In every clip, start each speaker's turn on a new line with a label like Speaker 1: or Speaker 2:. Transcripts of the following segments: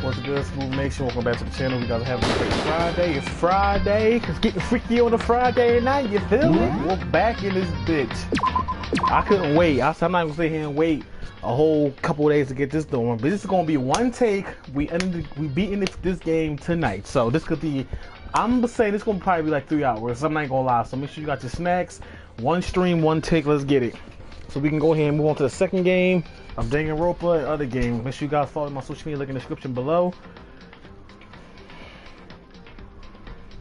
Speaker 1: What's good, Smooth Nation? Welcome back to the channel. We gotta have a great Friday. It's Friday. It's getting freaky on a Friday night. You feel me? We're back in this bitch. I couldn't wait. I'm not gonna sit here and wait a whole couple of days to get this done. But this is gonna be one take. We beating this game tonight. So this could be. I'm gonna say this gonna probably be like 3 hours. I'm not gonna lie. So make sure you got your snacks. One stream, one take. Let's get it. So we can go ahead and move on to the second game of Danganronpa and other games. Make sure you guys follow my social media link in the description below. You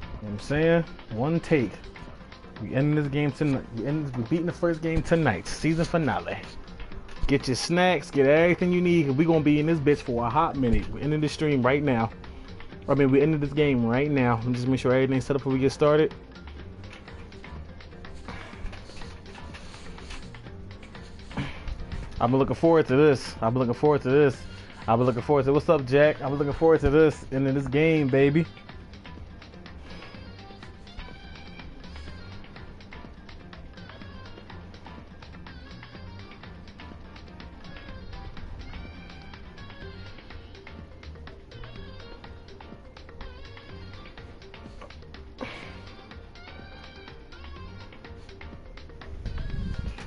Speaker 1: know what I'm saying? One take. We ending this game tonight. We beating the first game tonight. Season finale. Get your snacks, get everything you need. We're gonna be in this bitch for a hot minute. We're ending the stream right now. I mean, we're ending this game right now. Let me just make sure everything's set up before we get started. I've been looking forward to this. I've been looking forward to this. I've been looking forward to. What's up, Jack? I've been looking forward to this and in this game, baby.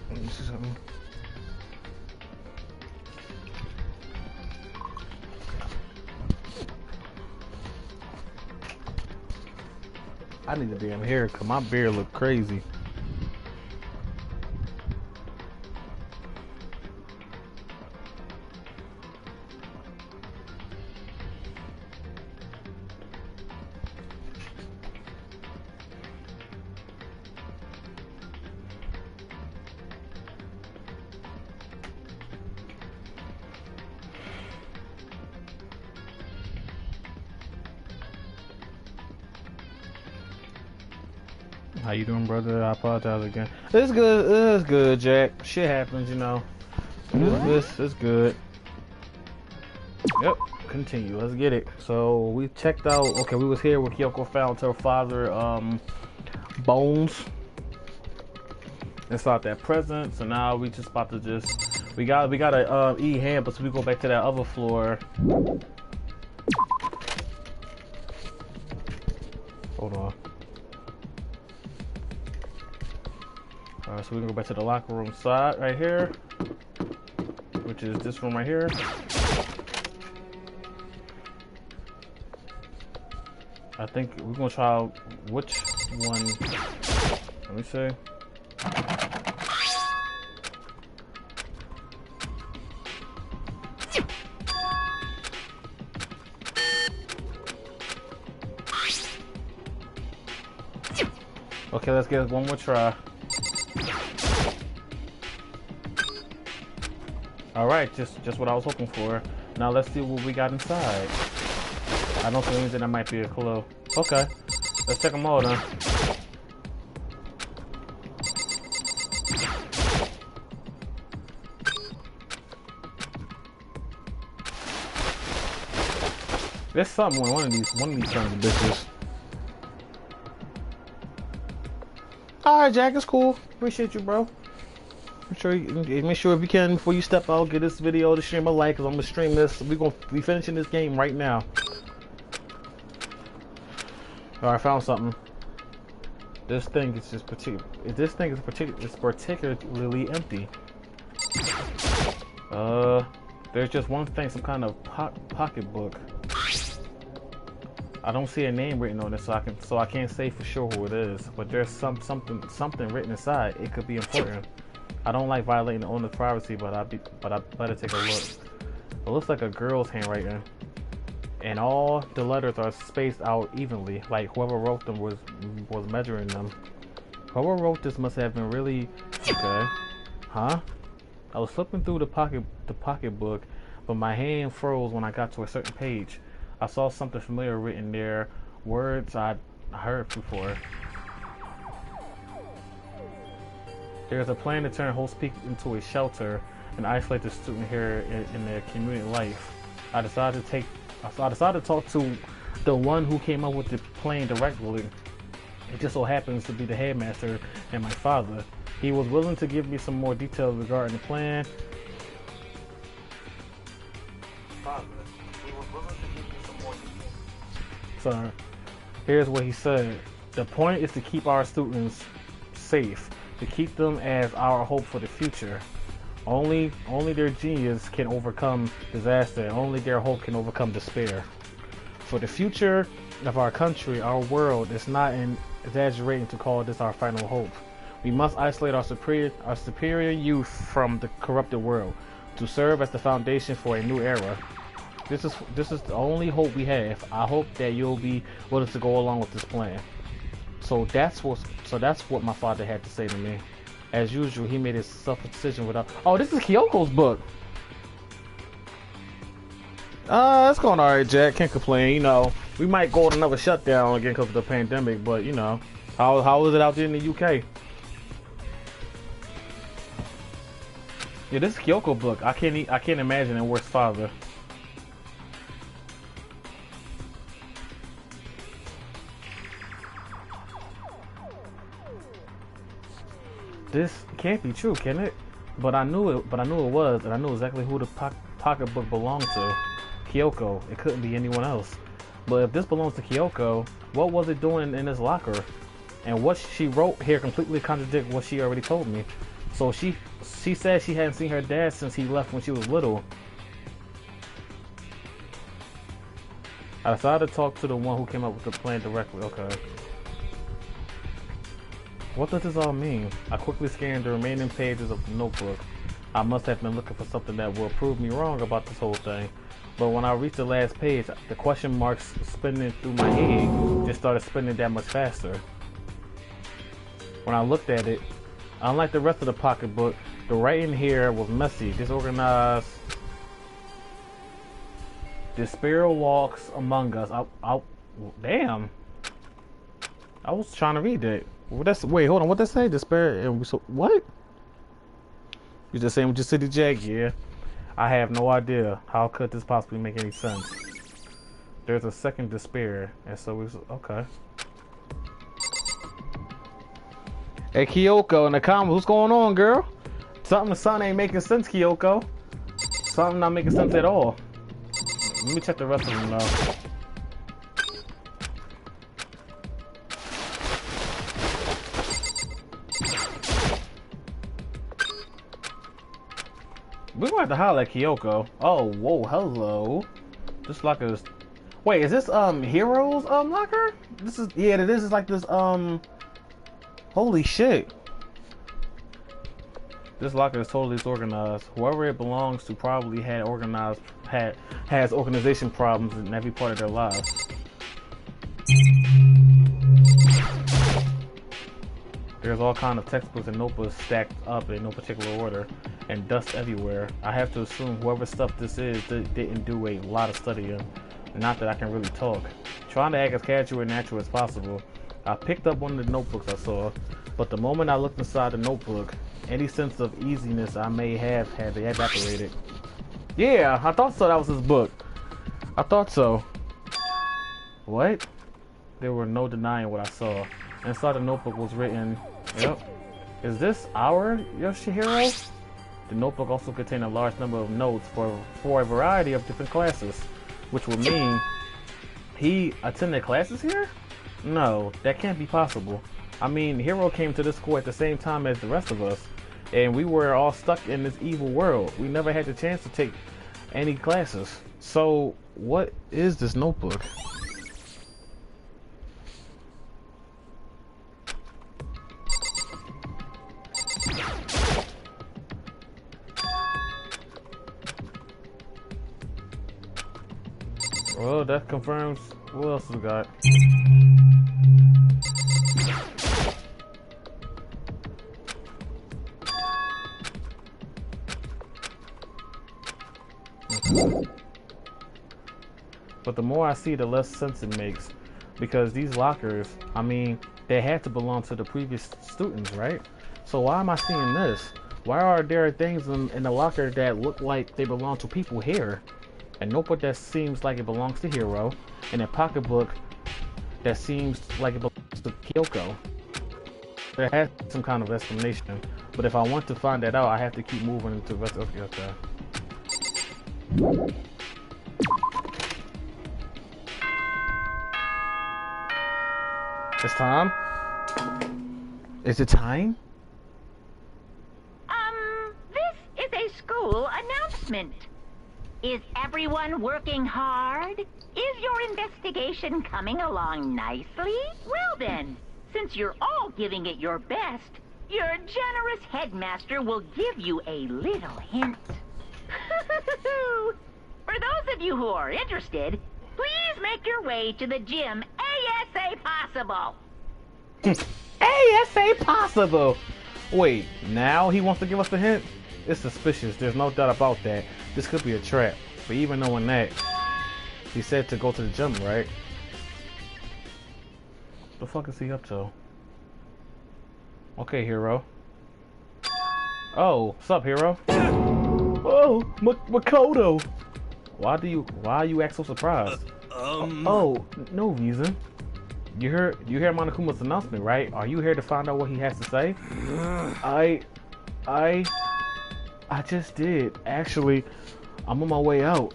Speaker 1: Let me see something. I need a damn haircut. My beard look crazy. How you doing, brother? I apologize again. It's good. It's good, Jack. Shit happens, you know. It's good. Yep. Continue. Let's get it. So we checked out. Okay, we was here with Kyoko found her father bones inside that present. So now we just about to we gotta eat ham, but so we go back to that other floor. Hold on. Alright, so we can go back to the locker room side right here, which is this room right here. I think we're gonna try which one. Let me see. Okay, let's give it one more try. Alright, just what I was hoping for. Now let's see what we got inside. I don't see anything that might be a clue. Okay, let's check them all then. There's something with one of these sons of bitches. Alright, Jack, it's cool. Appreciate you, bro. Make sure if you can before you step out, give this video to stream a like, cause I'm gonna stream this. We finishing this game right now. Alright, I found something. This thing is just particularly empty. There's just one thing, some kind of pocketbook. I don't see a name written on it, so I can't say for sure who it is. But there's something written inside. It could be important. I don't like violating the owner's privacy, but I better take a look. It looks like a girl's handwriting, and all the letters are spaced out evenly. Like whoever wrote them was measuring them. Whoever wrote this must have been really okay. Huh? I was flipping through the pocketbook, but my hand froze when I got to a certain page. I saw something familiar written there, words I'd heard before. There's a plan to turn Host Peak into a shelter and isolate the student here in their community life. I decided to talk to the one who came up with the plan directly. It just so happens to be the headmaster and my father. He was willing to give me some more details regarding the plan. Father. he was willing to give you some more. So, here's what he said. The point is to keep our students safe, to keep them as our hope for the future. Only their genius can overcome disaster. Only their hope can overcome despair. For the future of our country, our world, it's not exaggerating to call this our final hope. We must isolate our superior youth from the corrupted world to serve as the foundation for a new era. This is the only hope we have. I hope that you'll be willing to go along with this plan. So that's what my father had to say to me. As usual, he made his self-decision without... Oh, this is Kyoko's book. It's going alright, Jack. Can't complain. You know, we might go to another shutdown again because of the pandemic, but you know, how is it out there in the UK? Yeah, this is Kyoko book. I can't imagine a worse father. This can't be true, can it? But I knew it was, and I knew exactly who the pocketbook belonged to. Kyoko. It couldn't be anyone else. But if this belongs to Kyoko, what was it doing in this locker? And what she wrote here completely contradicts what she already told me. So she said she hadn't seen her dad since he left when she was little. I decided to talk to the one who came up with the plan directly. Okay. What does this all mean? I quickly scanned the remaining pages of the notebook. I must have been looking for something that will prove me wrong about this whole thing. But when I reached the last page, the question marks spinning through my head just started spinning that much faster. When I looked at it, unlike the rest of the pocketbook, the writing here was messy, disorganized. Despair walks among us. Damn. I was trying to read that. Wait, hold on. What that say? Despair and what? You just saying with your city, Jack? Yeah. I have no idea. How could this possibly make any sense? There's a second despair, and so we okay. Hey Kyoko in the comments, what's going on, girl? Something ain't making sense, Kyoko. Something not making sense at all. Let me check the rest of them now. We're gonna have to holler at Kyoko. Oh, whoa, hello. This locker is... Wait, is this, Hero's, locker? This is... Yeah, this is like this, Holy shit. This locker is totally disorganized. Whoever it belongs to probably has organization problems in every part of their lives. There's all kinds of textbooks and notebooks stacked up in no particular order, and dust everywhere. I have to assume whoever stuff this is didn't do a lot of studying. Not that I can really talk. Trying to act as casual and natural as possible, I picked up one of the notebooks I saw, but the moment I looked inside the notebook, any sense of easiness I may have had evaporated. Yeah, I thought so. That was his book. I thought so. What? There were no denying what I saw. Inside the notebook was written, yep, is this our Yoshihiro? The notebook also contained a large number of notes for a variety of different classes, which would mean he attended classes here? No, that can't be possible. I mean, Hiro came to this school at the same time as the rest of us, and we were all stuck in this evil world. We never had the chance to take any classes. So, what is this notebook? Well, that confirms. What else we got? But the more I see, the less sense it makes. Because these lockers, I mean, they had to belong to the previous students, right? So why am I seeing this? Why are there things in the locker that look like they belong to people here? A notebook that seems like it belongs to Hiro, and a pocketbook that seems like it belongs to Kyoko. There has to be some kind of explanation, but if I want to find that out, I have to keep moving into the rest of the It's time? Is it time?
Speaker 2: This is a school announcement. Is everyone working hard? Is your investigation coming along nicely? Well then, since you're all giving it your best, your generous headmaster will give you a little hint. For those of you who are interested, please make your way to the gym ASA possible.
Speaker 1: ASA possible! Wait, now he wants to give us the hint? It's suspicious, there's no doubt about that. This could be a trap. But even knowing that, he said to go to the gym, right? The fuck is he up to? Okay, hero. Oh, what's up, hero? Oh, Makoto! Why are you act so surprised? Oh, no reason. You hear Monokuma's announcement, right? Are you here to find out what he has to say? I just did. Actually, I'm on my way out.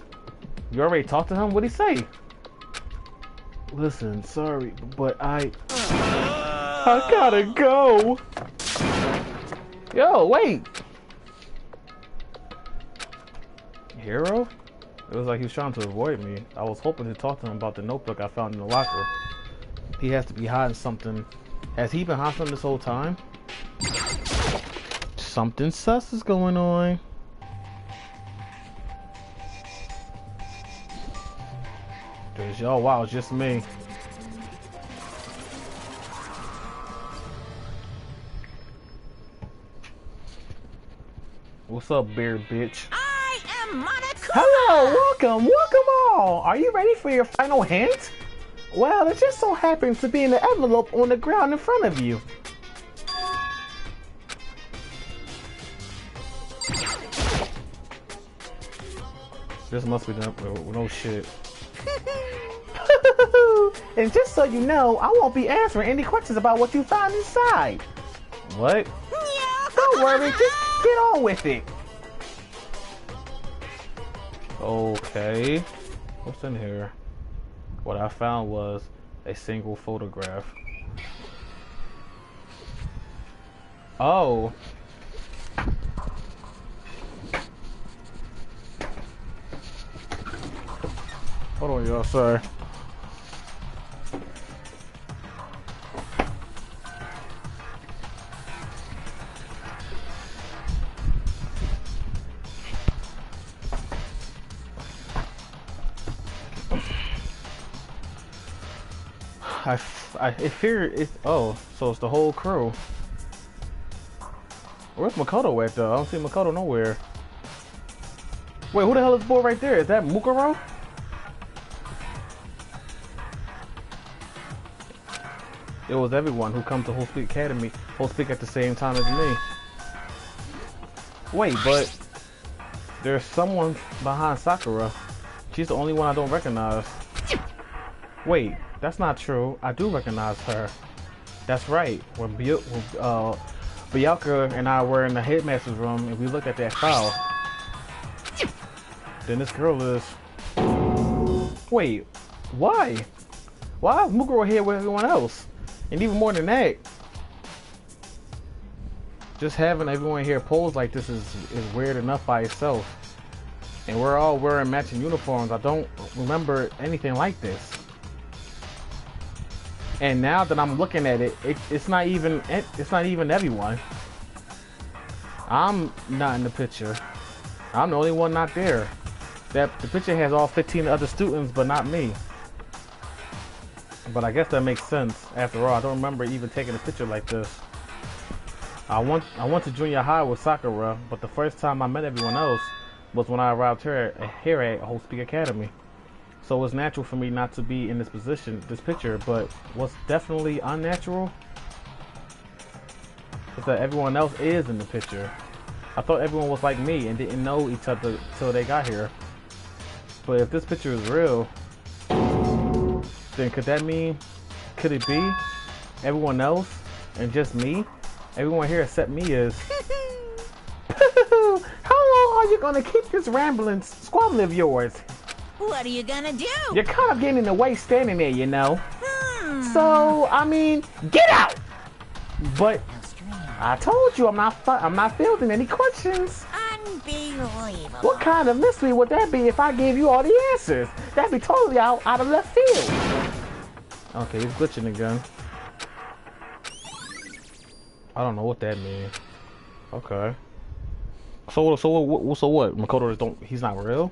Speaker 1: You already talked to him? What'd he say? Listen, sorry, but I gotta go. Yo, wait. Hero? It was like he was trying to avoid me. I was hoping to talk to him about the notebook I found in the locker. He has to be hiding something. Has he been hiding something this whole time? Something sus is going on. There's y'all. Wow, it's just me. What's up, beard bitch?
Speaker 2: I am Monokuma!
Speaker 1: Hello, welcome all! Are you ready for your final hint? Well, it just so happens to be in the envelope on the ground in front of you. This must be done. No shit. And just so you know, I won't be answering any questions about what you found inside. What? Don't worry, just get on with it. Okay. What's in here? What I found was a single photograph. Oh. Hold on, y'all. Sorry. I fear it's so it's the whole crew. Where's Makoto at though? I don't see Makoto nowhere. Wait, who the hell is this boy right there? Is that Mukuro? It was everyone who come to Whole Speak Academy, Whole Speak at the same time as me. Wait, but there's someone behind Sakura. She's the only one I don't recognize. Wait, that's not true. I do recognize her. That's right. When Byakuya and I were in the headmaster's room and we looked at that file, then this girl is... Wait, why? Why is Mukuro here with everyone else? And even more than that, just having everyone here pose like this is weird enough by itself. And we're all wearing matching uniforms. I don't remember anything like this. And now that I'm looking at it, it's not even everyone. I'm not in the picture. I'm the only one not there. The picture has all 15 other students, but not me. But I guess that makes sense. After all, I don't remember even taking a picture like this. I went to junior high with Sakura, but the first time I met everyone else was when I arrived here at Whole Speak Academy. So it's natural for me not to be in this picture, but what's definitely unnatural is that everyone else is in the picture. I thought everyone was like me and didn't know each other till they got here. But if this picture is real, then could it be everyone else and just me? Everyone here except me is... How long are you gonna keep this rambling squabbling of yours?
Speaker 2: What are you gonna do?
Speaker 1: You're kind of getting in the way standing there, you know. So, I mean, get out! But I told you I'm not fielding any questions.
Speaker 3: Unbelievable.
Speaker 1: What kind of mystery would that be if I gave you all the answers? That'd be totally out of left field. Okay, he's glitching again. I don't know what that means. Okay. So what? Makoto just he's not real?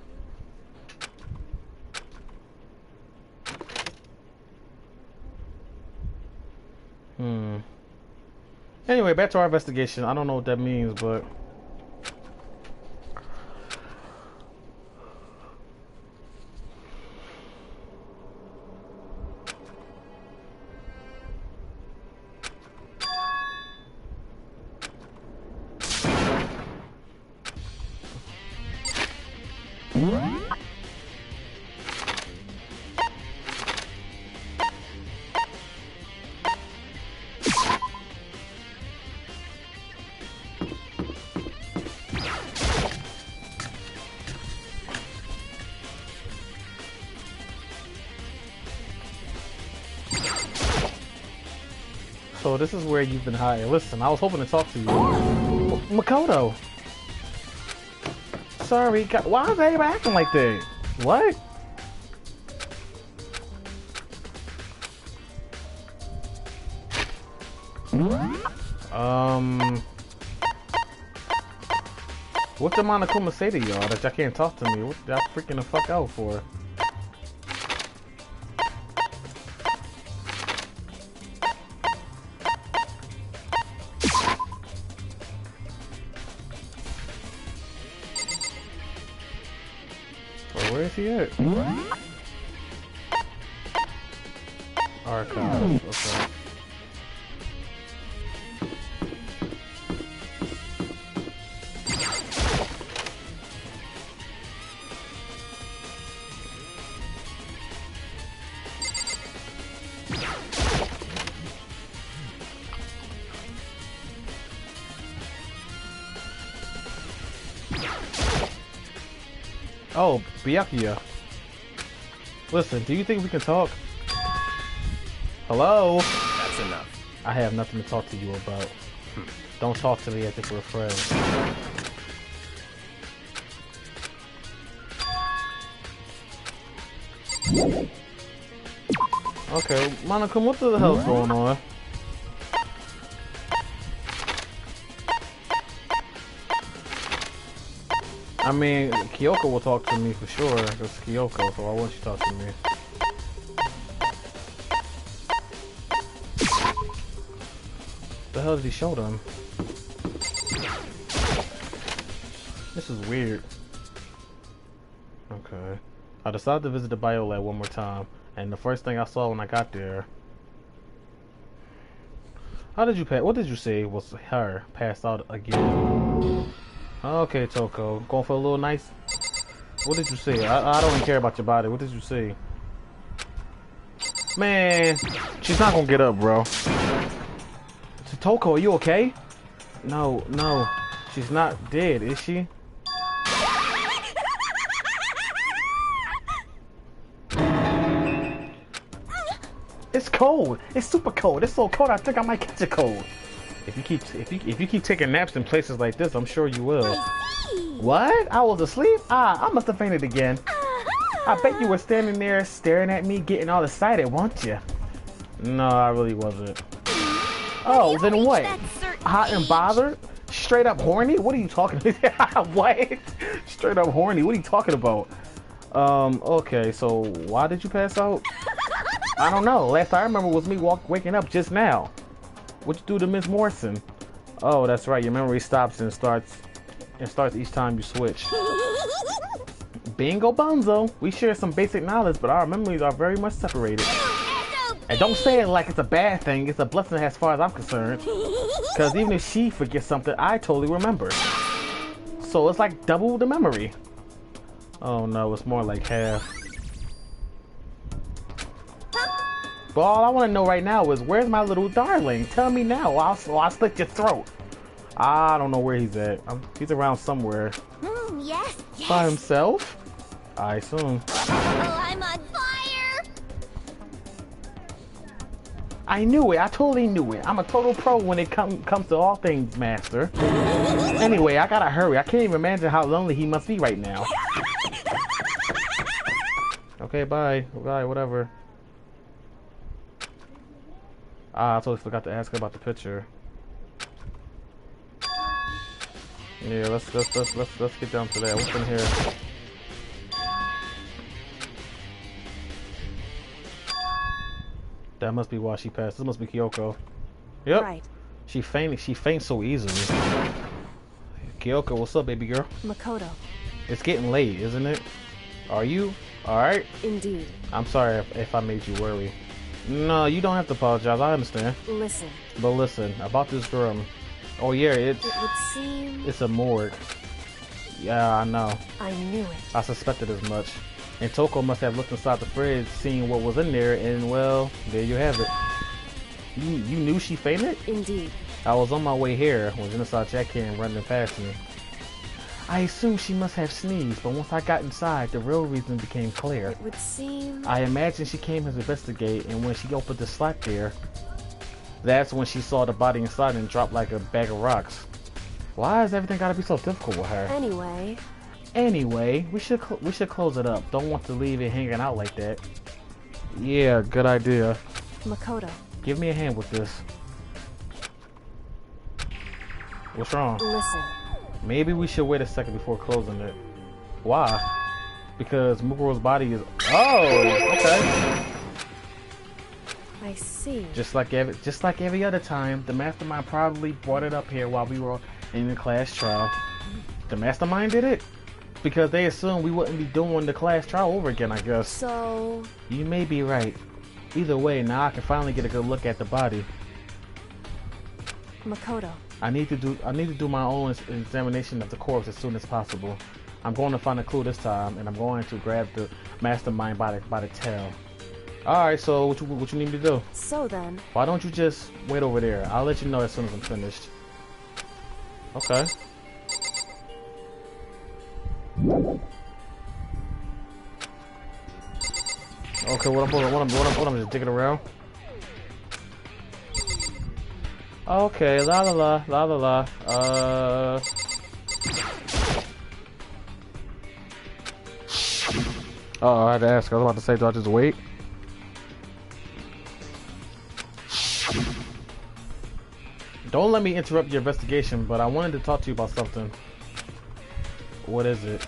Speaker 1: Anyway, back to our investigation. I don't know what that means, but so this is where you've been hiding. Listen, I was hoping to talk to you. Makoto! Sorry, why is everybody acting like that? What? What did Monokuma say to y'all that y'all can't talk to me? What y'all freaking the fuck out for? Where is he at? Archive, okay. Oh, Byakuya. Listen, do you think we can talk? Hello?
Speaker 4: That's enough.
Speaker 1: I have nothing to talk to you about. Don't talk to me as if we're friends. Okay, Monokuma, what the hell's going on? I mean, Kyoko will talk to me for sure. It's Kyoko, so why won't she talk to me? The hell did he show them? This is weird. Okay. I decided to visit the biolab one more time, and the first thing I saw when I got there... How did you pass? What did you say was her passed out again? Okay, Toko. Going for a little nice... What did you say? I don't even care about your body. What did you say? Man, she's not gonna get up, bro. So, Toko, are you okay? No, no. She's not dead, is she? It's cold. It's super cold. It's so cold I think I might catch a cold. If you keep taking naps in places like this, I'm sure you will. What? I was asleep? I must have fainted again. I bet you were standing there staring at me, getting all excited, weren't you? No, I really wasn't. Oh, then what? Hot and bothered? Straight up horny? What are you talking about? What? Straight up horny? What are you talking about? Okay, so why did you pass out? I don't know. Last I remember was me waking up just now. What'd you do to Miss Morrison? Oh, that's right. Your memory stops and starts each time you switch. Bingo bonzo. We share some basic knowledge, but our memories are very much separated. And don't say it like it's a bad thing. It's a blessing as far as I'm concerned. Because even if she forgets something, I totally remember. So it's like double the memory. Oh no, it's more like half. But all I want to know right now is, where's my little darling? Tell me now, or I'll slit your throat. I don't know where he's at. He's around somewhere.
Speaker 3: Yes, yes.
Speaker 1: By himself? I assume.
Speaker 3: Oh, I'm on fire!
Speaker 1: I knew it. I totally knew it. I'm a total pro when it comes to all things, Master. Anyway, I gotta hurry. I can't even imagine how lonely he must be right now. Okay, bye. Bye, whatever. Ah, I totally forgot to ask her about the picture. Yeah, let's get down to that. What's in here? That must be why she passed. This must be Kyoko. Yep.
Speaker 4: Right.
Speaker 1: She faints so easily. Kyoko, what's up, baby girl?
Speaker 4: Makoto.
Speaker 1: It's getting late, isn't it? Are you? Alright?
Speaker 4: Indeed.
Speaker 1: I'm sorry if I made you worry. No, you don't have to apologize. I understand.
Speaker 4: Listen.
Speaker 1: But listen, about this room. Oh yeah,
Speaker 4: It would seem...
Speaker 1: it's a morgue. Yeah, I know.
Speaker 4: I knew it.
Speaker 1: I suspected as much. And Toko must have looked inside the fridge, seeing what was in there, and well, there you have it. You knew she fainted?
Speaker 4: Indeed.
Speaker 1: I was on my way here when Genocide Jack came running past me. I assumed she must have sneezed, but once I got inside, the real reason became clear.
Speaker 4: It would seem...
Speaker 1: I imagine she came to investigate, and when she opened the slot there, that's when she saw the body inside and dropped like a bag of rocks. Why has everything got to be so difficult with her? Anyway, we should close it up. Don't want to leave it hanging out like that. Yeah, good idea.
Speaker 4: Makoto.
Speaker 1: Give me a hand with this. What's wrong?
Speaker 4: Listen.
Speaker 1: Maybe we should wait a second before closing it. Why? Because Mukuro's body is... Oh, okay.
Speaker 4: I see.
Speaker 1: Just like every other time, the mastermind probably brought it up here while we were in the class trial. The mastermind did it? Because they assumed we wouldn't be doing the class trial over again, I guess.
Speaker 4: So...
Speaker 1: You may be right. Either way, now I can finally get a good look at the body.
Speaker 4: Makoto.
Speaker 1: I need to do my own examination of the corpse as soon as possible. I'm going to find a clue this time, and I'm going to grab the mastermind by the tail. Alright, so what you need me to do?
Speaker 4: So then...
Speaker 1: Why don't you just wait over there? I'll let you know as soon as I'm finished. Okay. Okay, what I'm just digging around. Okay, la la la, la la la. Oh, I had to ask. I was about to say, do I just wait? Don't let me interrupt your investigation, but I wanted to talk to you about something. What is it?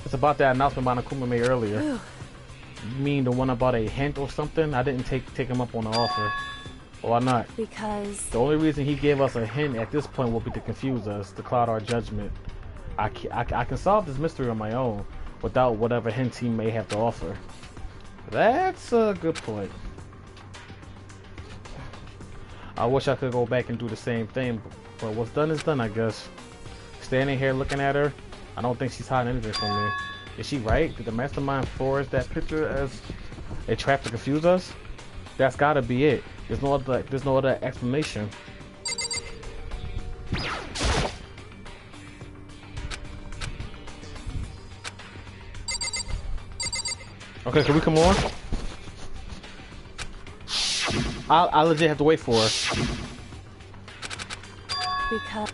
Speaker 1: It's about that announcement Monokuma made earlier. You mean the one about a hint or something? I didn't take him up on the offer. Why not?
Speaker 4: Because...
Speaker 1: The only reason he gave us a hint at this point will be to confuse us, to cloud our judgment. I can solve this mystery on my own, without whatever hints he may have to offer. That's a good point. I wish I could go back and do the same thing, but what's done is done, I guess. Standing here looking at her, I don't think she's hiding anything from me. Is she right? Did the mastermind forge that picture as a trap to confuse us? That's gotta be it. There's no other explanation. Okay, can we come on? I legit have to wait for her.
Speaker 4: Because...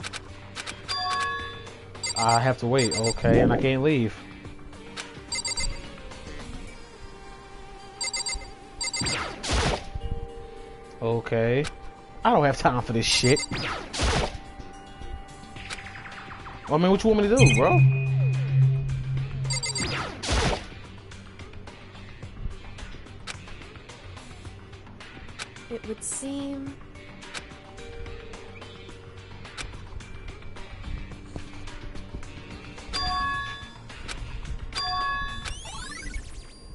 Speaker 1: I have to wait, okay, and I can't leave. Okay. I don't have time for this shit. I mean, what you want me to do, bro?
Speaker 4: It would seem...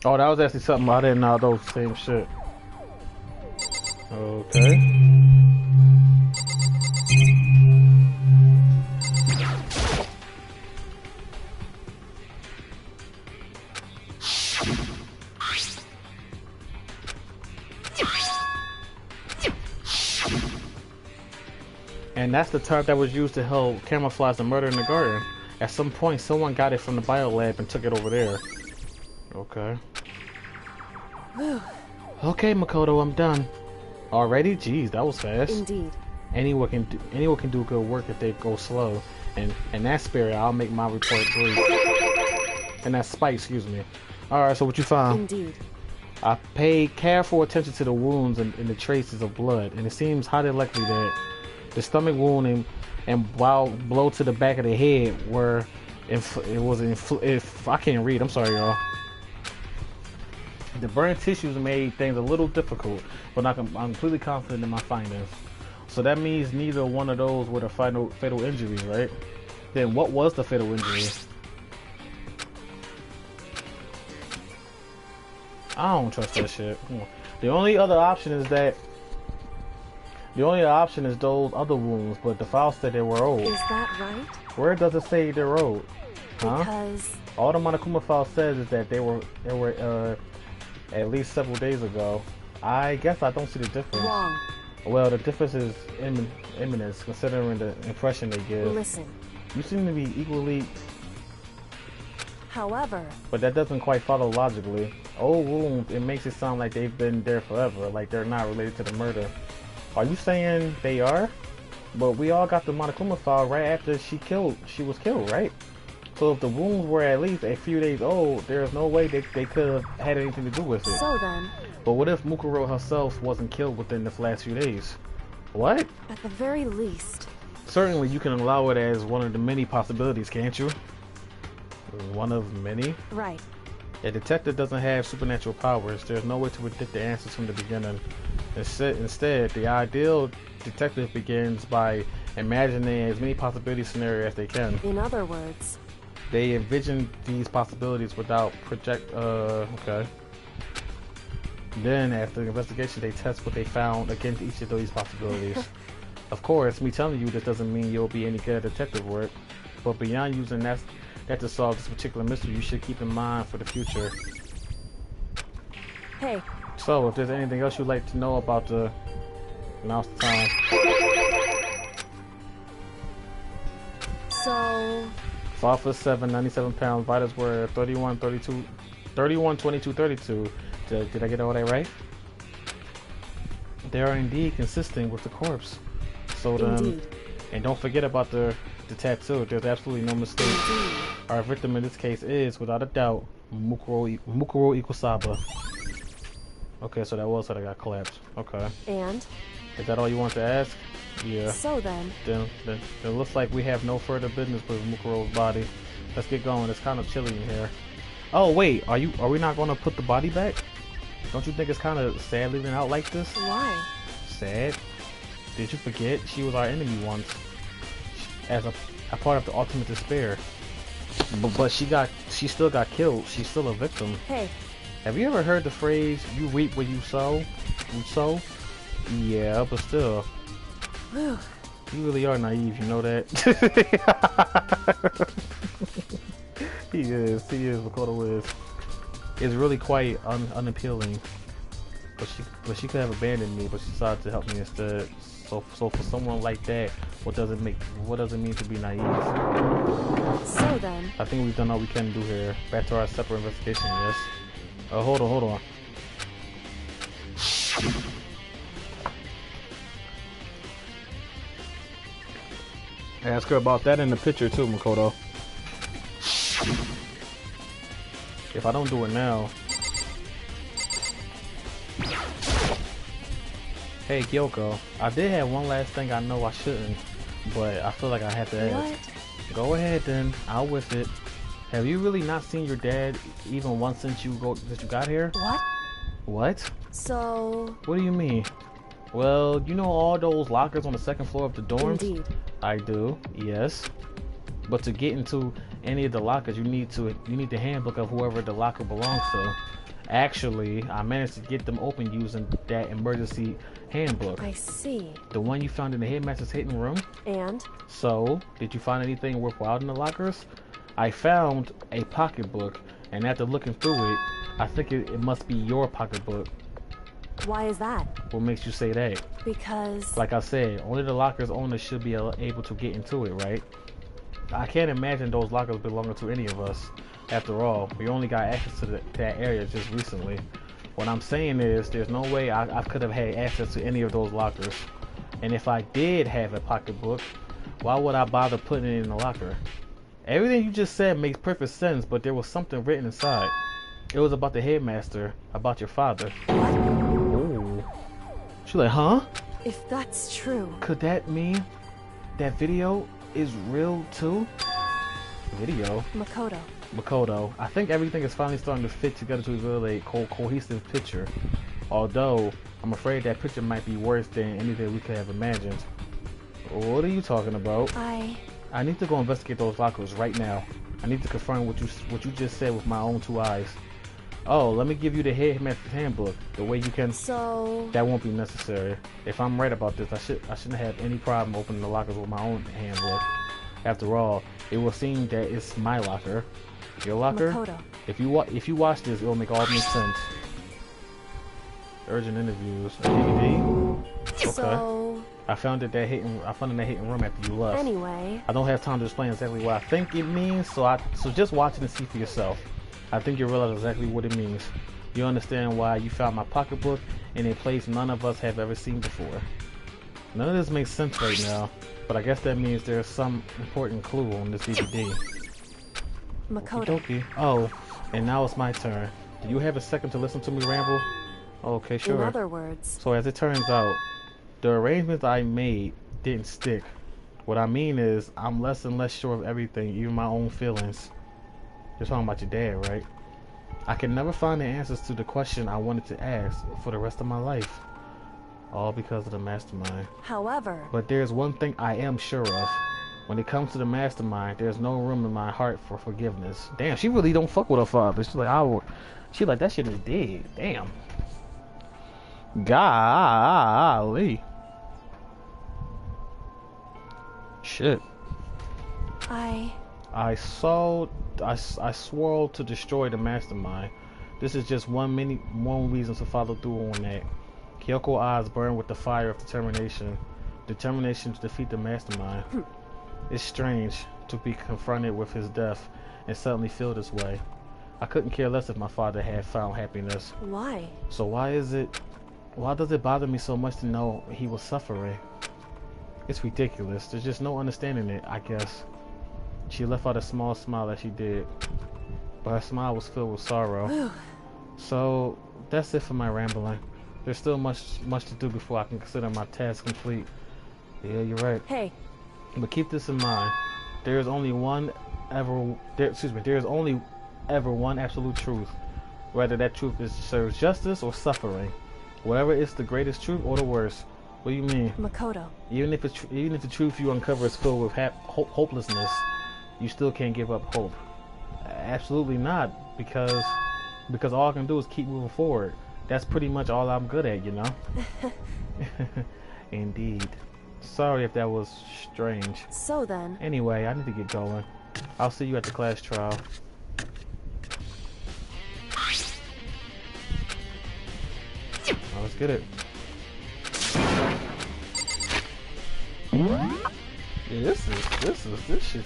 Speaker 1: Oh, that was actually something I didn't know, those same shit. Okay. And that's the tarp that was used to help camouflage the murder in the garden. At some point, someone got it from the biolab and took it over there. Okay. Okay, Makoto, I'm done. Already? Jeez, that was fast.
Speaker 4: Indeed.
Speaker 1: Anyone can do good work if they go slow. And in that spirit, I'll make my report brief. And that spite, excuse me. Alright, so what you found?
Speaker 4: Indeed.
Speaker 1: I paid careful attention to the wounds and the traces of blood, and it seems highly likely that the stomach wound and wild blow to the back of the head were if I can't read, I'm sorry, y'all. The burnt tissues made things a little difficult, but I'm completely confident in my findings. So that means neither one of those were the fatal injuries, right? Then what was the fatal injury? I don't trust that shit. The only other option is those other wounds, but the file said they were old.
Speaker 4: Is that right?
Speaker 1: Where does it say they're old? Huh?
Speaker 4: Because
Speaker 1: All the Monokuma file says is that they were at least several days ago. I guess I don't see the difference.
Speaker 4: wrong.
Speaker 1: Well, the difference is imminence, considering the impression they give.
Speaker 4: Listen.
Speaker 1: You seem to be equally,
Speaker 4: However,
Speaker 1: but that doesn't quite follow logically. Old wounds, it makes it sound like they've been there forever, like they're not related to the murder. Are you saying they are? But we all got the Monokuma file right after she was killed, right? So if the wounds were at least a few days old, there's no way they could have had anything to do with it.
Speaker 4: so then,
Speaker 1: But what if Mukuro herself wasn't killed within the last few days? What?
Speaker 4: at the very least,
Speaker 1: Certainly you can allow it as one of the many possibilities, can't you? One of many?
Speaker 4: right.
Speaker 1: A detective doesn't have supernatural powers. There's no way to predict the answers from the beginning. Instead, the ideal detective begins by imagining as many possibility scenarios as they can.
Speaker 4: In other words,
Speaker 1: They envision these possibilities without okay. Then, after the investigation, they test what they found against each of these possibilities. Of course, me telling you this doesn't mean you'll be any good at detective work, but beyond using that to solve this particular mystery, you should keep in mind for the future.
Speaker 4: hey,
Speaker 1: So, if there's anything else you'd like to know about now's the time.
Speaker 4: so
Speaker 1: 5'7", 97 pounds. Vitals were 31, 22, 32. Did I get all that right? They are indeed consistent with the corpse. So then,
Speaker 4: indeed,
Speaker 1: and don't forget about the tattoo. There's absolutely no mistake.
Speaker 4: indeed.
Speaker 1: Our victim in this case is, without a doubt, Mukuro Ikusaba. Okay, so that was how they got collapsed. Okay.
Speaker 4: And
Speaker 1: Is that all you want to ask? Yeah.
Speaker 4: so then,
Speaker 1: Then it looks like we have no further business with Mukuro's body. Let's get going. It's kind of chilly in here. Oh wait, are we not going to put the body back? Don't you think it's kind of sad leaving it out like this?
Speaker 4: why?
Speaker 1: Sad? Did you forget she was our enemy once, as a part of the ultimate despair? But she still got killed. She's still a victim.
Speaker 4: Hey,
Speaker 1: Have you ever heard the phrase "you reap what you sow"? Yeah, but still.
Speaker 4: whew,
Speaker 1: You really are naive, you know that? He is, Makoto is. It's really quite unappealing. But she could have abandoned me, but she decided to help me instead. So for someone like that, what does it mean to be naive?
Speaker 4: so then,
Speaker 1: I think we've done all we can do here. Back to our separate investigation, yes? Hold on. Ask her about that in the picture too, Makoto. If I don't do it now. Hey Kyoko, I did have one last thing I know I shouldn't, but I feel like I have to ask.
Speaker 4: what?
Speaker 1: Go ahead then, I'll with it. Have you really not seen your dad even once since you got here?
Speaker 4: What?
Speaker 1: What?
Speaker 4: So,
Speaker 1: What do you mean? Well, you know all those lockers on the second floor of the dorms?
Speaker 4: indeed,
Speaker 1: I do, yes. But to get into any of the lockers, you need the handbook of whoever the locker belongs to. Actually, I managed to get them open using that emergency handbook.
Speaker 4: I see.
Speaker 1: The one you found in the headmaster's hidden room.
Speaker 4: And
Speaker 1: So, did you find anything worthwhile in the lockers? I found a pocketbook, and after looking through it, I think it must be your pocketbook.
Speaker 4: why is that?
Speaker 1: What makes you say that?
Speaker 4: Because
Speaker 1: Like I said, only the locker's owner should be able to get into it, right? I can't imagine those lockers belonging to any of us. After all, we only got access to that area just recently. What I'm saying is, there's no way I could have had access to any of those lockers. And if I did have a pocketbook, why would I bother putting it in the locker? Everything you just said makes perfect sense, but there was something written inside. It was about the headmaster, about your father. Ooh. She's like, huh?
Speaker 4: If that's true.
Speaker 1: Could that mean that video is real too? Video? Makoto. I think everything is finally starting to fit together to reveal a cohesive picture. Although, I'm afraid that picture might be worse than anything we could have imagined. What are you talking about? I need to go investigate those lockers right now. I need to confirm what you just said with my own 2 eyes. Oh, let me give you the headmaster's handbook. The way you can.
Speaker 4: So
Speaker 1: that won't be necessary. If I'm right about this, I shouldn't have any problem opening the lockers with my own handbook. After all, it will seem that it's my locker. Your locker?
Speaker 4: Makoto.
Speaker 1: If you watch this, it will make all make sense. Urgent interviews. A DVD? Okay.
Speaker 4: So
Speaker 1: I found it in that hidden room after you left.
Speaker 4: anyway.
Speaker 1: I don't have time to explain exactly what I think it means, so just watch it and see for yourself. I think you realize exactly what it means. You understand why you found my pocketbook in a place none of us have ever seen before. None of this makes sense right now, but I guess that means there's some important clue on this DVD.
Speaker 4: Makoto.
Speaker 1: Okey-dokey. Oh, and now it's my turn. Do you have a second to listen to me ramble? Okay, sure.
Speaker 4: In other words.
Speaker 1: So as it turns out, the arrangements I made didn't stick. What I mean is, I'm less and less sure of everything, even my own feelings. You're talking about your dad, right? I can never find the answers to the question I wanted to ask for the rest of my life. All because of the mastermind.
Speaker 4: However.
Speaker 1: But there's one thing I am sure of. When it comes to the mastermind, there's no room in my heart for forgiveness. Damn, she really don't fuck with her father. She's like, that shit is dead. Damn. Golly. Shit. I swore to destroy the mastermind. This is just one reason to follow through on that. Kyoko's eyes burn with the fire of determination. Determination to defeat the mastermind. It's strange to be confronted with his death and suddenly feel this way. I couldn't care less if my father had found happiness.
Speaker 4: Why?
Speaker 1: So why does it bother me so much to know he was suffering? It's ridiculous. There's just no understanding it, I guess. She left out a small smile as she did, but her smile was filled with sorrow. So that's it for my rambling. There's still much to do before I can consider my task complete. Yeah, you're right.
Speaker 4: Hey.
Speaker 1: But keep this in mind. There is only ever one absolute truth. Whether that truth serves justice or suffering. Whatever is the greatest truth or the worst. What do you mean?
Speaker 4: Makoto.
Speaker 1: Even if the truth you uncover is filled with hopelessness, you still can't give up hope. Absolutely not, because all I can do is keep moving forward. That's pretty much all I'm good at, you know? Indeed. Sorry if that was strange.
Speaker 4: So then.
Speaker 1: Anyway, I need to get going. I'll see you at the class trial. Let's get it. Yeah, this shit.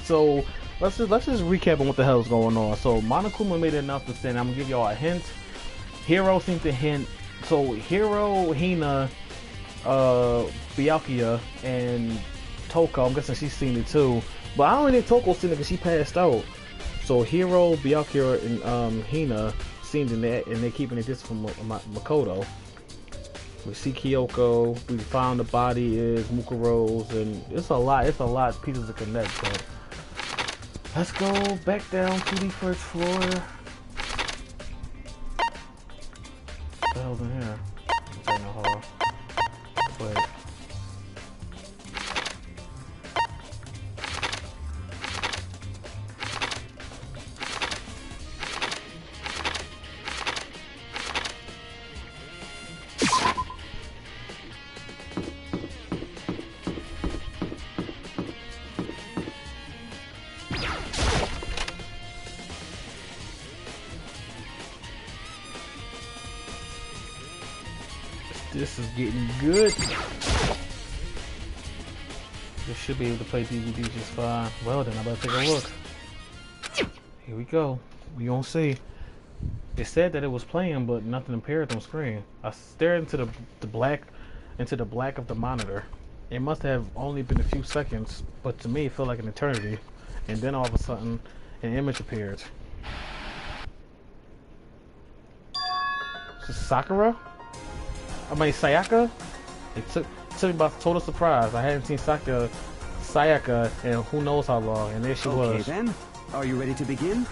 Speaker 1: So let's just recap on what the hell is going on. So Monokuma made an announcement saying, I'm gonna give y'all a hint. Hiro seemed to hint. So Hiro, Hina, Byakuya, and Toko, I'm guessing she's seen it too. But I don't think Toko's seen it because she passed out. So Hiro, Byakuya, and Hina seen it, and they're keeping it distant from Makoto. We see Kyoko, we found the body is Mukuro's, and it's a lot of pieces to connect, but let's go back down to the first floor. What the hell's in here? It's in the hall. Wait. This is getting good. This should be able to play DVD just fine. Well then, I better take a look. Here we go. We gonna see. It said that it was playing, but nothing appeared on screen. I stared into the black of the monitor. It must have only been a few seconds, but to me it felt like an eternity. And then all of a sudden, an image appeared. Sakura? I mean Sayaka? It took me by total surprise. I hadn't seen Sayaka in who knows how long, and there she was.
Speaker 5: Okay then, are you ready to begin?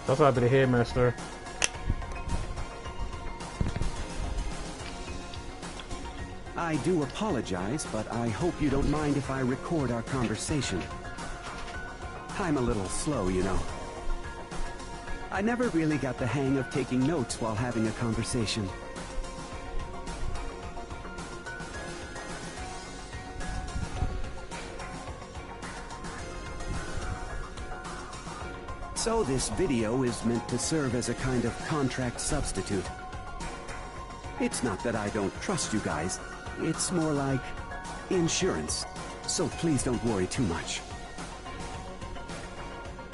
Speaker 1: That's why I be the headmaster.
Speaker 5: I do apologize, but I hope you don't mind if I record our conversation. I'm a little slow, you know. I never really got the hang of taking notes while having a conversation. So this video is meant to serve as a kind of contract substitute. It's not that I don't trust you guys. It's more like insurance. So please don't worry too much.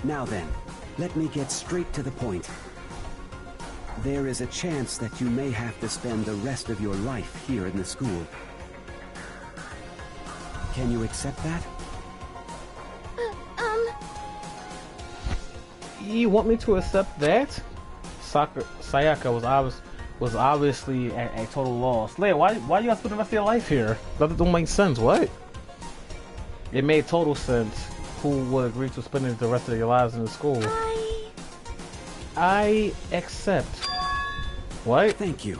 Speaker 5: Now then, let me get straight to the point. There is a chance that you may have to spend the rest of your life here in the school. Can you accept that?
Speaker 1: You want me to accept that? Sayaka was obviously at total loss. Leia, why you gotta spend the rest of your life here? That don't make sense. What? It made total sense. Who would agree to spending the rest of their lives in the school? I accept. What?
Speaker 5: Thank you.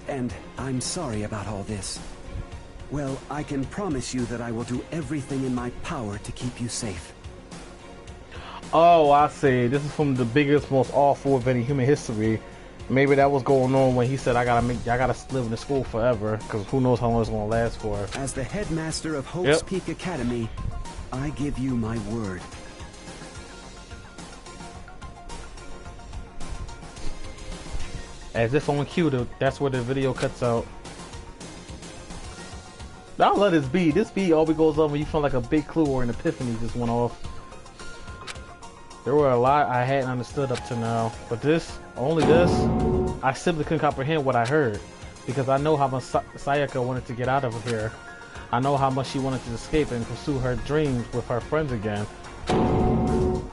Speaker 5: And I'm sorry about all this. Well, I can promise you that I will do everything in my power to keep you safe.
Speaker 1: Oh, I see. This is from the biggest, most awful event in human history. Maybe that was going on when he said, I gotta live in the school forever, because who knows how long it's gonna last for.
Speaker 5: As the headmaster of Hope's Peak Academy, I give you my word.
Speaker 1: As if on cue, that's where the video cuts out. I'll let this be. This beat always goes up when you feel like a big clue or an epiphany just went off. There were a lot I hadn't understood up to now, but only this, I simply couldn't comprehend what I heard, because I know how much Sayaka wanted to get out of here. I know how much she wanted to escape and pursue her dreams with her friends again.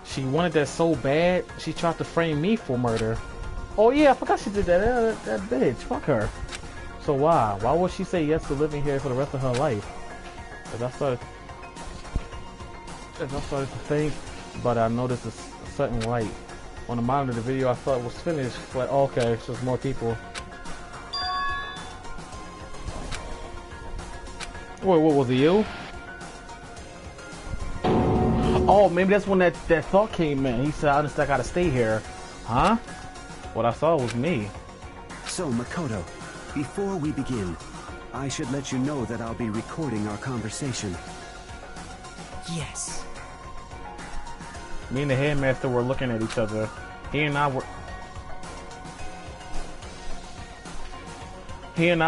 Speaker 1: She wanted that so bad, she tried to frame me for murder. Oh yeah, I forgot she did that. That bitch, fuck her. So why? Why would she say yes to living here for the rest of her life? As I started to think, but I noticed a sudden light on the monitor. The video I thought was finished, but okay, it's just more people. Wait, what was it, you? Oh, maybe that's when that thought came in. He said, I gotta stay here. Huh? What I saw was me.
Speaker 5: So, Makoto, before we begin, I should let you know that I'll be recording our conversation.
Speaker 6: Yes.
Speaker 1: Me and the headmaster were looking at each other. He and I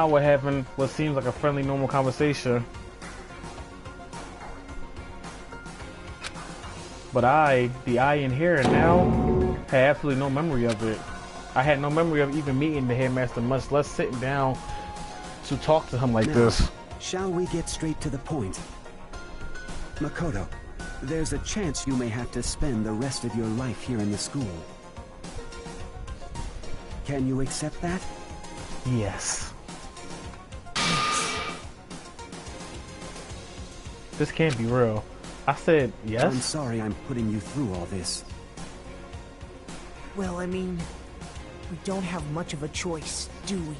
Speaker 1: were having what seems like a friendly, normal conversation. But the I in here now, had absolutely no memory of it. I had no memory of even meeting the headmaster, much less sitting down to talk to him like this.
Speaker 5: Shall we get straight to the point? Makoto, there's a chance you may have to spend the rest of your life here in the school. Can you accept that?
Speaker 1: Yes. This can't be real. I said yes.
Speaker 5: I'm sorry I'm putting you through all this.
Speaker 6: Well, I mean, we don't have much of a choice, do we?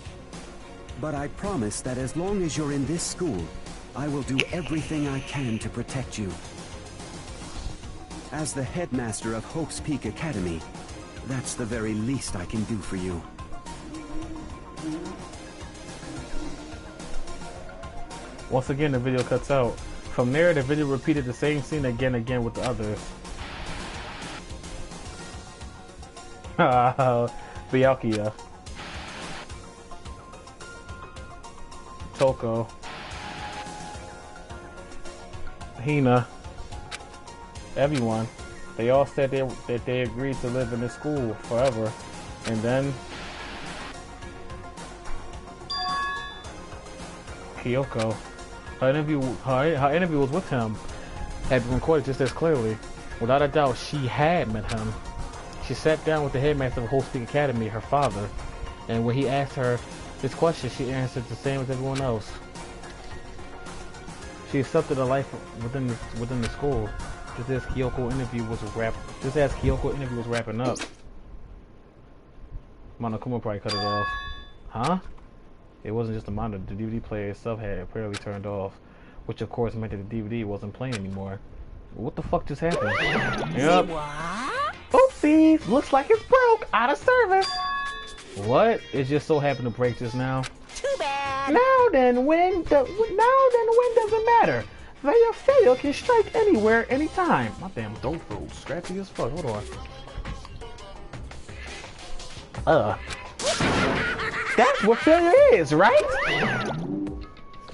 Speaker 5: But I promise that as long as you're in this school, I will do everything I can to protect you. As the headmaster of Hope's Peak Academy, that's the very least I can do for you.
Speaker 1: Once again, the video cuts out. From there, the video repeated the same scene again and again with the others. Byakuya. Toko. Hina. Everyone. They all said that they agreed to live in this school forever, and then Kyoko, her interview was with him, had been recorded just as clearly. Without a doubt, she had met him. She sat down with the headmaster of Whole Speak Academy, her father, and when he asked her this question, she answered the same as everyone else. She accepted a life within the school. Just as Kyoko interview was wrapping up. Monokuma probably cut it off. Huh? It wasn't just a monitor. The DVD player itself had apparently turned off, which of course meant that the DVD wasn't playing anymore. What the fuck just happened? Yep. Oopsies! Looks like it's broke. Out of service. What? It just so happened to break just now.
Speaker 3: Too bad.
Speaker 1: Now then, when doesn't matter. Fail can strike anywhere, anytime. My damn throat feels scratchy as fuck. Hold on. That's what failure is, right?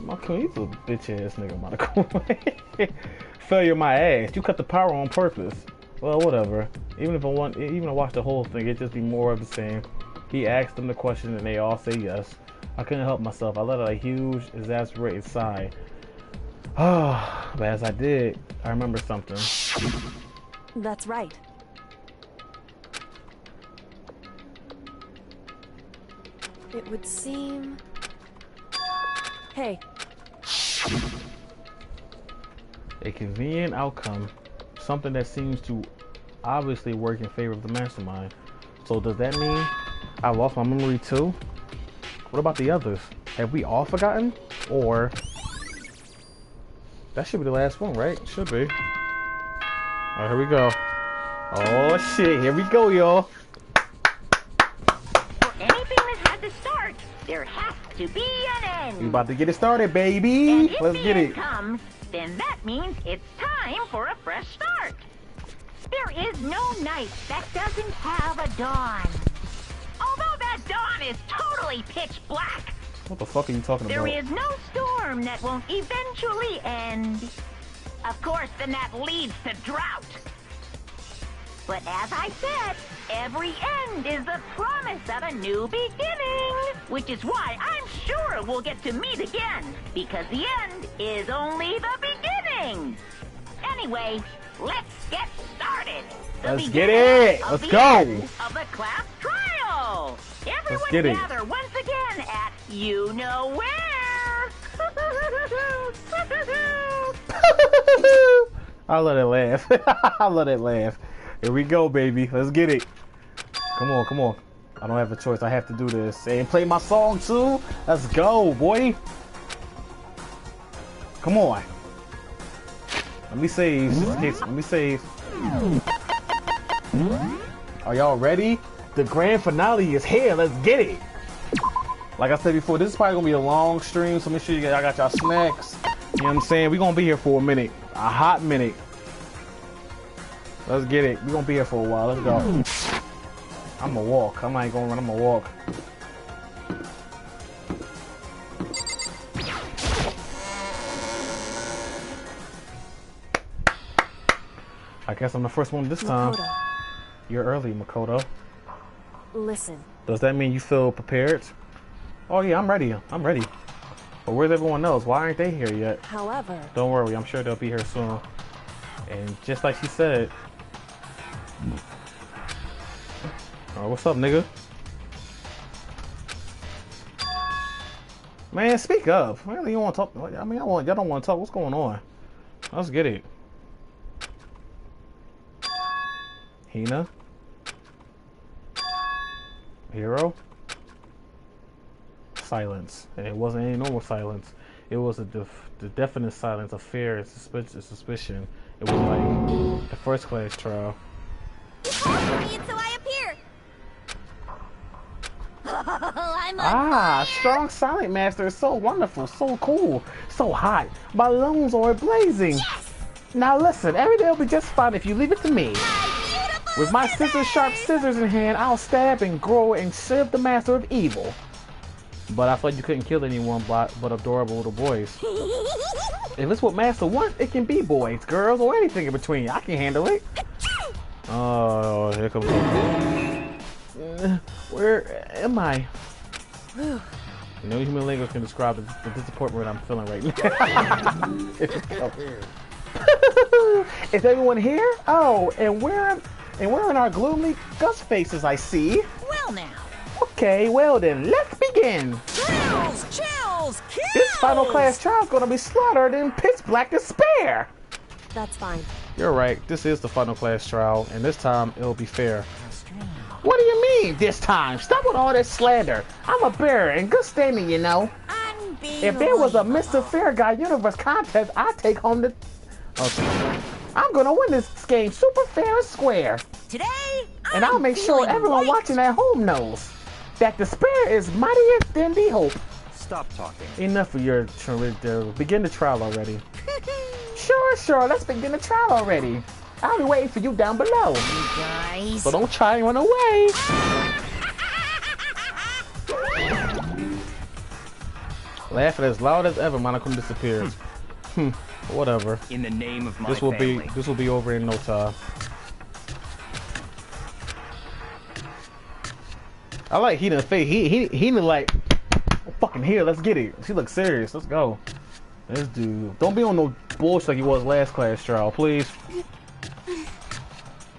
Speaker 1: Okay, he's a bitch ass nigga, Monaco. Failure my ass. You cut the power on purpose. Well, whatever. Even if I watch the whole thing, it'd just be more of the same. He asked them the question and they all say yes. I couldn't help myself. I let out a huge, exasperated sigh. But as I did, I remember something.
Speaker 4: That's right. It would seem... Hey.
Speaker 1: A convenient outcome. Something that seems to obviously work in favor of the mastermind. So does that mean I lost my memory too? What about the others? Have we all forgotten? Or... that should be the last one, right? Should be. Alright, here we go. Oh shit, here we go, y'all.
Speaker 2: For anything that had to start, there has to be an end.
Speaker 1: We about to get it started, baby.
Speaker 2: And if
Speaker 1: Let's
Speaker 2: the
Speaker 1: get
Speaker 2: end
Speaker 1: it.
Speaker 2: comes, then that means it's time for a fresh start. There is no night that doesn't have a dawn. Although that dawn is totally pitch black,
Speaker 1: What the fuck are you talking
Speaker 2: there
Speaker 1: about?
Speaker 2: is no storm that won't eventually end. Of course, then that leads to drought. But as I said, every end is the promise of a new beginning. Which is why I'm sure we'll get to meet again. Because the end is only the beginning. Anyway, let's get started. The
Speaker 1: Let's get
Speaker 2: beginning
Speaker 1: it.
Speaker 2: of
Speaker 1: Let's
Speaker 2: the
Speaker 1: go.
Speaker 2: end of the class trial. Everyone
Speaker 1: get it.
Speaker 2: gather once again at you know where.
Speaker 1: I'll let it laugh. I'll let it laugh. Here we go, baby. Let's get it. Come on, come on. I don't have a choice. I have to do this. And play my song too. Let's go, boy. Come on. Let me save. Just in case. Let me save. Are y'all ready? The grand finale is here. Let's get it. Like I said before, this is probably gonna be a long stream, so make sure you got y'all snacks. You know what I'm saying? We're gonna be here for a minute. A hot minute. Let's get it. We're gonna be here for a while. Let's go. I'm gonna walk. I'm not gonna run. I'm gonna walk. I guess I'm the first one this time.
Speaker 4: Makoto,
Speaker 1: You're early, Makoto.
Speaker 4: listen.
Speaker 1: Does that mean you feel prepared? Oh yeah, I'm ready. I'm ready. But where's everyone else? Why aren't they here yet?
Speaker 4: However,
Speaker 1: Don't worry, I'm sure they'll be here soon. And just like she said... Oh, what's up, nigga? Man, speak up. Really, you want to talk? I mean, y'all don't want to talk. What's going on? Let's get it. Hina? Hero? Silence. And it wasn't any normal silence. It was the definite silence of fear and suspicion. It was like the first class trial.
Speaker 3: You called me until I appear. I'm on
Speaker 1: Ah,
Speaker 3: fire.
Speaker 1: strong silent master is so wonderful, so cool, so hot. My lungs are blazing.
Speaker 3: Yes,
Speaker 1: Now listen, everything will be just fine if you leave it to me.
Speaker 3: my beautiful
Speaker 1: With my sharp scissors in hand, I'll stab and grow and serve the master of evil. But I thought you couldn't kill anyone but adorable little boys. If it's what master wants, it can be boys, girls, or anything in between. I can handle it. Oh, here comes where am I? No human language can describe the disappointment I'm feeling right now. Is everyone here? Oh, and we're in our gloomy ghost faces, I see.
Speaker 3: Well now.
Speaker 1: Okay, well then, let's begin.
Speaker 3: Chills, chills, kills!
Speaker 1: This final class trial is gonna be slaughtered in pitch black despair.
Speaker 4: That's fine.
Speaker 1: You're right, this is the final class trial, and this time it'll be fair. What do you mean, this time? Stop with all this slander. I'm a bearer in good standing, you know. If there was a Mr. Fair Guy Universe contest, I'd take home the... Okay. I'm gonna win this game super fair and square.
Speaker 3: Today,
Speaker 1: And I'll make sure everyone watching at home knows that despair is mightier than the hope.
Speaker 5: Stop talking.
Speaker 1: Enough of your... Begin the trial already. Sure, let's begin the trial already. I'll be waiting for you down below.
Speaker 3: guys.
Speaker 1: So don't try and run away. Laughing as loud as ever, Monochrome disappears. Whatever.
Speaker 7: In the name of my
Speaker 1: This will
Speaker 7: family.
Speaker 1: be over in no time. I like he didn't fake. He didn't like fucking here. Let's get it. She looks serious. Let's go. This dude. Don't be on no bullshit like he was last class trial, please.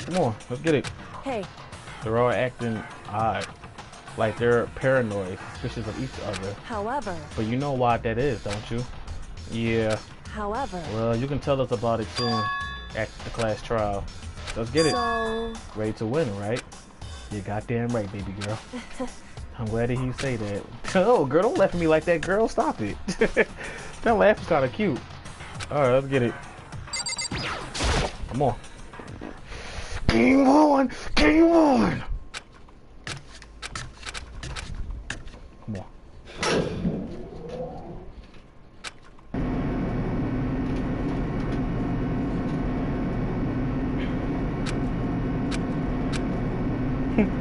Speaker 1: Come on, let's get it.
Speaker 4: Hey,
Speaker 1: They're all acting odd, like they're paranoid, suspicious of each other.
Speaker 4: however,
Speaker 1: But you know why that is, don't you? Yeah.
Speaker 4: however.
Speaker 1: Well, you can tell us about it soon at the class trial. Let's get it.
Speaker 4: So,
Speaker 1: Ready to win, right? You're goddamn right, baby girl. I'm glad to hear you say that. Oh, girl, don't laugh at me like that, girl. Stop it. That laugh is kind of cute. All right, let's get it. Come on. Game on! Game on! Come on.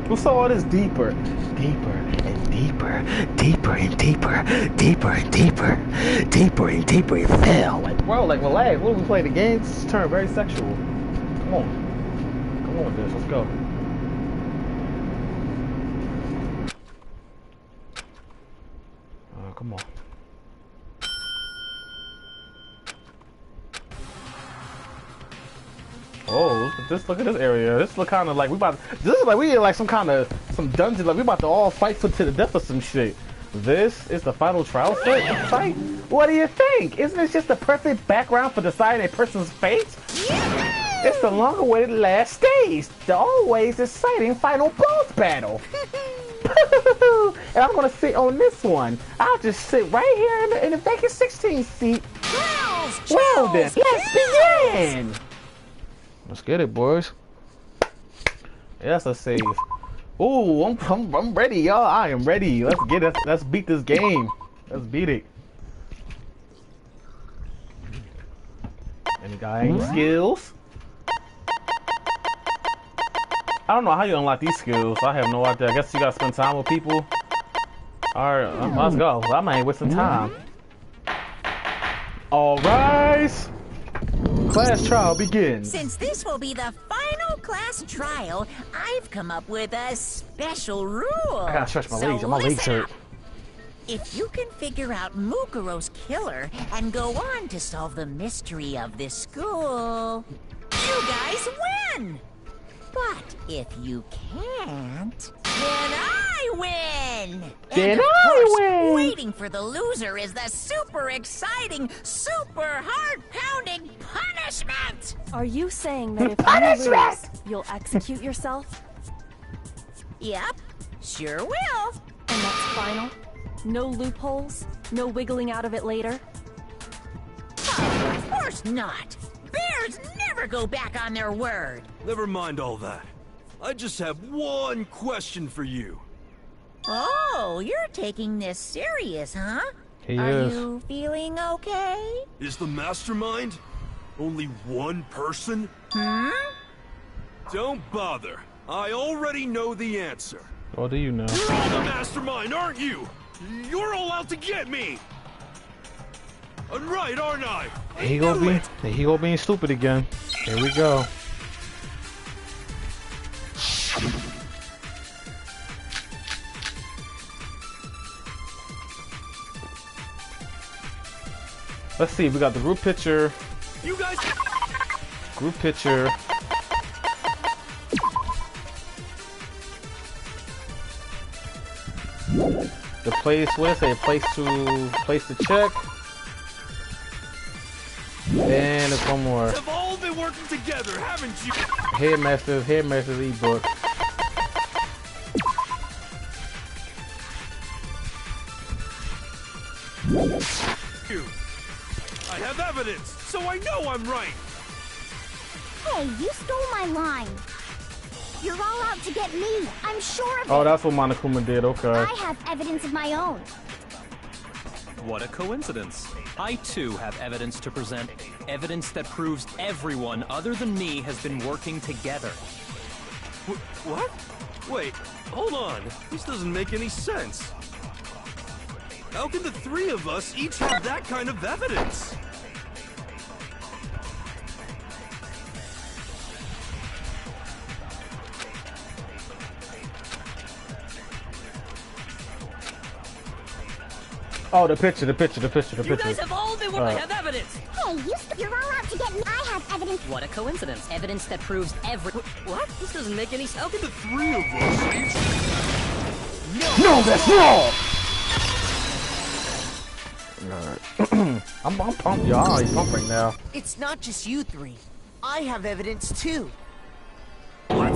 Speaker 1: What's all this deeper? Deeper and deeper, deeper and deeper, deeper and deeper, deeper and deeper it fell. Like, bro, like, relax. What are we playing? The game just turned very sexual. Come on. Come on with this. Let's go. Come on. Oh, look at this area. This look kind of like this is like we in like some dungeon. Like we about to all fight to the death or some shit. This is the final trial fight. What do you think? Isn't this just the perfect background for deciding a person's fate? It's the long-awaited last stage, the always exciting final boss battle. And I'm gonna sit on this one. I'll just sit right here in the vacant 16 seat. Well then, let's begin. Let's get it, boys. Yes, let's save. Ooh, I'm ready, y'all. I am ready. Let's get it. Let's beat this game. Let's beat it. Any guy any skills? I don't know how you unlock these skills. I have no idea. I guess you gotta spend time with people. Alright, let's go. I might waste some time. Alright. Class trial begins.
Speaker 2: Since this will be the final class trial, I've come up with a special rule.
Speaker 1: I gotta stretch my legs. My legs
Speaker 2: listen
Speaker 1: hurt.
Speaker 2: up. If you can figure out Mukuro's killer and go on to solve the mystery of this school, you guys win! But if you can't, then I win!
Speaker 1: Then
Speaker 2: and of
Speaker 1: I
Speaker 2: course,
Speaker 1: win!
Speaker 2: waiting for the loser is the super exciting, super heart-pounding punishment!
Speaker 4: are you saying that if
Speaker 1: Punishment!
Speaker 4: you lose, you'll execute yourself?
Speaker 2: Yep, sure will.
Speaker 4: And that's final? No loopholes? No wiggling out of it later?
Speaker 2: Of course not! Bears never go back on their word!
Speaker 8: Never mind all that. I just have one question for you.
Speaker 2: Oh, you're taking this serious, huh?
Speaker 1: He
Speaker 2: Are
Speaker 1: is.
Speaker 2: you feeling okay?
Speaker 8: Is the mastermind only one person? Don't bother. I already know the answer.
Speaker 1: What do you know?
Speaker 8: You're all the mastermind, aren't you? You're all out to get me. I'm right, aren't I?
Speaker 1: He gonna be stupid again. Here we go. Let's see. We got the group picture.
Speaker 8: You guys.
Speaker 1: Group picture. The place. What is it? Place to check. And there's one more.
Speaker 8: Have all been working together, haven't you?
Speaker 1: Headmaster's ebook.
Speaker 8: I have evidence, so I know I'm right.
Speaker 7: Hey, you stole my line. You're all out to get me. I'm sure of it.
Speaker 1: Oh, that's what Monokuma did. Okay.
Speaker 7: I have evidence of my own.
Speaker 9: What a coincidence. I too have evidence to present. Evidence that proves everyone other than me has been working together.
Speaker 8: What? Wait, hold on. This doesn't make any sense. How can the three of us each have that kind of evidence?
Speaker 1: Oh, the picture.
Speaker 3: You guys have all been working. I have evidence.
Speaker 7: Hey, you're all out to get me. I have evidence.
Speaker 3: What a coincidence. Evidence that proves What? This doesn't make any sense.
Speaker 8: How can the three of us each...
Speaker 1: No, that's wrong! Alright. I'm pumped, y'all. I'm pumped right now.
Speaker 6: It's not just you three. I have evidence too.
Speaker 8: What?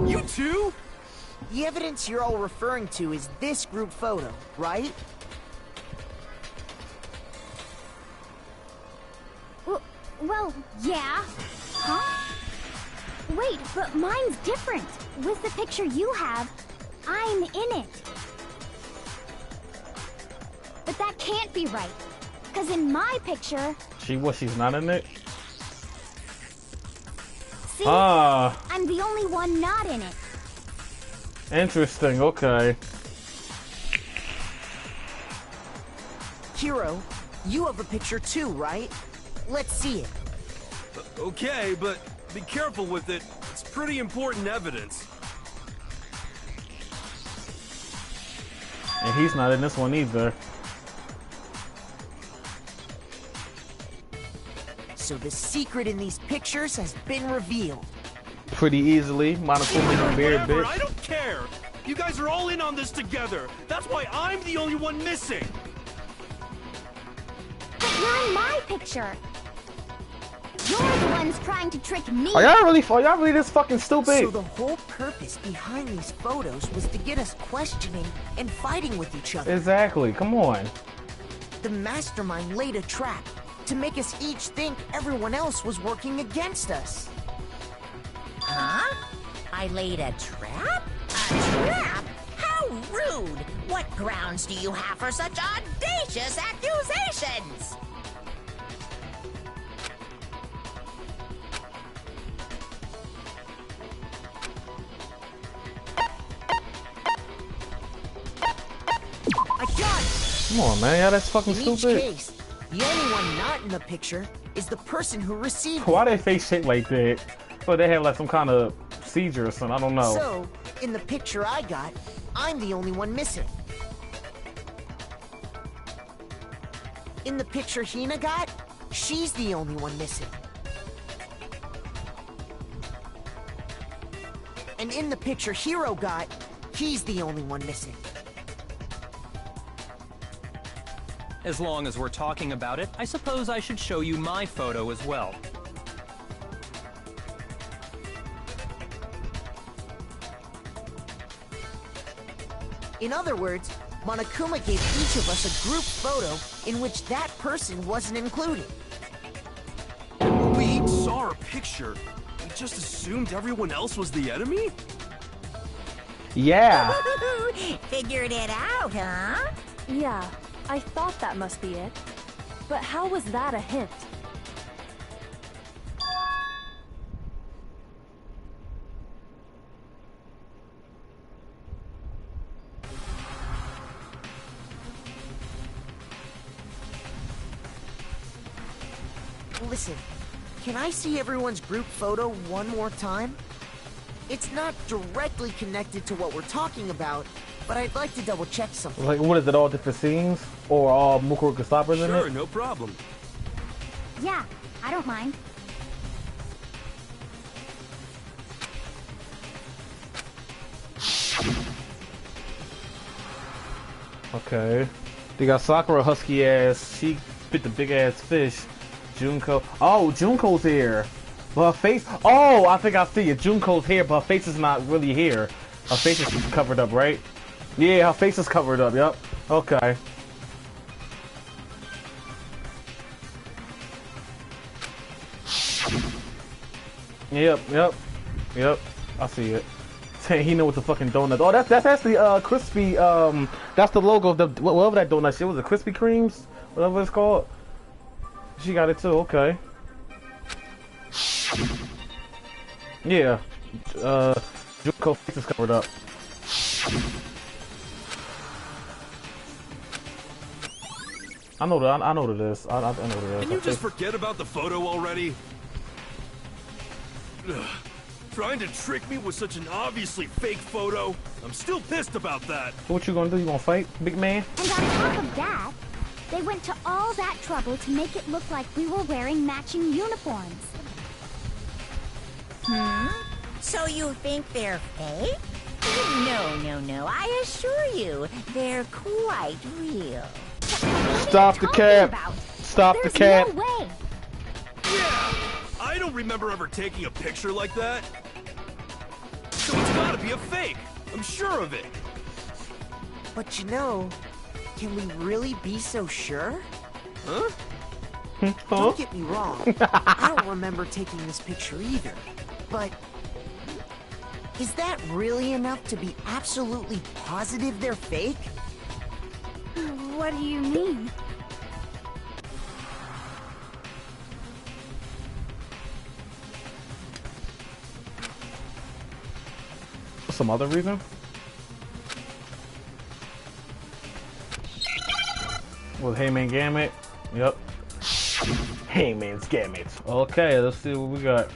Speaker 8: You too?
Speaker 6: The evidence you're all referring to is this group photo, right?
Speaker 7: Well, yeah. Huh? Wait, but mine's different. With the picture you have, I'm in it. But that can't be right. Because in my picture...
Speaker 1: She's not in it?
Speaker 7: See? I'm the only one not in it.
Speaker 1: Interesting, okay.
Speaker 6: Hiro, you have a picture too, right? Let's see it.
Speaker 8: Okay, but be careful with it. It's pretty important evidence.
Speaker 1: And he's not in this one either.
Speaker 6: So the secret in these pictures has been revealed.
Speaker 1: Pretty easily. Monokuma, weird
Speaker 8: Whatever,
Speaker 1: bitch.
Speaker 8: I don't care. You guys are all in on this together. That's why I'm the only one missing.
Speaker 7: But you're in my picture. You're the ones trying to trick me.
Speaker 1: Are y'all really this fucking stupid?
Speaker 6: So the whole purpose behind these photos was to get us questioning and fighting with each other.
Speaker 1: Exactly, come on.
Speaker 6: The mastermind laid a trap to make us each think everyone else was working against us.
Speaker 2: Huh? I laid a trap? A trap? How rude! What grounds do you have for such audacious accusations?
Speaker 6: I got it!
Speaker 1: Come on, man. Yeah, that's fucking
Speaker 6: In each
Speaker 1: stupid.
Speaker 6: case, the only one not in the picture is the person who received it.
Speaker 1: Why they face shit like that? But they have like some kind of seizure or something. I don't know.
Speaker 6: So, in the picture I got, I'm the only one missing. In the picture Hina got, she's the only one missing. And in the picture Hiro got, he's the only one missing.
Speaker 9: As long as we're talking about it, I suppose I should show you my photo as well.
Speaker 6: In other words, Monokuma gave each of us a group photo in which that person wasn't included.
Speaker 8: We each saw our picture. We just assumed everyone else was the enemy?
Speaker 1: Yeah.
Speaker 2: Figured it out, huh?
Speaker 4: Yeah, I thought that must be it. But how was that a hint?
Speaker 6: Listen, can I see everyone's group photo one more time? It's not directly connected to what we're talking about, but I'd like to double check something.
Speaker 1: Like, what is it, all different scenes? Or all Mukuro Gastapas in
Speaker 8: Sure,
Speaker 1: it?
Speaker 8: no problem.
Speaker 7: Yeah, I don't mind.
Speaker 1: Okay. They got Sakura husky ass. She bit the big ass fish. Junko. Oh, Junko's here. But her face. Oh, I think I see it. Junko's here, but her face is not really here. Her face is covered up, right? Yeah, her face is covered up. Yep. Okay. Yep. I see it. He know what the fucking donut. Oh, that's actually crispy. That's the logo of the whatever that donut shit was. It Krispy Kremes, whatever it's called. She got it too. Okay. Yeah. Junko's face is covered up. I know that. I know what it is. I know what it is.
Speaker 8: Can you just forget about the photo already? Ugh. Trying to trick me with such an obviously fake photo? I'm still pissed about that.
Speaker 1: So what you gonna do? You gonna fight, big man?
Speaker 7: And on top of that, they went to all that trouble to make it look like we were wearing matching uniforms.
Speaker 2: So you think they're fake? No. I assure you, they're quite real.
Speaker 1: Stop the cap. Stop the cap.
Speaker 7: There's no way.
Speaker 8: Yeah! I don't remember ever taking a picture like that. So it's gotta be a fake. I'm sure of it.
Speaker 6: But you know, can we really be so sure?
Speaker 8: Huh?
Speaker 6: Don't get me wrong. I don't remember taking this picture either. But is that really enough to be absolutely positive they're fake?
Speaker 7: What do you mean?
Speaker 1: Some other reason? With Heyman Gamut? Yep. Heyman's Gamut. Okay, let's see what we got.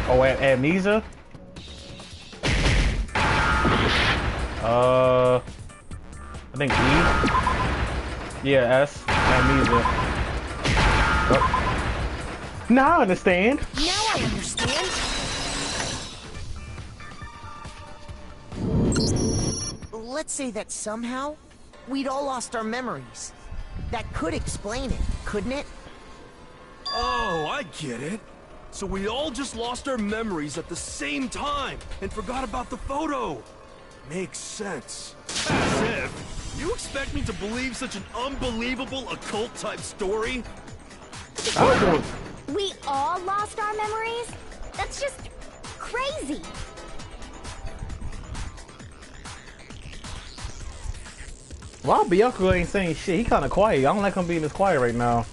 Speaker 1: Oh, Amnesia? I think E? Yeah, S. Amnesia. Oh. Now I understand.
Speaker 6: Now I understand. Let's say that somehow we'd all lost our memories. That could explain it, couldn't it?
Speaker 8: Oh, I get it. So we all just lost our memories at the same time and forgot about the photo. Makes sense. As if. You expect me to believe such an unbelievable occult-type story?
Speaker 7: We all lost our memories? That's just crazy.
Speaker 1: Well, Byakuya ain't saying shit. He kind of quiet. I don't like him being this quiet right now.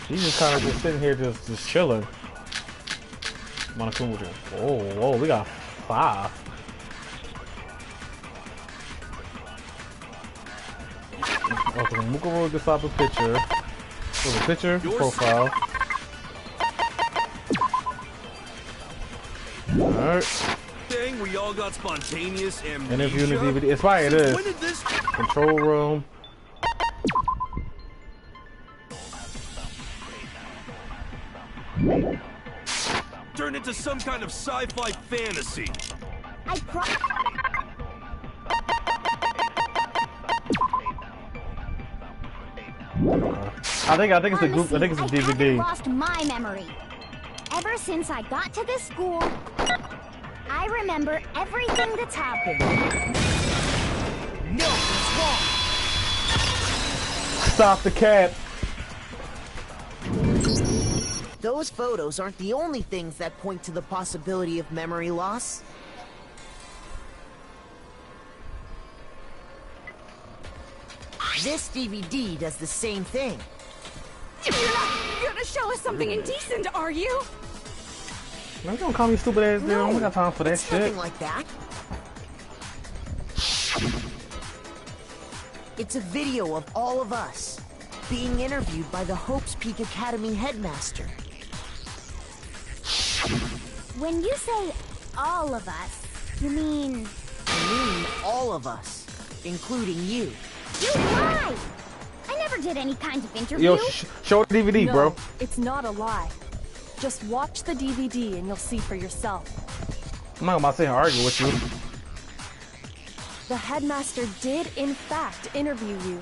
Speaker 1: He's just kind of just sitting here just chilling. Oh, we got 5. Okay, Mukuro gets out the picture. There's a picture, profile. Alright.
Speaker 8: Dang, we all got spontaneous amnesia.
Speaker 1: Interview in the DVD. It's right, it is.
Speaker 8: When did this...
Speaker 1: Control room.
Speaker 8: Turn into some kind of sci-fi fantasy.
Speaker 1: I think it's a group. I think it's a DVD.
Speaker 7: I haven't lost my memory. Ever since I got to this school, I remember everything that's happened.
Speaker 6: No, it's wrong.
Speaker 1: Stop the cat.
Speaker 6: Those photos aren't the only things that point to the possibility of memory loss. This DVD does the same thing.
Speaker 4: You're not gonna show us something indecent, are you?
Speaker 1: Man, don't call me stupid ass, dude. I don't got time for that
Speaker 6: it's
Speaker 1: shit.
Speaker 6: Nothing like that. It's a video of all of us being interviewed by the Hope's Peak Academy headmaster.
Speaker 7: When you say all of us, you mean...
Speaker 6: I mean all of us, including you.
Speaker 7: You lie! I never did any kind of interview.
Speaker 1: Yo, show the DVD,
Speaker 4: No,
Speaker 1: bro.
Speaker 4: it's not a lie. Just watch the DVD and you'll see for yourself.
Speaker 1: I'm not about to sit here and argue with you.
Speaker 4: The headmaster did, in fact, interview you.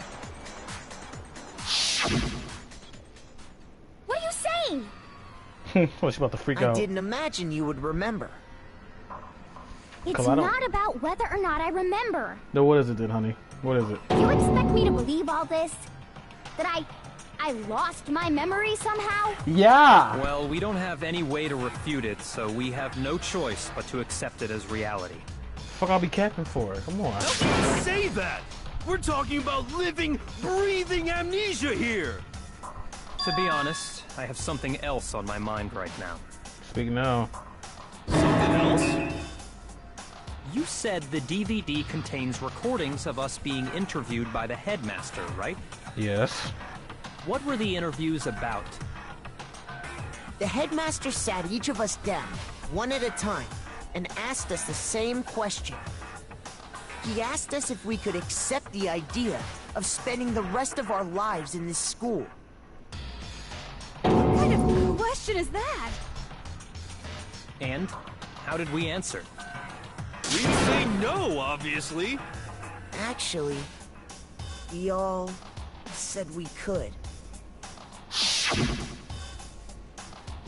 Speaker 7: What are you saying?
Speaker 1: Well, she about to freak
Speaker 6: I
Speaker 1: out.
Speaker 6: didn't imagine you would remember.
Speaker 7: It's
Speaker 1: Come on, I don't-
Speaker 7: not about whether or not I remember.
Speaker 1: No, what is it then, honey? What is it?
Speaker 7: You expect me to believe all this? That I lost my memory somehow?
Speaker 1: Yeah!
Speaker 9: Well, we don't have any way to refute it, so we have no choice but to accept it as reality.
Speaker 1: Fuck, I'll be capping for it. Come on.
Speaker 8: How can you say that? We're talking about living, breathing amnesia here.
Speaker 9: To be honest, I have something else on my mind right now.
Speaker 1: Speak now.
Speaker 8: Something else?
Speaker 9: You said the DVD contains recordings of us being interviewed by the headmaster, right?
Speaker 1: Yes.
Speaker 9: What were the interviews about?
Speaker 6: The headmaster sat each of us down, one at a time, and asked us the same question. He asked us if we could accept the idea of spending the rest of our lives in this school.
Speaker 4: What kind of question is that?
Speaker 9: And how did we answer?
Speaker 8: We'd say no, obviously.
Speaker 6: Actually, we all said we could.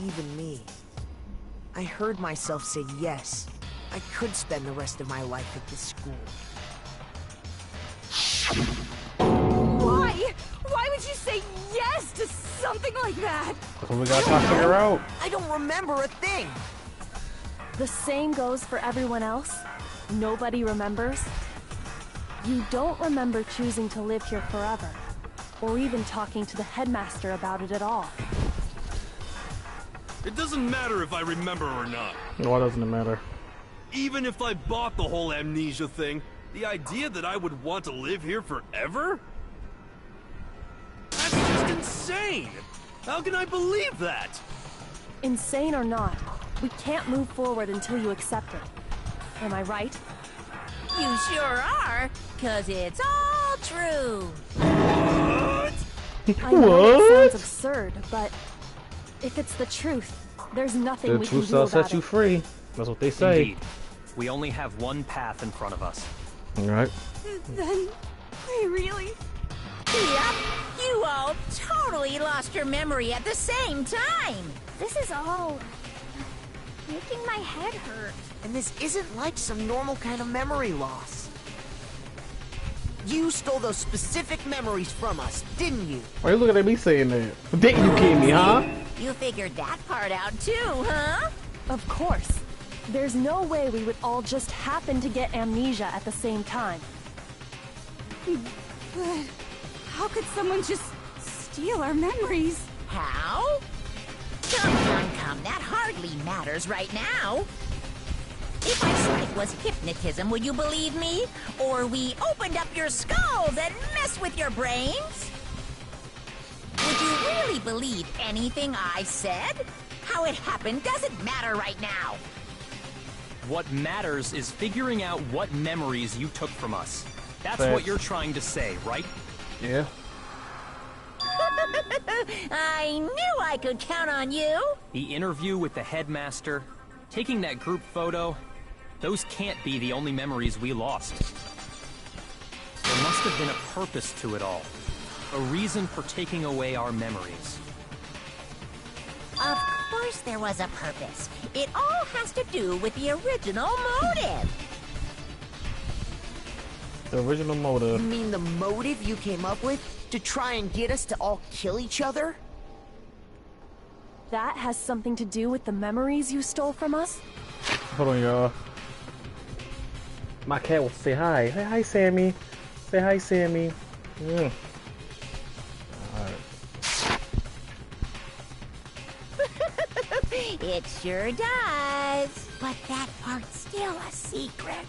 Speaker 6: Even me. I heard myself say yes. I could spend the rest of my life at this school.
Speaker 4: Why? Why would you say yes to something like that?
Speaker 1: That's what we gotta try to figure out.
Speaker 6: I don't remember a thing.
Speaker 4: The same goes for everyone else. Nobody remembers. You don't remember choosing to live here forever, or even talking to the headmaster about it at all.
Speaker 8: It doesn't matter if I remember or not.
Speaker 1: Why doesn't it matter?
Speaker 8: Even if I bought the whole amnesia thing, the idea that I would want to live here forever? That's just insane! How can I believe that?
Speaker 4: Insane or not, we can't move forward until you accept it. Am I right?
Speaker 3: You sure are, 'cause it's all true.
Speaker 8: What?
Speaker 4: I know it sounds absurd, but if it's the truth, there's nothing
Speaker 1: The
Speaker 4: we can
Speaker 1: truth
Speaker 4: do
Speaker 1: shall
Speaker 4: about
Speaker 1: set you
Speaker 4: it.
Speaker 1: free. That's what they say.
Speaker 9: Indeed. We only have one path in front of us.
Speaker 1: Alright.
Speaker 4: Then, we really...
Speaker 3: Yep, you all totally lost your memory at the same time.
Speaker 7: This is all... making my head hurt.
Speaker 6: And this isn't like some normal kind of memory loss. You stole those specific memories from us, didn't you?
Speaker 1: Why are you looking at me saying that? Didn't you kid me, huh?
Speaker 3: You figured that part out too, huh?
Speaker 4: Of course. There's no way we would all just happen to get amnesia at the same time.
Speaker 10: But how could someone just steal our memories?
Speaker 3: How? Come, that hardly matters right now. If I said it was hypnotism, would you believe me? Or we opened up your skulls and messed with your brains? Would you really believe anything I said? How it happened doesn't matter right now.
Speaker 9: What matters is figuring out what memories you took from us. That's
Speaker 1: Facts.
Speaker 9: what you're trying to say, right?
Speaker 1: Yeah.
Speaker 3: I knew I could count on you.
Speaker 9: The interview with the headmaster, taking that group photo, those can't be the only memories we lost. There must have been a purpose to it all. A reason for taking away our memories.
Speaker 3: Of course there was a purpose. It all has to do with the original motive.
Speaker 1: The original
Speaker 6: You
Speaker 1: motive.
Speaker 6: mean the motive you came up with to try and get us to all kill each other?
Speaker 4: That has something to do with the memories you stole from us?
Speaker 1: Hold on, y'all. My cat will say hi. Say hi, Sammy. Say hi, Sammy. Mm. Alright.
Speaker 3: It sure does. But that part's still a secret.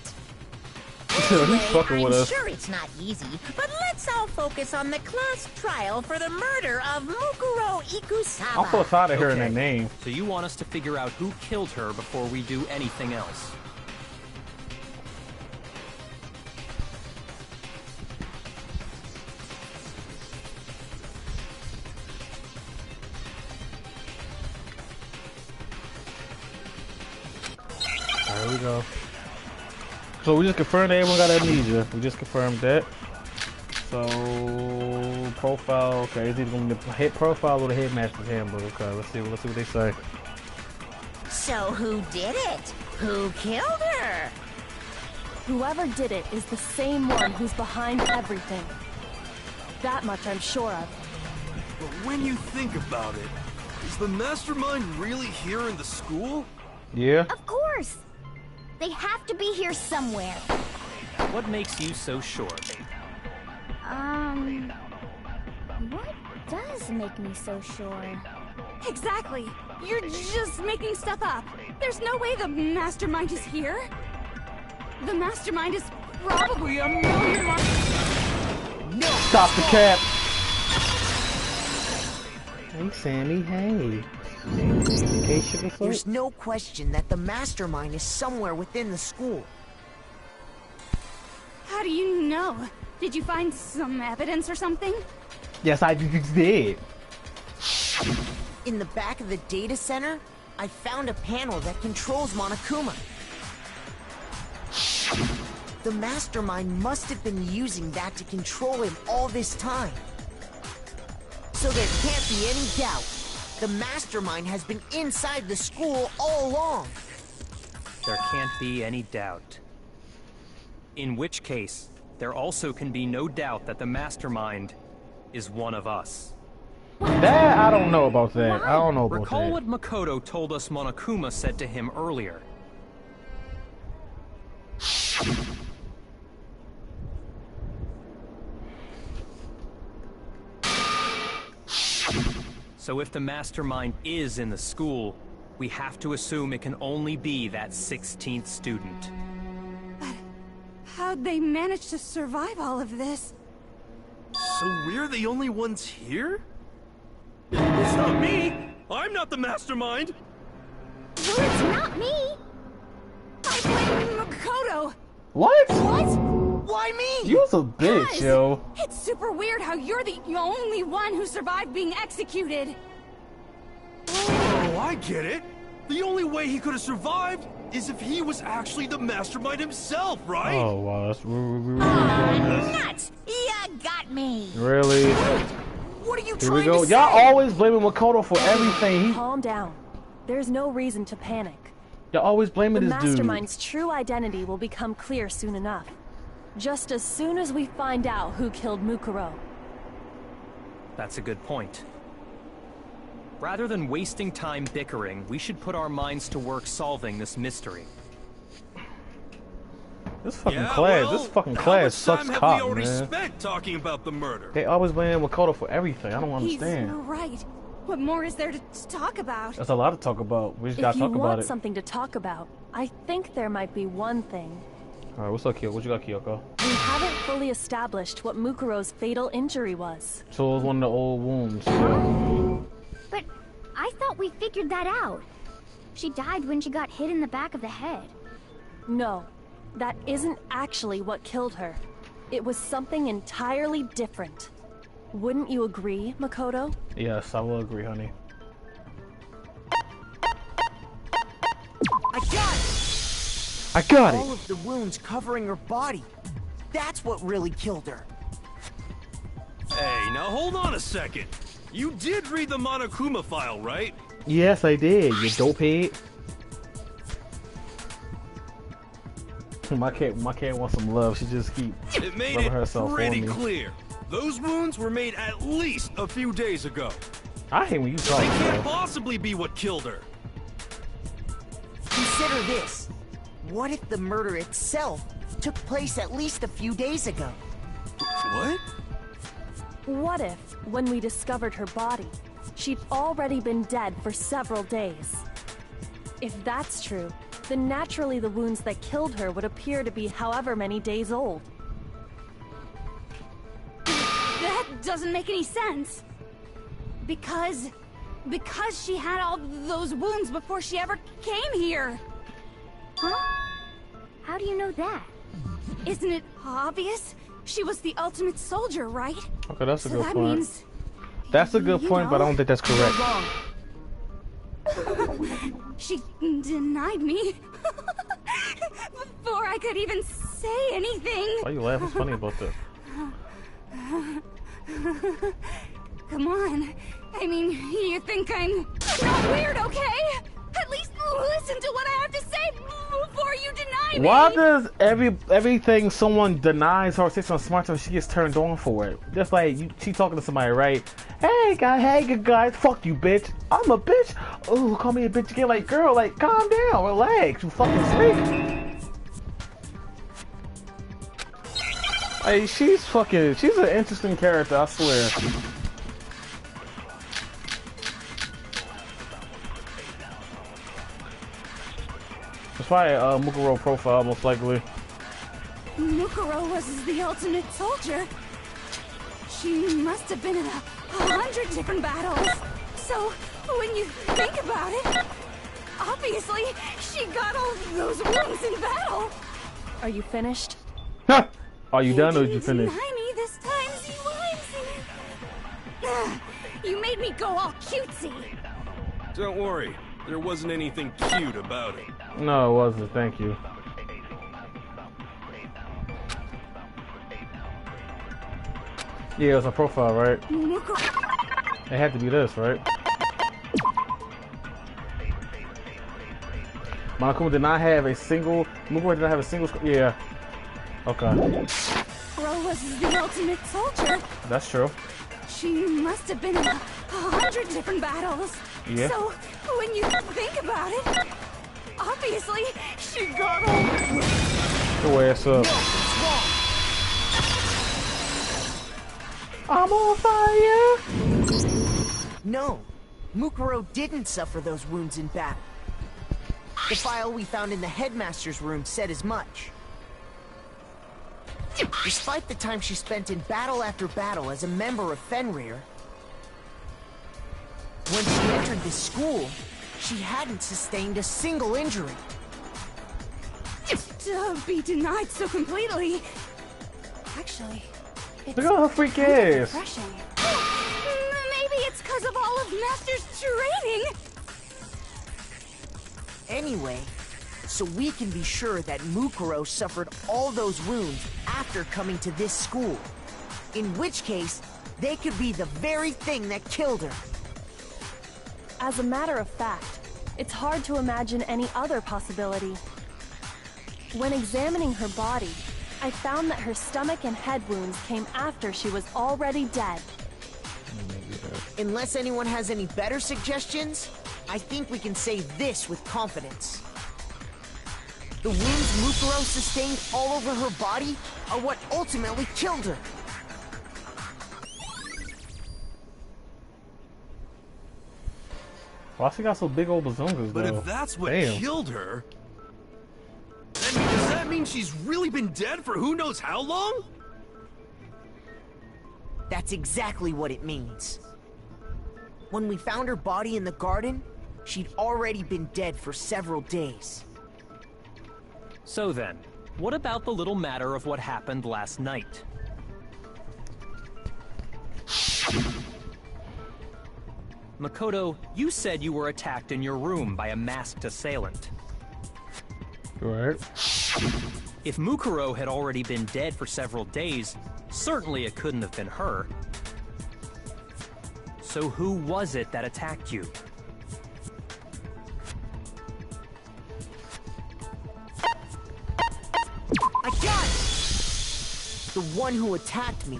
Speaker 3: Anyway,
Speaker 1: fucking with
Speaker 3: I'm
Speaker 1: us.
Speaker 3: sure it's not easy, but let's all focus on the class trial for the murder of Mukuro Ikusaba.
Speaker 1: I'm so tired of hearing
Speaker 9: Okay.
Speaker 1: that name.
Speaker 9: So you want us to figure out who killed her before we do anything else?
Speaker 1: There we go. So we just confirmed that everyone got amnesia. We just confirmed that. So profile, okay, it's either gonna be the head profile or the headmaster's handbook. Okay, let's see what they say.
Speaker 3: So who did it? Who killed her?
Speaker 4: Whoever did it is the same one who's behind everything. That much I'm sure of.
Speaker 8: But when you think about it, is the mastermind really here in the school?
Speaker 1: Yeah.
Speaker 7: Of course! They have to be here somewhere.
Speaker 9: What makes you so sure?
Speaker 7: What does make me so sure?
Speaker 10: Exactly. You're just making stuff up. There's no way the mastermind is here. The mastermind is probably a million miles.
Speaker 6: No!
Speaker 1: Stop the cap. Hey Sammy, hey. Hey, sugar foot.
Speaker 6: There's no question that the mastermind is somewhere within the school.
Speaker 10: How do you know? Did you find some evidence or something?
Speaker 1: Yes, I did.
Speaker 6: In the back of the data center, I found a panel that controls Monokuma. The mastermind must have been using that to control him all this time. So there can't be any doubt. The mastermind has been inside the school all along.
Speaker 9: There can't be any doubt. In which case, there also can be no doubt that the mastermind is one of us.
Speaker 1: That I don't know about that. I don't know about
Speaker 9: Recall
Speaker 1: that.
Speaker 9: what Makoto told us Monokuma said to him earlier. So if the mastermind is in the school, we have to assume it can only be that 16th student.
Speaker 10: How'd they manage to survive all of this?
Speaker 8: So we're the only ones here? It's not me! I'm not the mastermind!
Speaker 7: Well, it's not me!
Speaker 10: I blame Makoto!
Speaker 1: What?
Speaker 10: What?
Speaker 6: Why me?
Speaker 1: You was a bitch,
Speaker 10: Guys,
Speaker 1: yo.
Speaker 10: It's super weird how you're the only one who survived being executed.
Speaker 8: Oh, I get it! The only way he could have survived is if he was actually the mastermind himself, right?
Speaker 1: Oh wow, that's really doing this.
Speaker 3: Nuts! You got me!
Speaker 1: Really?
Speaker 6: What are you
Speaker 1: Here we
Speaker 6: trying
Speaker 1: go.
Speaker 6: to say?
Speaker 1: Y'all always blaming Makoto for everything.
Speaker 4: Calm down. There's no reason to panic.
Speaker 1: Y'all always
Speaker 4: The
Speaker 1: blaming this dude.
Speaker 4: mastermind's true identity will become clear soon enough. Just as soon as we find out who killed Mukuro.
Speaker 9: That's a good point. Rather than wasting time bickering, we should put our minds to work solving this mystery.
Speaker 1: This fucking
Speaker 8: Yeah,
Speaker 1: class,
Speaker 8: well,
Speaker 1: this fucking
Speaker 8: how
Speaker 1: class
Speaker 8: much
Speaker 1: sucks
Speaker 8: time have
Speaker 1: cock,
Speaker 8: we already
Speaker 1: man.
Speaker 8: spent talking about the murder?
Speaker 1: They always blame Makoto for everything. I don't
Speaker 10: He's
Speaker 1: understand.
Speaker 10: right. What more is there to talk about?
Speaker 1: There's a lot to talk about. We just
Speaker 4: If
Speaker 1: gotta
Speaker 4: you
Speaker 1: talk about
Speaker 4: want
Speaker 1: it.
Speaker 4: something to talk about, I think there might be one thing.
Speaker 1: Alright, what's up, Kyoko? What you got, Kyoko?
Speaker 4: We haven't fully established what Mukuro's fatal injury was.
Speaker 1: So it was one of the old wounds. Yeah.
Speaker 7: But I thought we figured that out. She died when she got hit in the back of the head.
Speaker 4: No, that isn't actually what killed her. It was something entirely different. Wouldn't you agree, Makoto?
Speaker 1: Yes, I will agree, honey.
Speaker 6: I got it!
Speaker 1: I got
Speaker 6: All
Speaker 1: it.
Speaker 6: of the wounds covering her body. That's what really killed her.
Speaker 8: Hey, now hold on a second. You did read the Monokuma file, right?
Speaker 1: Yes, I did. You dopehead. My cat wants some love. She just keep
Speaker 8: It made
Speaker 1: rubbing
Speaker 8: it
Speaker 1: herself on
Speaker 8: pretty
Speaker 1: me.
Speaker 8: clear. Those wounds were made at least a few days ago.
Speaker 1: I hate when you
Speaker 8: So
Speaker 1: talk,
Speaker 8: they can't
Speaker 1: bro.
Speaker 8: possibly be what killed her.
Speaker 6: Consider this. What if the murder itself took place at least a few days ago?
Speaker 8: What?
Speaker 4: What if, when we discovered her body, she'd already been dead for several days? If that's true, then naturally the wounds that killed her would appear to be however many days old.
Speaker 10: That doesn't make any sense. Because she had all those wounds before she ever came here.
Speaker 7: Huh? How do you know that?
Speaker 10: Isn't it obvious? She was the ultimate soldier, right?
Speaker 1: Okay, that's a
Speaker 10: So
Speaker 1: good
Speaker 10: that
Speaker 1: point.
Speaker 10: means,
Speaker 1: That's a good point, but I don't think that's correct.
Speaker 10: she denied me before I could even say anything.
Speaker 1: Why you laughing? What's funny about that?
Speaker 10: Come on. I mean, you think I'm not weird, okay? At least listen to what I have to say before you deny me.
Speaker 1: Why does everything someone denies her or says something smart to her, she gets turned on for it? Just like she talking to somebody, right? Hey good guys, fuck you, bitch. I'm a bitch. Oh, call me a bitch again. Like, girl, like, calm down, relax. You fucking sleep. Hey, she's an interesting character, I swear. It's probably Mukuro profile, most likely.
Speaker 10: Mukuro was the ultimate soldier. She must have been in 100 different battles. So, when you think about it, obviously, she got all those wounds in battle.
Speaker 4: Are you finished?
Speaker 1: Are you done or did you finish?
Speaker 10: Deny me this time, Z-Wines. You made me go all cutesy.
Speaker 8: Don't worry, there wasn't anything cute about it.
Speaker 1: No, it wasn't. Thank you. Yeah, it was a profile, right? It had to be this, right? Monokuma did not have a single. Mukuro did not have a single. Yeah. Okay.
Speaker 10: Mukuro was the ultimate soldier.
Speaker 1: That's true.
Speaker 10: She must have been in 100 different battles.
Speaker 1: Yeah.
Speaker 10: So, when you think about it, obviously, she got all...
Speaker 1: Go ass up. I'm on fire!
Speaker 6: No, Mukuro didn't suffer those wounds in battle. The file we found in the headmaster's room said as much. Despite the time she spent in battle after battle as a member of Fenrir, when she entered this school, she hadn't sustained a single injury.
Speaker 10: To be denied so completely. Actually, it's
Speaker 1: Look at her freak
Speaker 10: kind of
Speaker 1: ass.
Speaker 10: refreshing. Maybe it's because of all of Master's training.
Speaker 6: Anyway, so we can be sure that Mukuro suffered all those wounds after coming to this school. In which case, they could be the very thing that killed her.
Speaker 4: As a matter of fact, it's hard to imagine any other possibility. When examining her body, I found that her stomach and head wounds came after she was already dead.
Speaker 6: Unless anyone has any better suggestions, I think we can say this with confidence. The wounds Mukuro sustained all over her body are what ultimately killed her.
Speaker 1: Why she got so big old bazongas,
Speaker 8: But
Speaker 1: though?
Speaker 8: if that's what
Speaker 1: Damn.
Speaker 8: killed her, then does that mean she's really been dead for who knows how long?
Speaker 6: That's exactly what it means. When we found her body in the garden, she'd already been dead for several days.
Speaker 9: So then, what about the little matter of what happened last night? Makoto, you said you were attacked in your room by a masked assailant.
Speaker 1: Right.
Speaker 9: If Mukuro had already been dead for several days, certainly it couldn't have been her. So who was it that attacked you?
Speaker 6: I got it! The one who attacked me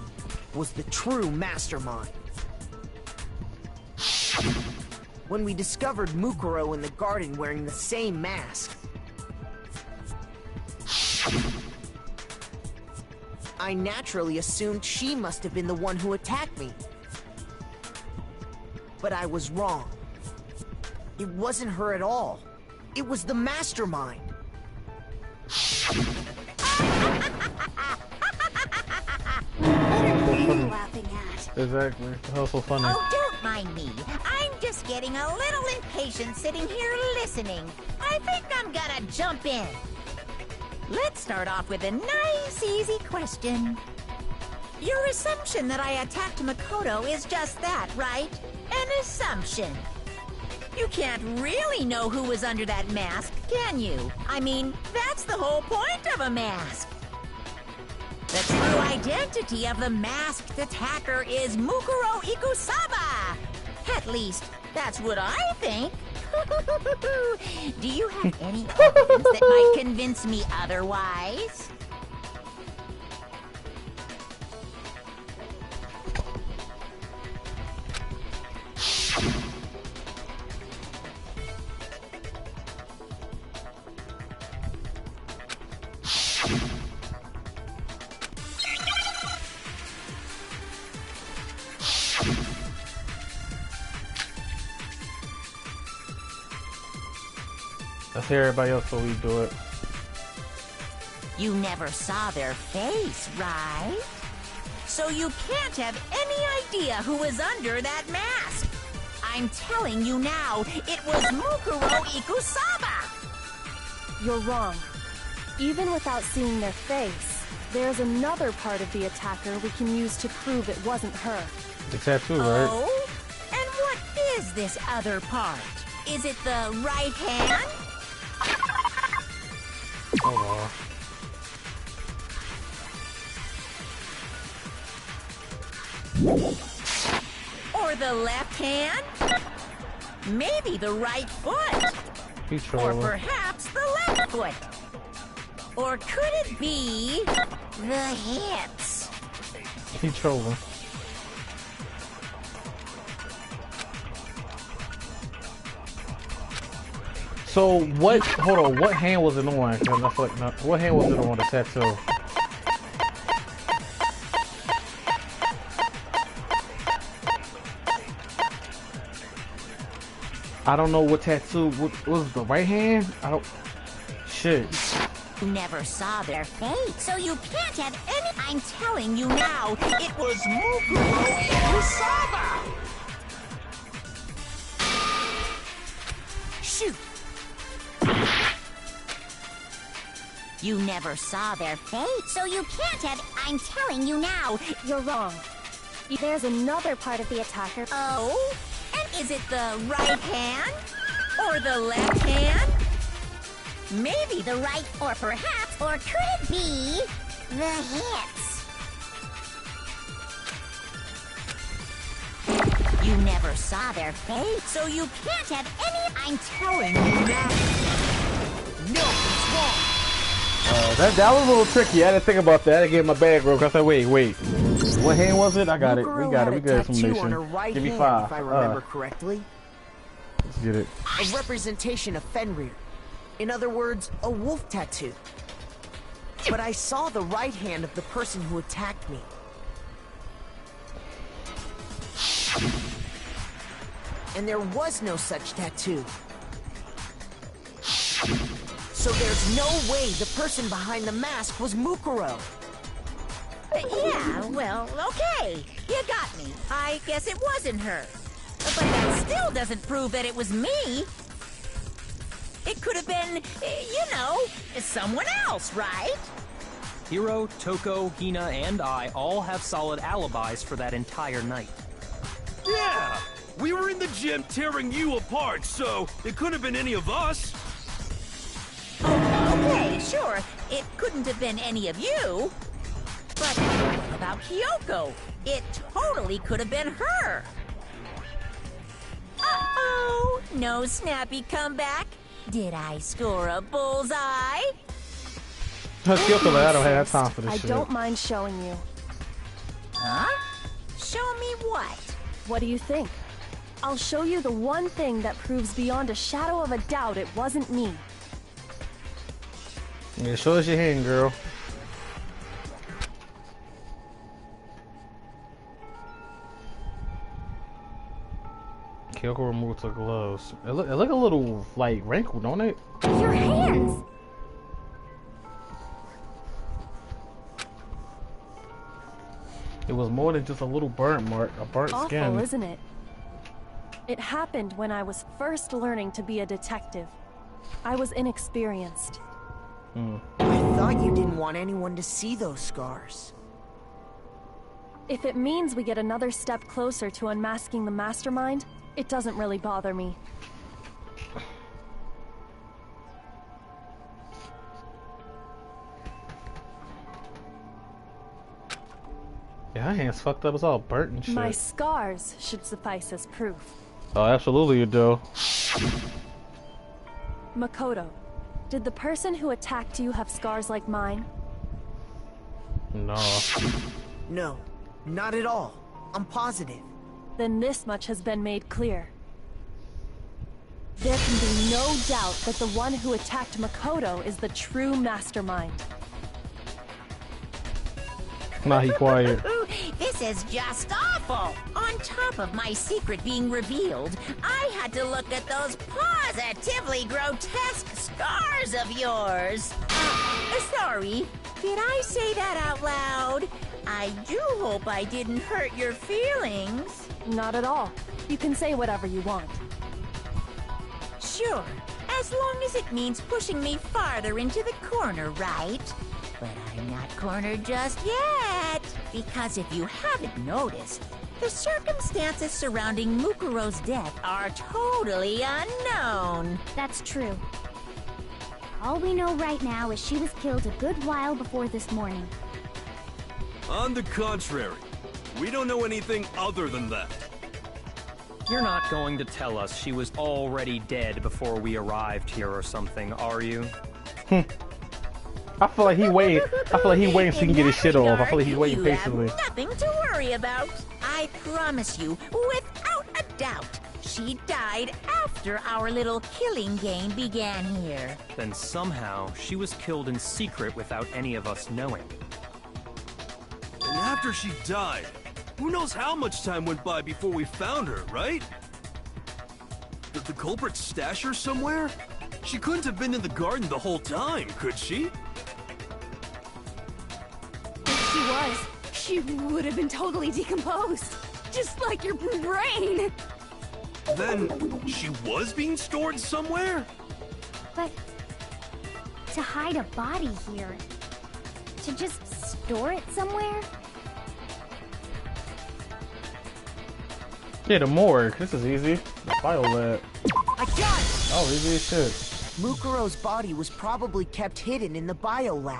Speaker 6: was the true mastermind. When we discovered Mukuro in the garden wearing the same mask, I naturally assumed she must have been the one who attacked me. But I was wrong. It wasn't her at all. It was the mastermind.
Speaker 3: What are you laughing at?
Speaker 1: Exactly. That was so funny.
Speaker 3: Oh, don't mind me. I'm just getting a little impatient sitting here listening. I think I'm gonna jump in. Let's start off with a nice, easy question. Your assumption that I attacked Makoto is just that, right? An assumption. You can't really know who was under that mask, can you? I mean, that's the whole point of a mask. The true identity of the masked attacker is Mukuro Ikusaba. At least, that's what I think. Do you have any evidence that might convince me otherwise?
Speaker 1: Let's hear everybody else so we do it.
Speaker 3: You never saw their face, right? So you can't have any idea who was under that mask. I'm telling you now, it was Mukuro Ikusaba.
Speaker 4: You're wrong. Even without seeing their face, there's another part of the attacker we can use to prove it wasn't her.
Speaker 1: The tattoo, right?
Speaker 3: Oh? And what is this other part? Is it the right hand?
Speaker 1: Oh,
Speaker 3: Or the left hand? Maybe the right foot?
Speaker 1: he's
Speaker 3: Or
Speaker 1: trolling.
Speaker 3: perhaps the left foot? Or could it be the hips?
Speaker 1: He's trolling. So what? Hold on. What hand was it on? 'Cause I feel like what hand was it on the tattoo? I don't know what tattoo. What was the right hand? I don't. Shit.
Speaker 3: You never saw their face, so you can't have any. I'm telling you now, it was Mukuro Ikusaba. Shoot. You never saw their face, so you can't have. I'm telling you now.
Speaker 7: You're wrong. There's another part of the attacker.
Speaker 3: Oh? And is it the right hand? Or the left hand? Maybe the right, or perhaps, or could it be the hips? You never saw their face, so you can't have any. I'm telling you now. No, it's wrong.
Speaker 1: That was a little tricky. I didn't think about that. I gave my bag real quick. I said, wait. What hand was it? I got it. We got it. We got it. Some
Speaker 6: on her right
Speaker 1: Give me
Speaker 6: hand,
Speaker 1: 5.
Speaker 6: if I remember correctly.
Speaker 1: Let's get it.
Speaker 6: A representation of Fenrir. In other words, a wolf tattoo. But I saw the right hand of the person who attacked me. And there was no such tattoo. So there's no way the person behind the mask was Mukuro.
Speaker 3: Yeah, well, okay. You got me. I guess it wasn't her. But that still doesn't prove that it was me. It could have been, someone else, right?
Speaker 9: Hiro, Toko, Hina, and I all have solid alibis for that entire night.
Speaker 8: Yeah! We were in the gym tearing you apart, so it couldn't have been any of us.
Speaker 3: Okay, sure. It couldn't have been any of you. But what about Kyoko? It totally could have been her. Uh-oh! No snappy comeback? Did I score a bullseye?
Speaker 1: Kyoko, I don't have time for this
Speaker 4: I
Speaker 1: shit.
Speaker 4: don't mind showing you.
Speaker 3: Huh? Show me what?
Speaker 4: What do you think? I'll show you the one thing that proves beyond a shadow of a doubt it wasn't me.
Speaker 1: Yeah, show us your hand, girl. Kyoko removed her gloves. It look a little like wrinkled, don't it?
Speaker 7: Your hands!
Speaker 1: It was more than just a little burnt mark, a burnt
Speaker 4: Awful,
Speaker 1: skin.
Speaker 4: isn't it? It happened when I was first learning to be a detective. I was inexperienced.
Speaker 6: I thought you didn't want anyone to see those scars.
Speaker 4: If it means we get another step closer to unmasking the mastermind, it doesn't really bother me.
Speaker 1: Yeah, her hands fucked up. It's all burnt and shit.
Speaker 4: My scars should suffice as proof.
Speaker 1: Oh, absolutely you do.
Speaker 4: Makoto, did the person who attacked you have scars like mine?
Speaker 1: No.
Speaker 6: No, not at all. I'm positive.
Speaker 4: Then this much has been made clear. There can be no doubt that the one who attacked Makoto is the true mastermind.
Speaker 1: Nah, he quiet.
Speaker 3: This is just awful. On top of my secret being revealed, I had to look at those positively grotesque scars of yours. Sorry, did I say that out loud? I do hope I didn't hurt your feelings.
Speaker 4: Not at all. You can say whatever you want.
Speaker 3: Sure, as long as it means pushing me farther into the corner, right? But I'm not cornered just yet. Because if you haven't noticed, the circumstances surrounding Mukuro's death are totally unknown.
Speaker 7: That's true. All we know right now is she was killed a good while before this morning.
Speaker 8: On the contrary, we don't know anything other than that.
Speaker 9: You're not going to tell us she was already dead before we arrived here or something, are you?
Speaker 1: I feel like he waiting. I feel like he waiting so he can get his shit off. I feel like he's waiting
Speaker 3: you
Speaker 1: patiently.
Speaker 3: have nothing to worry about. I promise you, without a doubt, she died after our little killing game began here.
Speaker 9: Then somehow she was killed in secret without any of us knowing.
Speaker 8: And after she died, who knows how much time went by before we found her, right? Did the culprit stash her somewhere? She couldn't have been in the garden the whole time, could she?
Speaker 10: If she was, she would have been totally decomposed. Just like your brain.
Speaker 8: Then she was being stored somewhere?
Speaker 7: But to hide a body here, to just store it somewhere?
Speaker 1: Yeah, the morgue. This is easy. The bio lab.
Speaker 6: I got it!
Speaker 1: Oh, easy as shit.
Speaker 6: Mukuro's body was probably kept hidden in the biolab.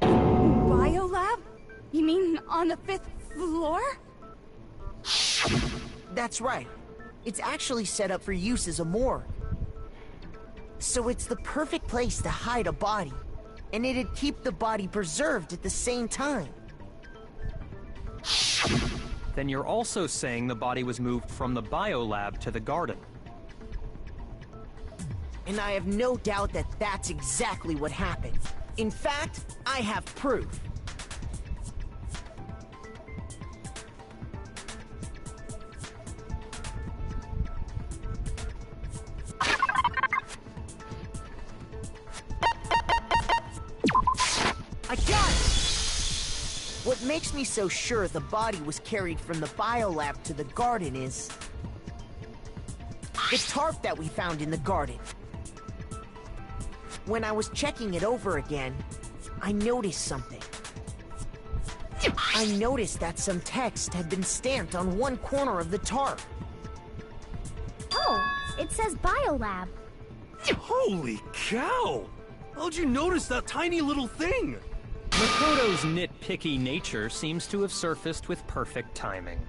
Speaker 10: Biolab? You mean on the 5th floor?
Speaker 6: That's right. It's actually set up for use as a morgue. So it's the perfect place to hide a body. And it'd keep the body preserved at the same time.
Speaker 9: Then you're also saying the body was moved from the biolab to the garden.
Speaker 6: And I have no doubt that that's exactly what happened. In fact, I have proof. I got it! What makes me so sure the body was carried from the biolab to the garden is the tarp that we found in the garden. When I was checking it over again, I noticed something. I noticed that some text had been stamped on one corner of the tarp.
Speaker 7: Oh, it says Biolab.
Speaker 8: Holy cow! How'd you notice that tiny little thing?
Speaker 9: Makoto's nitpicky nature seems to have surfaced with perfect timing.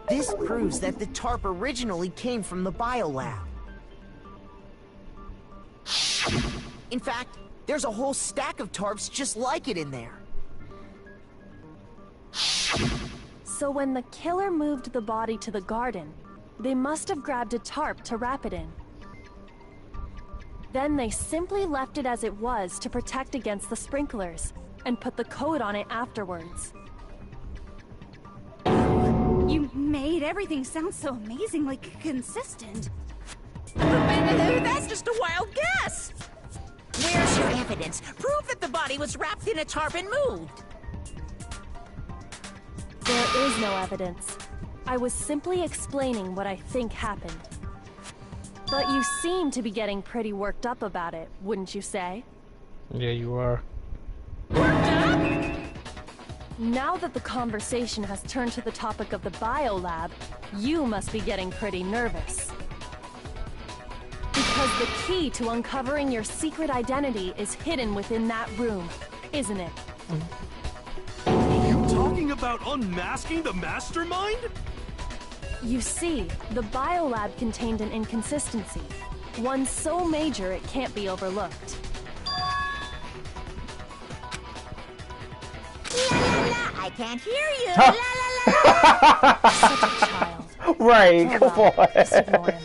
Speaker 6: This proves that the tarp originally came from the biolab. In fact, there's a whole stack of tarps just like it in there.
Speaker 4: So when the killer moved the body to the garden, they must have grabbed a tarp to wrap it in. Then they simply left it as it was to protect against the sprinklers, and put the code on it afterwards.
Speaker 10: You made made everything sound so amazingly consistent.
Speaker 3: That's just a wild guess. Where's your evidence? Prove that the body was wrapped in a tarp and moved.
Speaker 4: There is no evidence. I was simply explaining what I think happened. But you seem to be getting pretty worked up about it, wouldn't you say?
Speaker 1: Yeah, you are.
Speaker 3: Worked up?
Speaker 4: Now that the conversation has turned to the topic of the biolab, you must be getting pretty nervous. Because the key to uncovering your secret identity is hidden within that room, isn't it?
Speaker 8: You talking about unmasking the mastermind?
Speaker 4: You see, the biolab contained an inconsistency. One so major it can't be overlooked.
Speaker 3: La la la, I can't hear you. La la la.
Speaker 4: Such a child.
Speaker 1: Right,
Speaker 4: Oh,
Speaker 1: come
Speaker 4: well,
Speaker 1: on.
Speaker 4: just ignore him.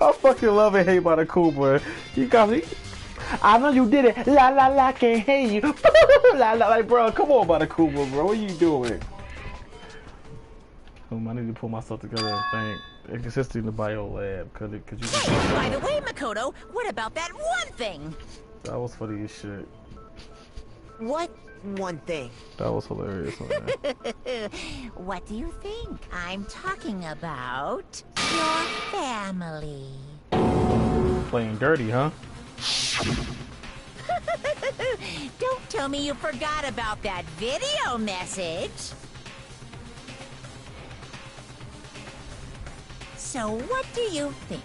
Speaker 1: I fucking love it, Hey Bada Cooper. You got me. I know you did it. La la la, can't hear you. La la, like, bro, come on, Bada Cooper, bro. What are you doing? I need to pull myself together and think. Inconsistency in the bio lab. Could you?
Speaker 3: Hey, by the way, Makoto, what about that one thing?
Speaker 1: That was funny as shit.
Speaker 6: What one thing?
Speaker 1: That was hilarious, man.
Speaker 3: What do you think? I'm talking about your family.
Speaker 1: Playing dirty, huh?
Speaker 3: Don't tell me you forgot about that video message. So what do you think?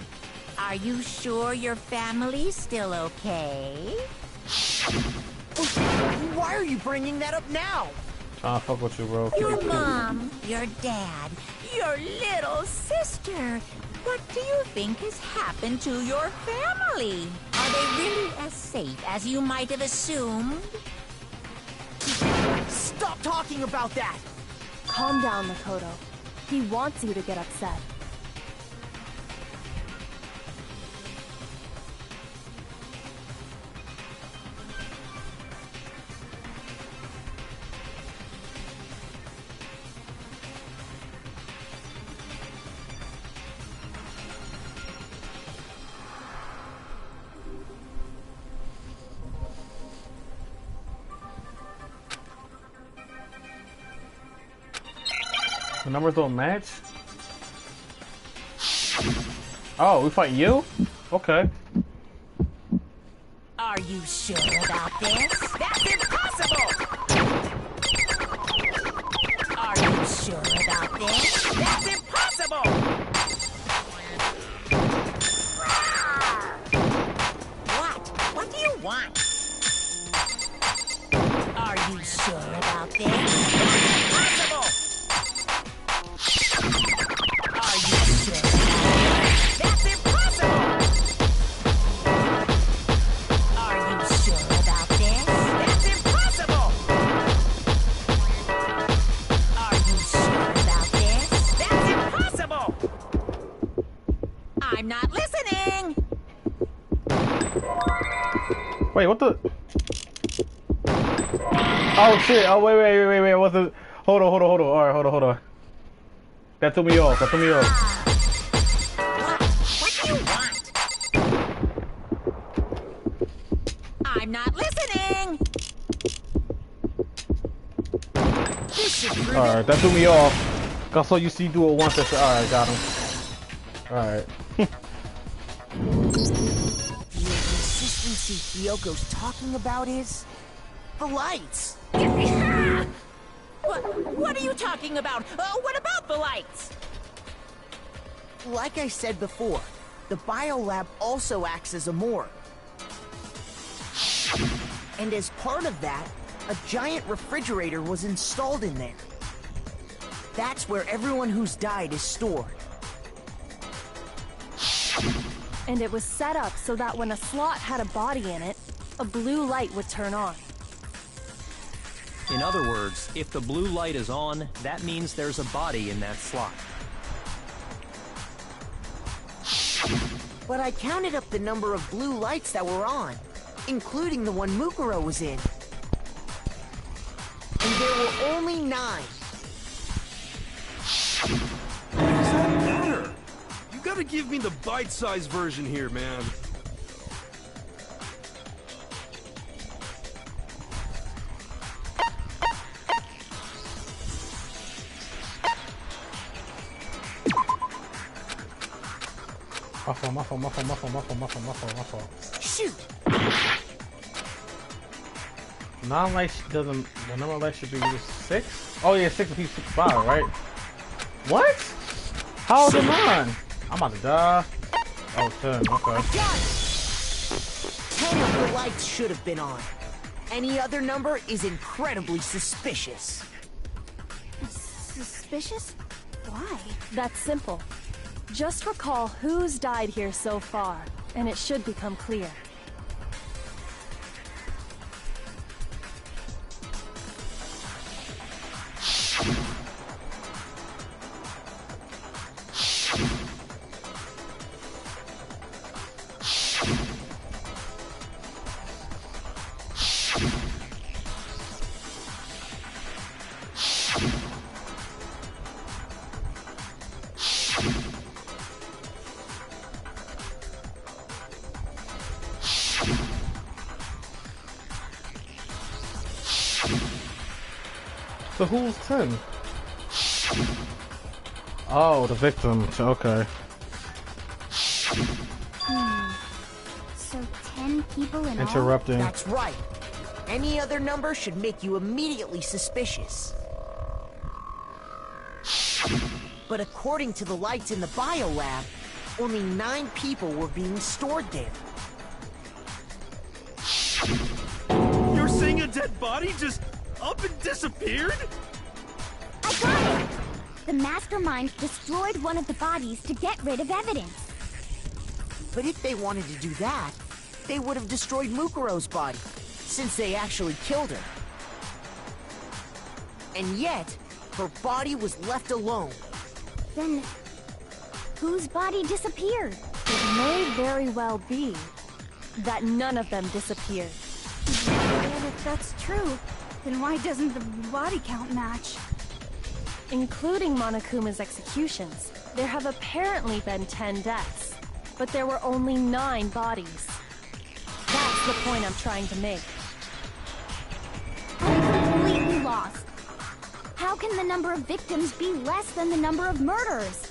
Speaker 3: Are you sure your family's still okay?
Speaker 6: Why are you bringing that up now?
Speaker 1: Trying to fuck with you, bro.
Speaker 3: Your mom, your dad, your little sister. What do you think has happened to your family? Are they really as safe as you might have assumed?
Speaker 6: Stop talking about that!
Speaker 4: Calm down, Makoto. He wants you to get upset.
Speaker 1: The numbers don't match? Oh, we fight you? Okay.
Speaker 3: Are you sure about this? That's impossible! Are you sure about this? That's impossible! What? What do you want? Are you sure about this? That's impossible! Are you sure about this? That's impossible! Are you sure about this? That's impossible! Are you sure about this? That's impossible! I'm not listening!
Speaker 1: Wait, what the? Oh shit! Oh wait! What's the? Hold on! Alright, hold on. That threw me off.
Speaker 3: What? What do you want? I'm not listening! This should prove
Speaker 1: Alright, that threw me off. I saw you see do it once. Alright, got him. Alright.
Speaker 6: The inconsistency Hyogo's talking about is... the lights!
Speaker 3: What are you talking about? What about the lights?
Speaker 6: Like I said before, the biolab also acts as a morgue. And as part of that, a giant refrigerator was installed in there. That's where everyone who's died is stored.
Speaker 4: And it was set up so that when a slot had a body in it, a blue light would turn on.
Speaker 9: In other words, if the blue light is on, that means there's a body in that slot.
Speaker 6: But I counted up the number of blue lights that were on, including the one Mukuro was in. And there were only 9.
Speaker 8: Why does that matter? You gotta give me the bite-sized version here, man.
Speaker 1: My fault.
Speaker 6: Shoot!
Speaker 1: Non-life doesn't. The number of life should be 6. Oh yeah, 6 piece 5, right? What? How is it 9? I'm about to die. Oh, 10. Okay.
Speaker 6: Got it! 10 of the lights should have been on. Any other number is incredibly suspicious.
Speaker 10: Suspicious? Why?
Speaker 4: That's simple. Just recall who's died here so far, and it should become clear.
Speaker 1: So who's 10? Oh, the victim. Okay.
Speaker 7: So 10 people in all?
Speaker 1: Interrupting.
Speaker 6: That's right. Any other number should make you immediately suspicious. But according to the lights in the biolab, only 9 people were being stored there.
Speaker 8: You're saying a dead body just up and disappeared?
Speaker 7: I got it! The mastermind destroyed one of the bodies to get rid of evidence.
Speaker 6: But if they wanted to do that, they would have destroyed Mukuro's body, since they actually killed her. And yet, her body was left alone.
Speaker 7: Then, whose body disappeared?
Speaker 4: It may very well be that none of them disappeared.
Speaker 10: And if that's true, then why doesn't the body count match?
Speaker 4: Including Monokuma's executions, there have apparently been 10 deaths, but there were only 9 bodies. That's the point I'm trying to make.
Speaker 7: I'm completely lost. How can the number of victims be less than the number of murders?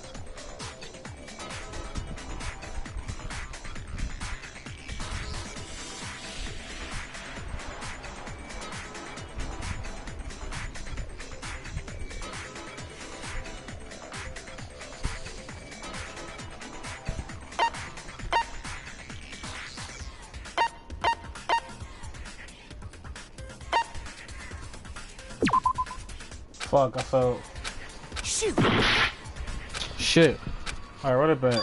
Speaker 1: Fuck, I felt.
Speaker 6: Shoot!
Speaker 1: Shit. Alright, run it back.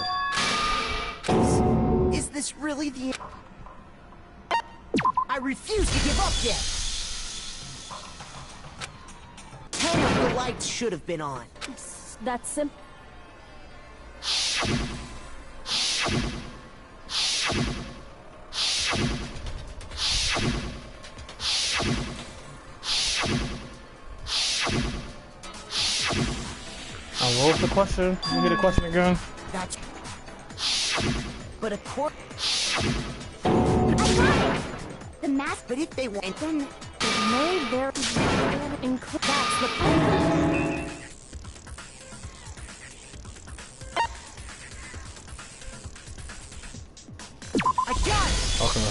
Speaker 6: Is this really the... I refuse to give up yet! 10 of the lights should have been on.
Speaker 4: That's simple.
Speaker 1: What was the question? Can you hear the question again?
Speaker 6: That's... But of course...
Speaker 7: I got it! The mask...
Speaker 6: But if they want...
Speaker 7: Then,
Speaker 4: It may very well include. That's the point.
Speaker 6: I got it!
Speaker 1: Okay.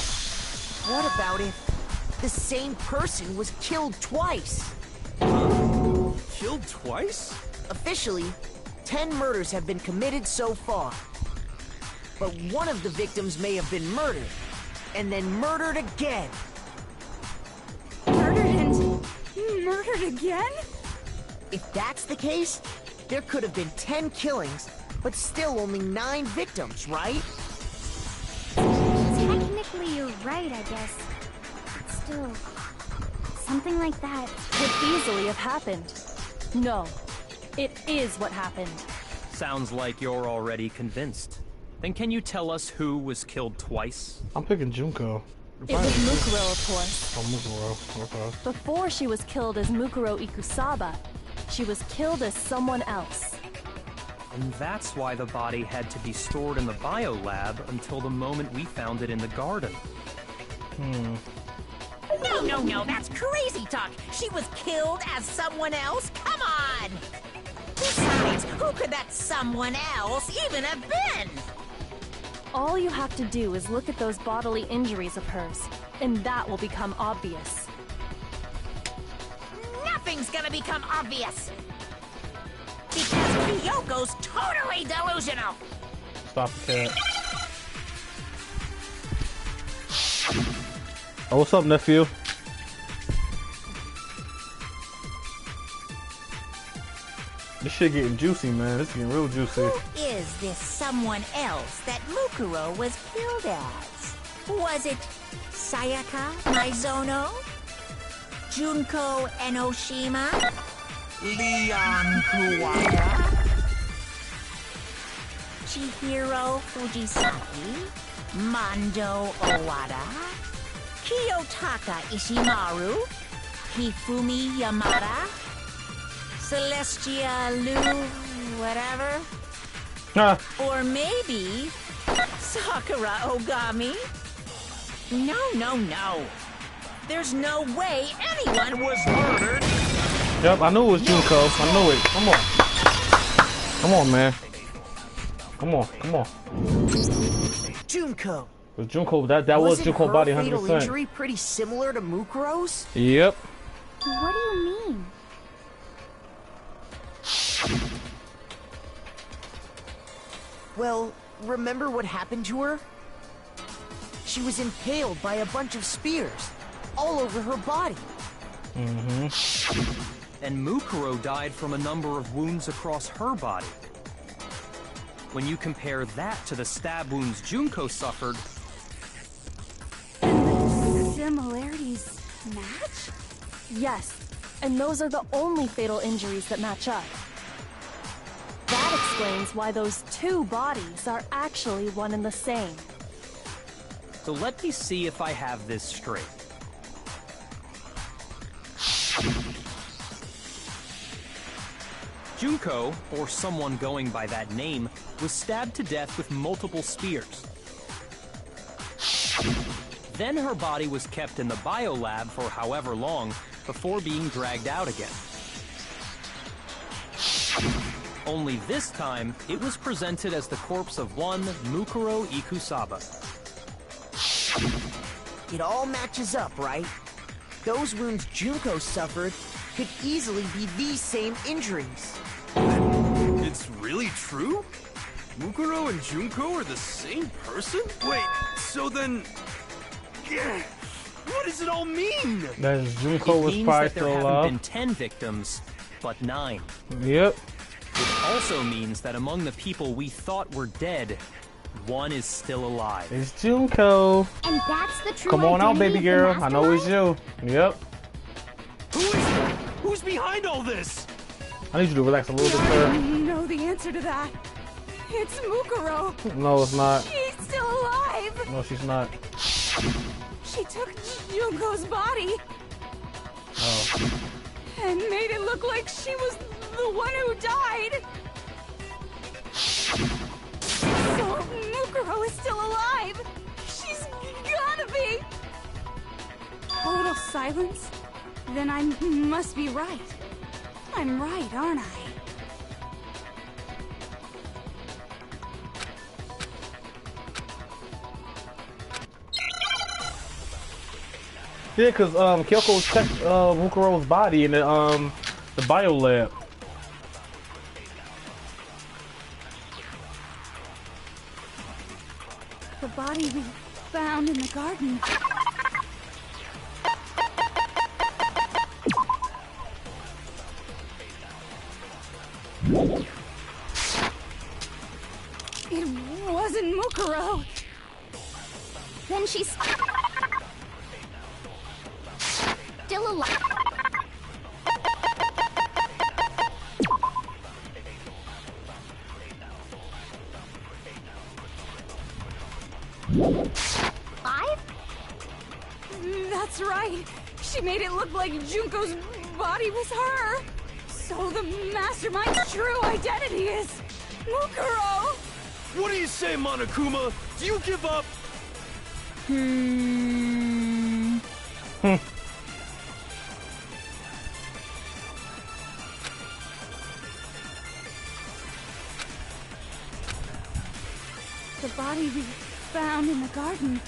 Speaker 6: What about if the same person was killed twice?
Speaker 8: Killed twice?
Speaker 6: Officially, 10 murders have been committed so far. But one of the victims may have been murdered, and then murdered again.
Speaker 10: Murdered and murdered again?
Speaker 6: If that's the case, there could have been 10 killings, but still only 9 victims, right?
Speaker 7: technically you're right, I guess. But still, something like that
Speaker 4: Could easily have happened. No, it is what happened.
Speaker 9: Sounds like you're already convinced. Then can you tell us who was killed twice?
Speaker 1: I'm picking Junko.
Speaker 4: It was Mukuro, of course.
Speaker 1: Oh, Mukuro. Okay.
Speaker 4: Before she was killed as Mukuro Ikusaba, she was killed as someone else.
Speaker 9: And that's why the body had to be stored in the biolab until the moment we found it in the garden.
Speaker 3: No, that's crazy talk. She was killed as someone else? Come on! Besides, who could that someone else even have been?
Speaker 4: All you have to do is look at those bodily injuries of hers, and that will become obvious.
Speaker 3: Nothing's gonna become obvious! Because Kyoko's totally delusional!
Speaker 1: Stop the cat. Oh, what's up, nephew? This shit getting juicy, man. This getting real juicy.
Speaker 3: Who is this someone else that Mukuro was killed as? Was it Sayaka Maizono? Junko Enoshima? Leon Kuwata? Chihiro Fujisaki? Mondo Owada? Kiyotaka Ishimaru? Hifumi Yamada? Celestia Lu, whatever? Or maybe Sakura Ogami? No. There's no way anyone was murdered.
Speaker 1: Yep, I knew it was Junko. I knew it. Come on. Come on, man. Come on.
Speaker 6: Junko.
Speaker 1: Was Junko, that was Junko body 100%.
Speaker 6: Fatal injury pretty similar to Mukuro's?
Speaker 1: Yep.
Speaker 7: What do you mean?
Speaker 6: Well, remember what happened to her? She was impaled by a bunch of spears, all over her body.
Speaker 9: And Mukuro died from a number of wounds across her body. When you compare that to the stab wounds Junko suffered...
Speaker 10: Similarities match?
Speaker 4: Yes, and those are the only fatal injuries that match up. That explains why those two bodies are actually one and the same.
Speaker 9: So let me see if I have this straight. Junko, or someone going by that name, was stabbed to death with multiple spears. Then her body was kept in the biolab for however long before being dragged out again. Only this time, it was presented as the corpse of one Mukuro Ikusaba.
Speaker 6: It all matches up, right? Those wounds Junko suffered could easily be these same injuries.
Speaker 8: It's really true? Mukuro and Junko are the same person? Wait, so then... Yeah, what does it all mean?
Speaker 1: That is Junko was
Speaker 9: means
Speaker 1: probably
Speaker 9: that there
Speaker 1: still
Speaker 9: haven't
Speaker 1: alive.
Speaker 9: been 10 victims, but 9.
Speaker 1: Yep.
Speaker 9: It also means that among the people we thought were dead, one is still alive.
Speaker 1: It's Junko.
Speaker 7: And that's the true
Speaker 1: Come on out,
Speaker 7: identity
Speaker 1: baby
Speaker 7: of the
Speaker 1: girl. I know it's you. Yep.
Speaker 8: Who is it? Who's behind all this?
Speaker 1: I need you to relax a little bit,
Speaker 10: I
Speaker 1: sir.
Speaker 10: know the answer to that. It's Mukuro.
Speaker 1: No, it's not.
Speaker 10: She's still alive.
Speaker 1: No, she's not.
Speaker 10: She took Junko's body
Speaker 1: Oh.
Speaker 10: and made it look like she was the one who died. So Mukuro is still alive. She's gotta be. Total silence? Then I must be right. I'm right, aren't I?
Speaker 1: Yeah, cause Kyoko checked Mukuro's body in the biolab.
Speaker 10: The body we found in the garden. It wasn't Mukuro.
Speaker 7: Then she's still alive. Alive?
Speaker 10: She made it look like Junko's body was her. So the mastermind's true identity is Mukuro.
Speaker 8: What do you say, Monokuma? Do you give up?
Speaker 10: The body we found in the garden.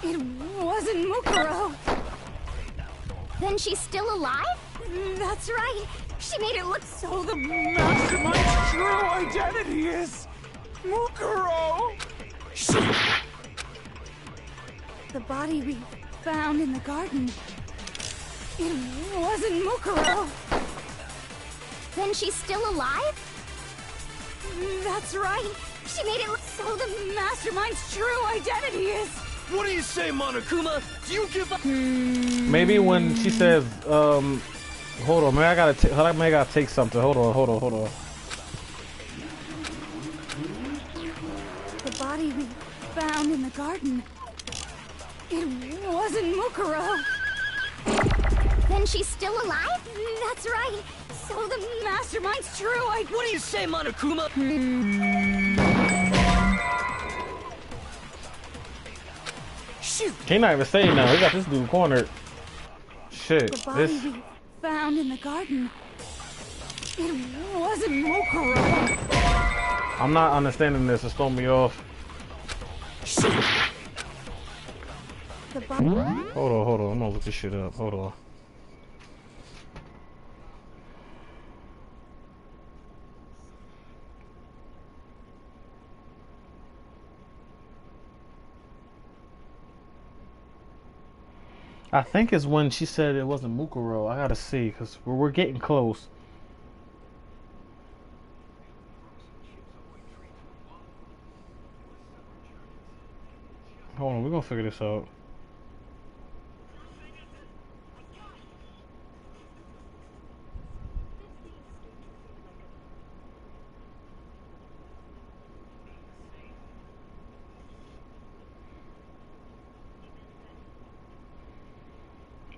Speaker 10: It wasn't Mukuro.
Speaker 7: Then she's still alive?
Speaker 10: That's right. She made it look so the mastermind's true identity is Mukuro. The body we found in the garden. It wasn't Mukuro.
Speaker 7: Then she's still alive?
Speaker 10: That's right. She made it look so the mastermind's true identity is.
Speaker 8: What do you say, Monokuma? Do you give up?
Speaker 1: Maybe when she says, hold on, man, I gotta take something. Hold on.
Speaker 10: The body we found in the garden. It wasn't Mukuro.
Speaker 7: Then she's still alive?
Speaker 10: That's right. So the mastermind's true identity.
Speaker 8: What do you say, Monokuma?
Speaker 6: Shoot!
Speaker 1: He not even saying now. He got this dude cornered. Shit.
Speaker 10: The body
Speaker 1: This.
Speaker 10: we found in the garden. It wasn't Mukuro.
Speaker 1: I'm not understanding this. It's throwing me off.
Speaker 10: The body.
Speaker 1: Hold on. I'm gonna look this shit up. Hold on. I think it's when she said it wasn't Mukuro. I gotta see, because we're getting close. Hold on, we're gonna figure this out.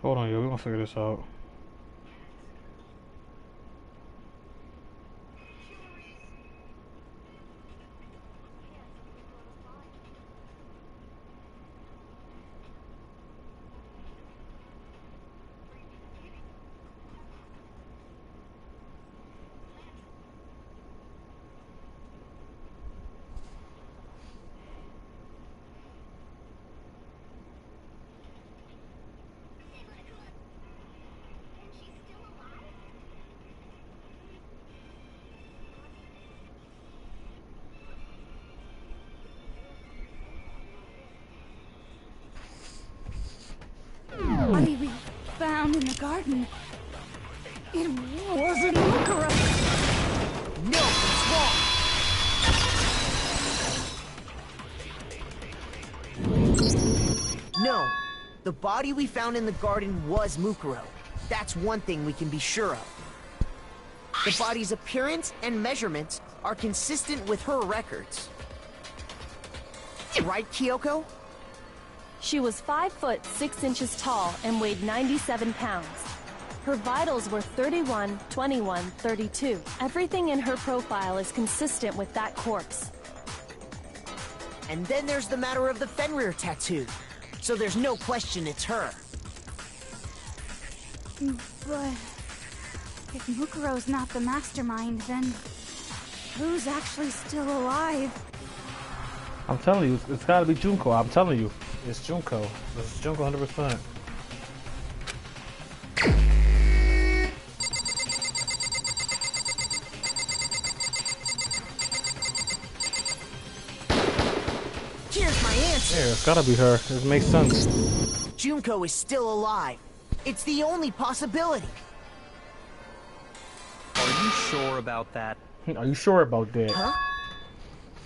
Speaker 1: Hold on, yo, we're gonna figure this out.
Speaker 10: Body we found in the garden. It wasn't Mukuro.
Speaker 6: No, it's wrong. No, the body we found in the garden was Mukuro. That's one thing we can be sure of. The body's appearance and measurements are consistent with her records. Right, Kyoko?
Speaker 4: She was 5 foot 6 inches tall and weighed 97 pounds. Her vitals were 31, 21, 32. Everything in her profile is consistent with that corpse.
Speaker 6: And then there's the matter of the Fenrir tattoo. So there's no question it's her.
Speaker 10: But if Mukuro's not the mastermind, then who's actually still alive?
Speaker 1: I'm telling you, it's gotta be Junko. I'm telling you, it's Junko. This is Junko 100%.
Speaker 6: Here's my answer.
Speaker 1: Yeah, it's gotta be her. It makes sense.
Speaker 6: Junko is still alive. It's the only possibility.
Speaker 9: Are you sure about that?
Speaker 1: Are you sure about that?
Speaker 6: Huh?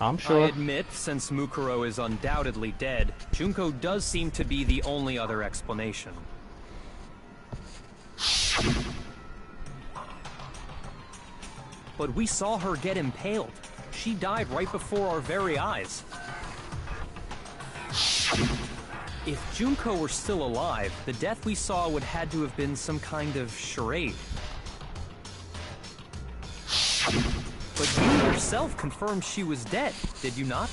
Speaker 1: I'm sure.
Speaker 9: I admit, since Mukuro is undoubtedly dead, Junko does seem to be the only other explanation. But we saw her get impaled. She died right before our very eyes. If Junko were still alive, the death we saw would had to have been some kind of charade. But you yourself confirmed she was dead, did you not?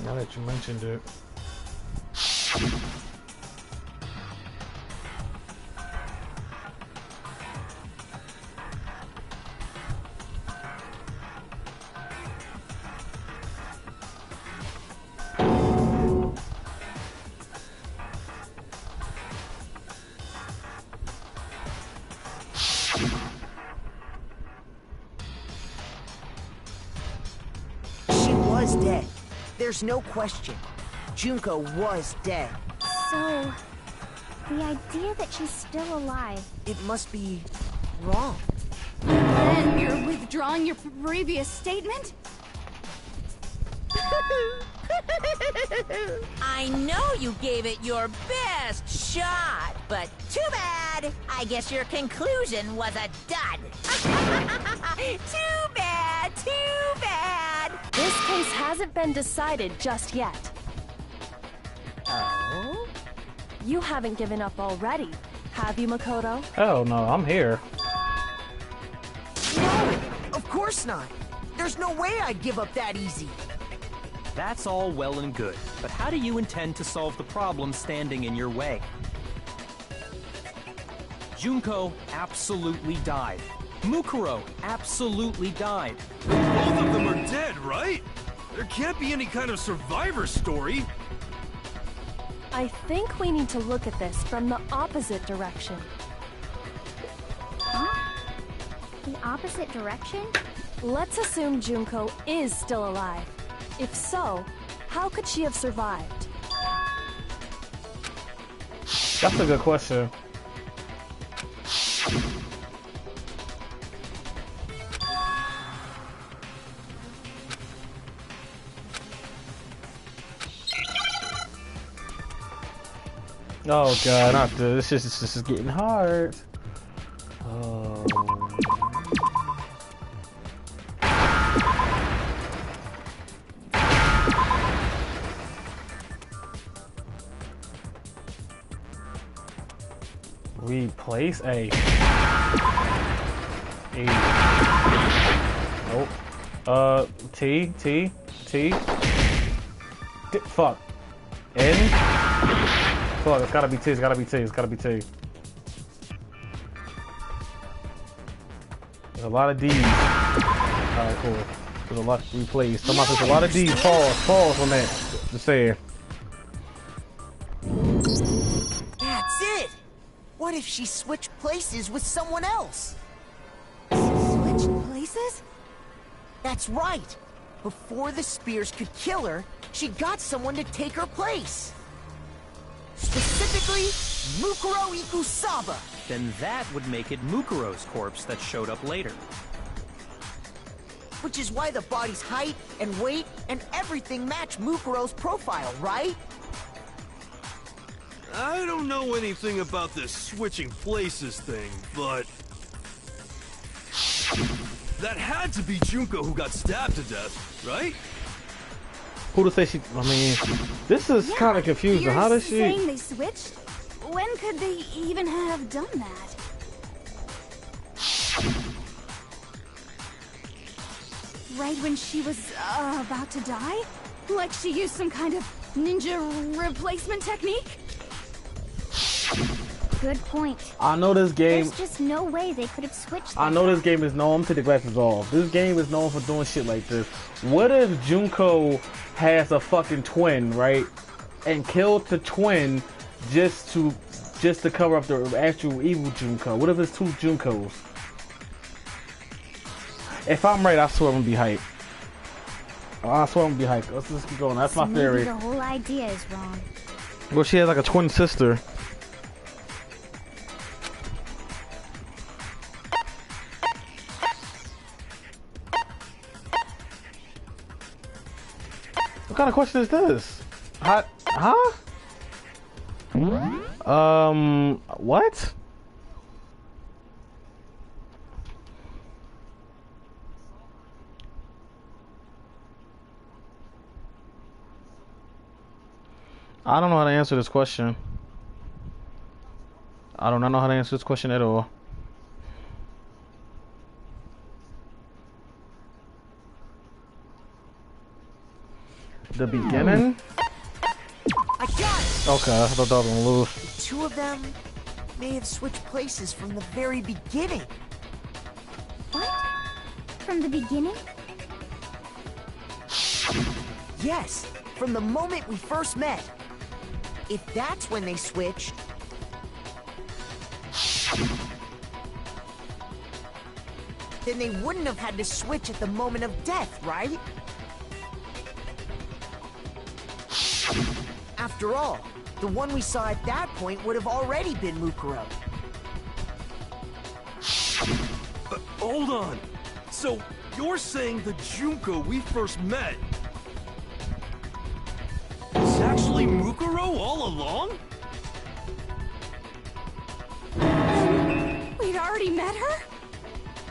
Speaker 1: Now that you mentioned it.
Speaker 6: Dead. There's no question. Junko was dead.
Speaker 7: So, the idea that she's still alive...
Speaker 6: It must be wrong.
Speaker 10: Then you're withdrawing your previous statement?
Speaker 3: I know you gave it your best shot, but too bad. I guess your conclusion was a dud. Too bad, too bad.
Speaker 4: This case hasn't been decided just yet. Oh? You haven't given up already, have you, Makoto?
Speaker 1: Hell no, I'm here.
Speaker 6: No, of course not. There's no way I'd give up that easy.
Speaker 9: That's all well and good, but how do you intend to solve the problem standing in your way? Junko absolutely died. Mukuro absolutely died.
Speaker 8: Both of them are dead, right? There can't be any kind of survivor story.
Speaker 4: I think we need to look at this from the opposite direction.
Speaker 7: Huh? The opposite direction?
Speaker 4: Let's assume Junko is still alive. If so, how could she have survived?
Speaker 1: That's a good question. Oh god, not this. This is getting hard. Oh. Replace A. Nope. T. Fuck. N. Fuck, it's gotta be T, it's gotta be T, it's gotta be T. There's a lot of D's. Alright, cool. There's a lot to replace. There's a lot of D's. Pause on that. Just saying.
Speaker 6: That's it! What if she switched places with someone else?
Speaker 10: Switched places?
Speaker 6: That's right! Before the spears could kill her, she got someone to take her place. Specifically, Mukuro Ikusaba.
Speaker 9: Then that would make it Mukuro's corpse that showed up later.
Speaker 6: Which is why the body's height and weight and everything match Mukuro's profile, right?
Speaker 8: I don't know anything about this switching places thing, but... that had to be Junko who got stabbed to death, right?
Speaker 1: Who to say she... I mean, this is kind of confusing. How does she...
Speaker 10: You're saying they switched? When could they even have done that? Right when she was about to die? Like she used some kind of ninja replacement technique?
Speaker 7: Good point.
Speaker 1: I know this game...
Speaker 7: There's just no way they could have switched
Speaker 1: I know this game is known to the glasses off. This game is known for doing shit like this. What if Junko has a fucking twin, right? And killed the twin just to cover up the actual evil Junko? What if it's two Junkos? If I'm right, I swear I'm gonna be hyped. I swear I'm gonna be hyped. Let's just keep going. That's my theory.
Speaker 7: Maybe the whole idea is wrong.
Speaker 1: Well, she has like a twin sister. What kind of question is this? Huh? What? I don't know how to answer this question. I do not know how to answer this question at all. The beginning?
Speaker 6: I got it!
Speaker 1: Okay, I thought I was gonna lose.
Speaker 6: The two of them may have switched places from the very beginning.
Speaker 7: What? From the beginning?
Speaker 6: Yes, from the moment we first met. If that's when they switched... then they wouldn't have had to switch at the moment of death, right? After all, the one we saw at that point would have already been Mukuro.
Speaker 8: Hold on. So, you're saying the Junko we first met is actually Mukuro all along?
Speaker 10: We'd already met her?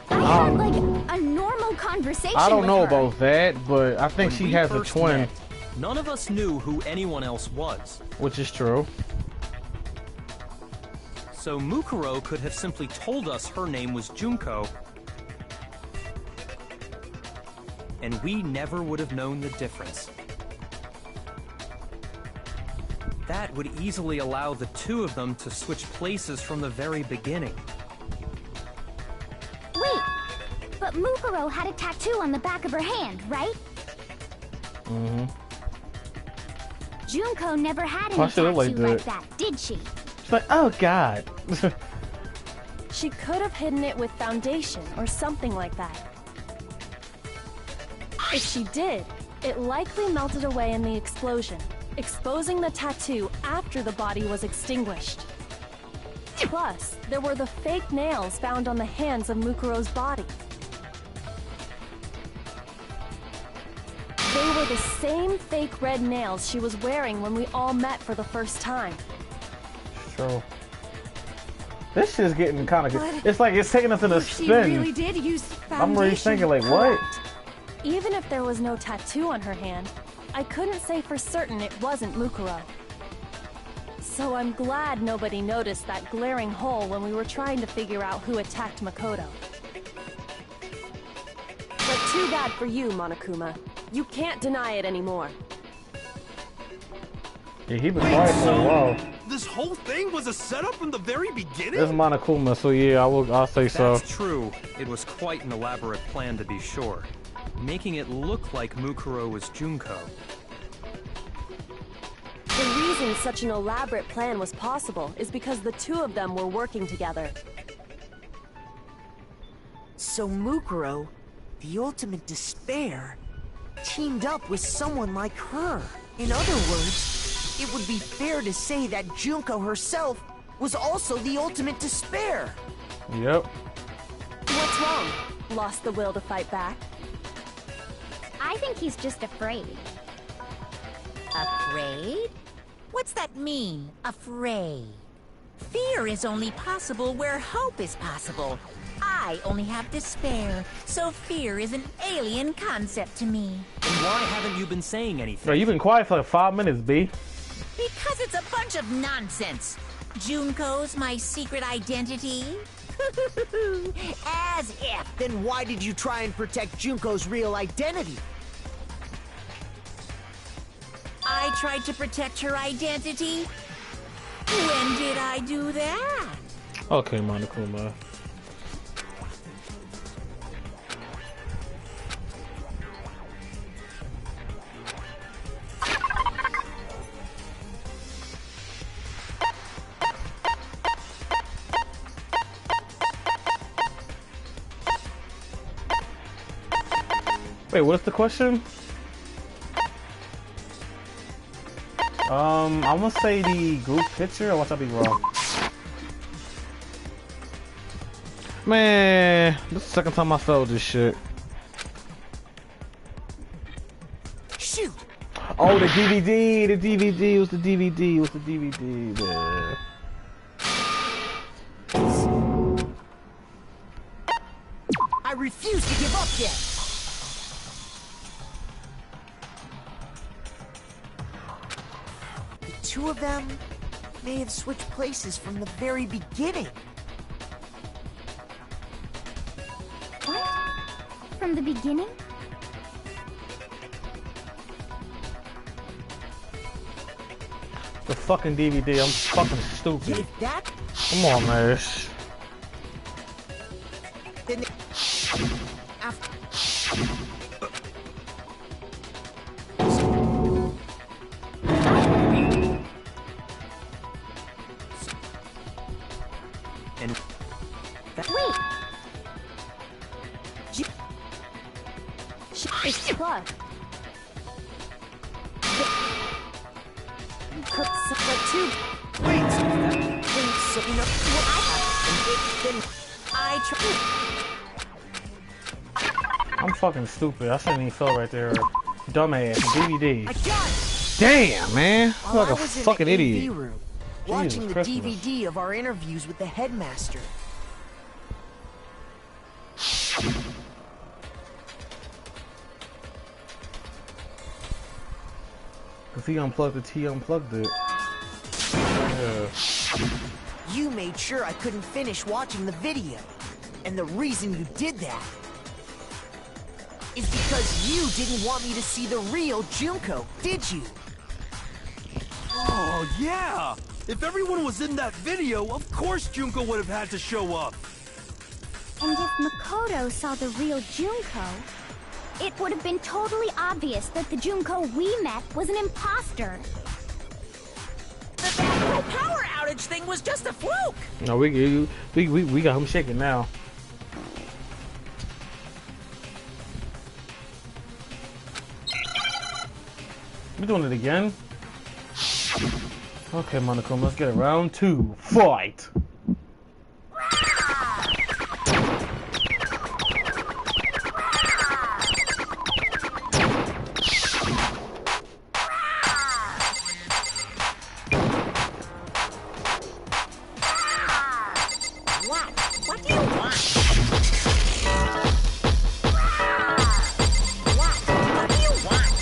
Speaker 7: I had like a normal conversation
Speaker 1: I don't
Speaker 7: with
Speaker 1: know
Speaker 7: her.
Speaker 1: about that, but I think
Speaker 9: When
Speaker 1: she
Speaker 9: we
Speaker 1: has a
Speaker 9: first
Speaker 1: twin,
Speaker 9: met, none of us knew who anyone else was.
Speaker 1: which is true.
Speaker 9: So Mukuro could have simply told us her name was Junko, and we never would have known the difference. That would easily allow the two of them to switch places from the very beginning.
Speaker 7: Wait, but Mukuro had a tattoo on the back of her hand, right?
Speaker 1: Mm-hmm.
Speaker 7: Junko never had any
Speaker 1: Why should it
Speaker 7: tattoo
Speaker 1: like
Speaker 7: like
Speaker 1: that?
Speaker 7: that, did she?
Speaker 1: She's like, oh god.
Speaker 4: She could have hidden it with foundation or something like that. If she did, it likely melted away in the explosion, exposing the tattoo after the body was extinguished. Plus, there were the fake nails found on the hands of Mukuro's body. They were the same fake red nails she was wearing when we all met for the first time.
Speaker 1: True. This shit's getting kind of good.
Speaker 10: But
Speaker 1: It's like it's taking us in a
Speaker 10: If she
Speaker 1: spin.
Speaker 10: really did use foundation.
Speaker 1: I'm really thinking like, what?
Speaker 4: Even if there was no tattoo on her hand, I couldn't say for certain it wasn't Mukuro. So I'm glad nobody noticed that glaring hole when we were trying to figure out who attacked Makoto. But too bad for you, Monokuma. You can't deny it anymore.
Speaker 1: Yeah, he been quiet for a while.
Speaker 8: This whole thing was a setup from the very beginning?
Speaker 1: It's Monokuma, so yeah, I'll say so.
Speaker 9: That's true. It was quite an elaborate plan, to be sure, making it look like Mukuro was Junko.
Speaker 4: The reason such an elaborate plan was possible is because the two of them were working together.
Speaker 6: So Mukuro, the ultimate despair, teamed up with someone like her. In other words, it would be fair to say that Junko herself was also the ultimate despair.
Speaker 1: Yep.
Speaker 4: What's wrong? Lost the will to fight back?
Speaker 7: I think he's just afraid.
Speaker 3: Afraid? What's that mean, afraid? Fear is only possible where hope is possible. I only have despair, so fear is an alien concept to me.
Speaker 9: Then why haven't you been saying anything?
Speaker 1: Bro, you've been quiet for like 5 minutes, B.
Speaker 3: Because it's a bunch of nonsense. Junko's my secret identity? As if.
Speaker 6: Then why did you try and protect Junko's real identity?
Speaker 3: I tried to protect her identity? When did I do that?
Speaker 1: Okay, Monokuma. Wait, what's the question? I'm gonna say the group picture, or what I be wrong? Man, this is the second time I felt this shit.
Speaker 6: Shoot!
Speaker 1: Oh, the DVD, the DVD, what's the DVD, what's the DVD, man?
Speaker 6: I refuse to give up yet! The two of them may have switched places from the very beginning.
Speaker 7: What? From the beginning?
Speaker 1: The fucking DVD, I'm fucking stupid.
Speaker 6: If that...
Speaker 1: Come on, man.
Speaker 6: Then after...
Speaker 9: And that...
Speaker 7: Wait! It's plugged.
Speaker 6: Cook the tube. Wait, so you know what I
Speaker 1: I'm fucking stupid. I shouldn't even fell right there. Dumbass. DVD.
Speaker 6: I got it.
Speaker 1: Damn, man. I'm
Speaker 6: While
Speaker 1: like a
Speaker 6: I was in
Speaker 1: fucking
Speaker 6: the AV
Speaker 1: idiot.
Speaker 6: room, watching the
Speaker 1: Christmas.
Speaker 6: DVD of our interviews with the headmaster.
Speaker 1: Cause he unplugged it, he unplugged it. Yeah.
Speaker 6: You made sure I couldn't finish watching the video. And the reason you did that is because you didn't want me to see the real Junko, did you?
Speaker 8: Oh, yeah! If everyone was in that video, of course Junko would have had to show up.
Speaker 7: And if Makoto saw the real Junko, it would have been totally obvious that the Junko we met was an imposter.
Speaker 3: That whole power outage thing was just a fluke.
Speaker 1: No, we got him shaking now. We doing it again? Okay, Monochrome, let's get it. Round 2. Fight!
Speaker 3: What do you want? What do you want?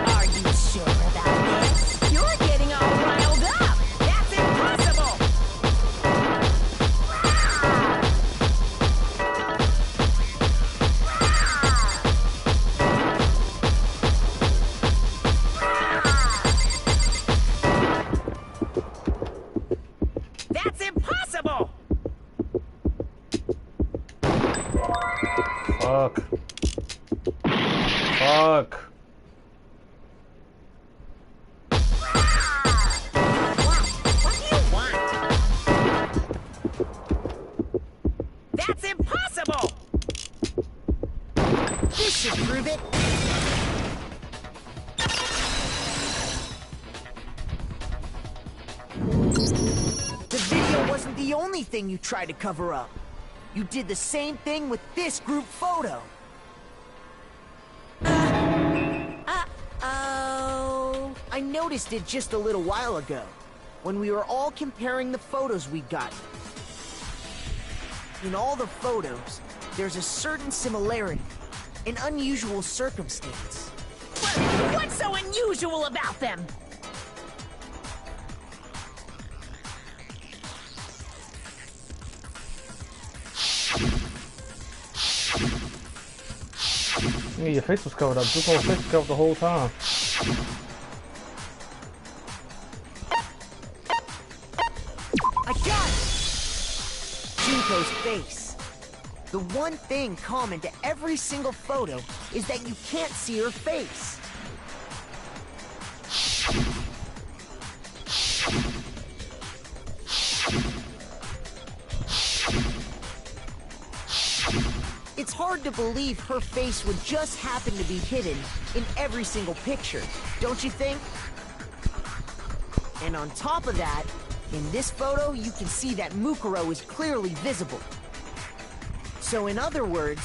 Speaker 3: Are you sure about this? You're getting all riled up. That's impossible. That's impossible.
Speaker 1: Fuck. Fuck.
Speaker 3: What do you want? That's impossible!
Speaker 6: This should prove it. The video wasn't the only thing you tried to cover up. You did the same thing with this group photo.
Speaker 3: Uh-oh.
Speaker 6: I noticed it just a little while ago, when we were all comparing the photos we got. In all the photos, there's a certain similarity, an unusual circumstance.
Speaker 3: What's so unusual about them?
Speaker 1: Yeah, your face was covered up. This whole face was covered the whole time.
Speaker 6: I got it! Junko's face. The one thing common to every single photo is that you can't see her face. It's hard to believe her face would just happen to be hidden in every single picture, don't you think? And on top of that, in this photo, you can see that Mukuro is clearly visible. So in other words,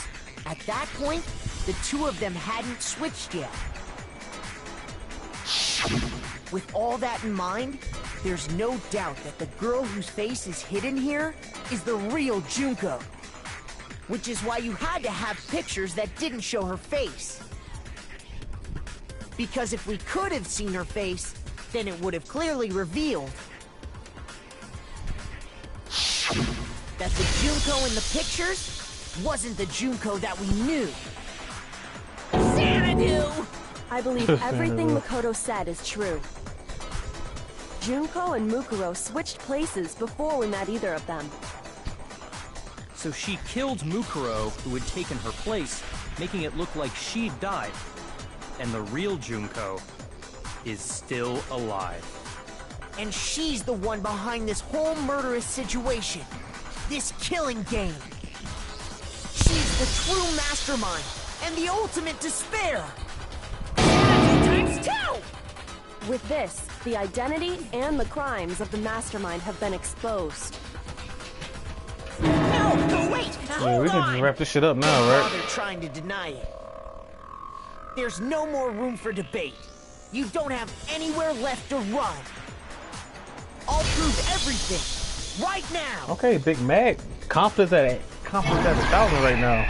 Speaker 6: at that point, the two of them hadn't switched yet. With all that in mind, there's no doubt that the girl whose face is hidden here is the real Junko. Which is why you had to have pictures that didn't show her face. Because if we could have seen her face, Then it would have clearly revealed that the Junko in the pictures wasn't the Junko that we knew. Xanadu!
Speaker 4: I believe everything Makoto said is true. Junko and Mukuro switched places before we met either of them.
Speaker 9: So she killed Mukuro, who had taken her place, making it look like she'd died. And the real Junko is still alive.
Speaker 6: And she's the one behind this whole murderous situation. This killing game. She's the true mastermind and the ultimate despair. Times two!
Speaker 4: With this, the identity and the crimes of the mastermind have been exposed.
Speaker 6: No, wait!
Speaker 1: Yeah, we can just wrap this shit up now, right?
Speaker 6: Bother trying to deny it. There's no more room for debate. You don't have anywhere left to run. I'll prove everything right now.
Speaker 1: Okay, Big Mac. Confidence at 1,000 right now.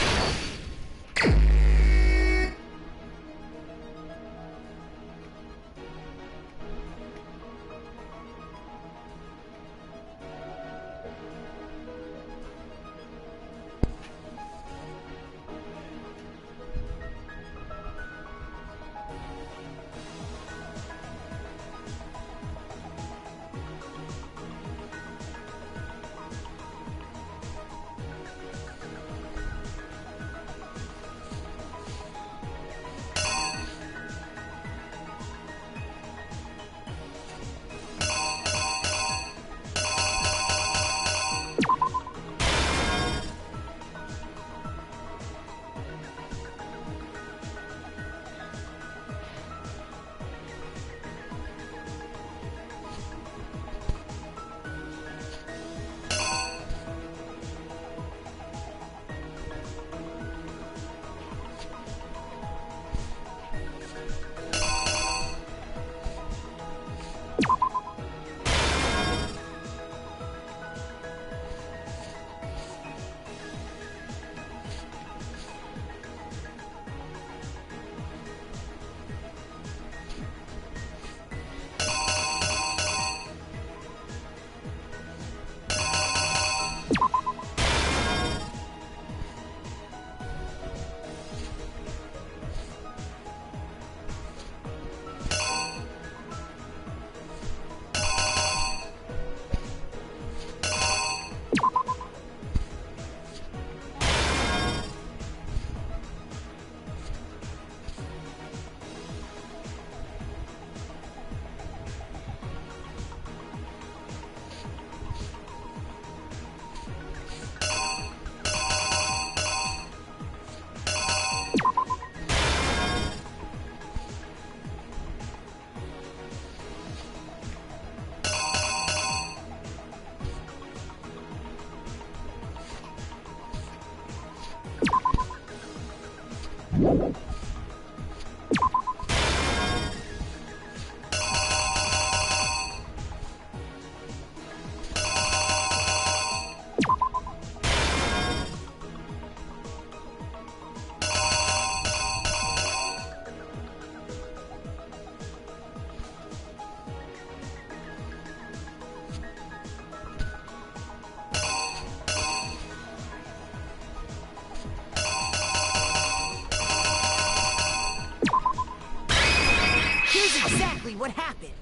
Speaker 6: What happened?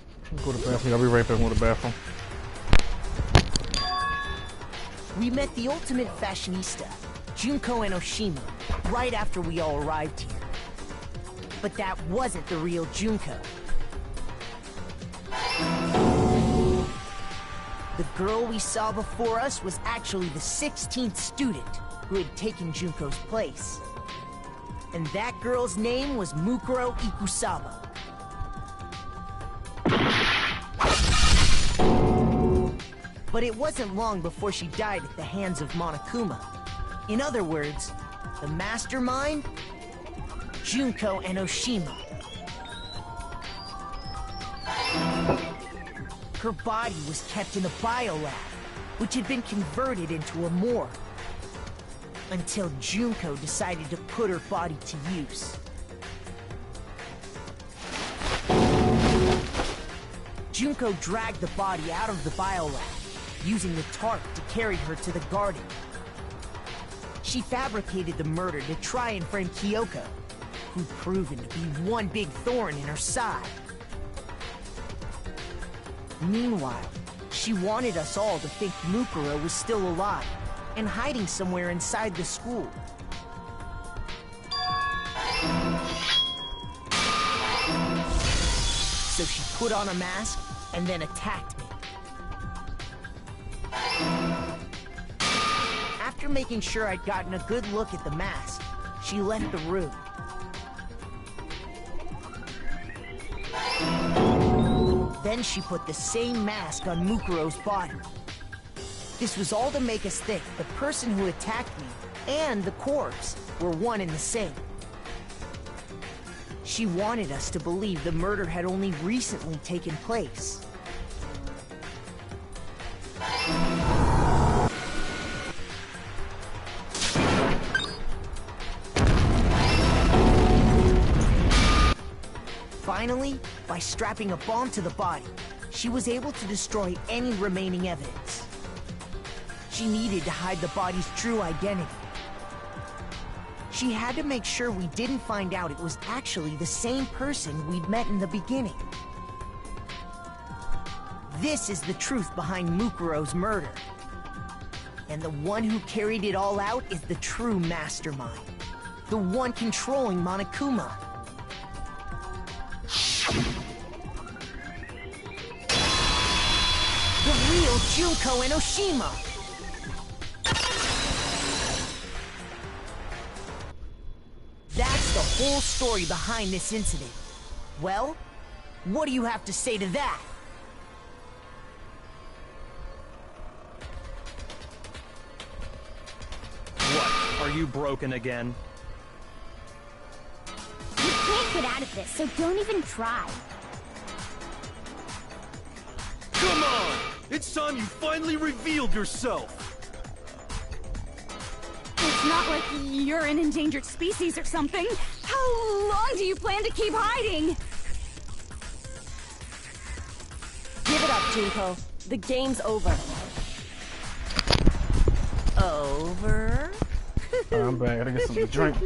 Speaker 1: Go to the bathroom. I'll be right back with the bathroom.
Speaker 6: We met the ultimate fashionista, Junko Enoshima, right after we all arrived here. But that wasn't the real Junko. The girl we saw before us was actually the 16th student who had taken Junko's place. And that girl's name was Mukuro Ikusaba. But it wasn't long before she died at the hands of Monokuma. In other words, the mastermind, Junko Enoshima. Her body was kept in a biolab, which had been converted into a morgue. Until Junko decided to put her body to use. Junko dragged the body out of the biolab, using the tarp to carry her to the garden. She fabricated the murder to try and frame Kyoko, who'd proven to be one big thorn in her side. Meanwhile, she wanted us all to think Mukuro was still alive and hiding somewhere inside the school. So she put on a mask and then attacked me. After making sure I'd gotten a good look at the mask, she left the room. Then she put the same mask on Mukuro's body. This was all to make us think the person who attacked me and the corpse were one and the same. She wanted us to believe the murder had only recently taken place. Finally, by strapping a bomb to the body, she was able to destroy any remaining evidence. She needed to hide the body's true identity. She had to make sure we didn't find out it was actually the same person we'd met in the beginning. This is the truth behind Mukuro's murder. And the one who carried it all out is the true mastermind. The one controlling Monokuma. The real Junko Enoshima! That's the whole story behind this incident. Well, what do you have to say to that?
Speaker 9: What? Are you broken again?
Speaker 7: You can't get out of this, so don't even try.
Speaker 8: Come on! It's time you finally revealed yourself!
Speaker 10: It's not like you're an endangered species or something. How long do you plan to keep hiding?
Speaker 4: Give it up, Junko. The game's over.
Speaker 3: Over?
Speaker 1: I'm back. I gotta get something to drink.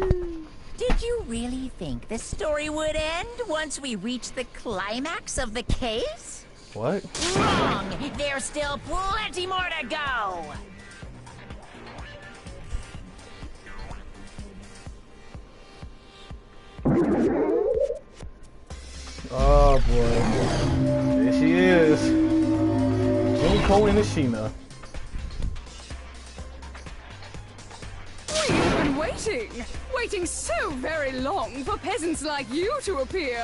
Speaker 3: Did you really think the story would end once we reached the climax of the case?
Speaker 1: What?
Speaker 3: Wrong! There's still plenty more to go!
Speaker 1: Oh boy. There she is. Junko Enoshima.
Speaker 10: We've been waiting so very long for peasants like you to appear.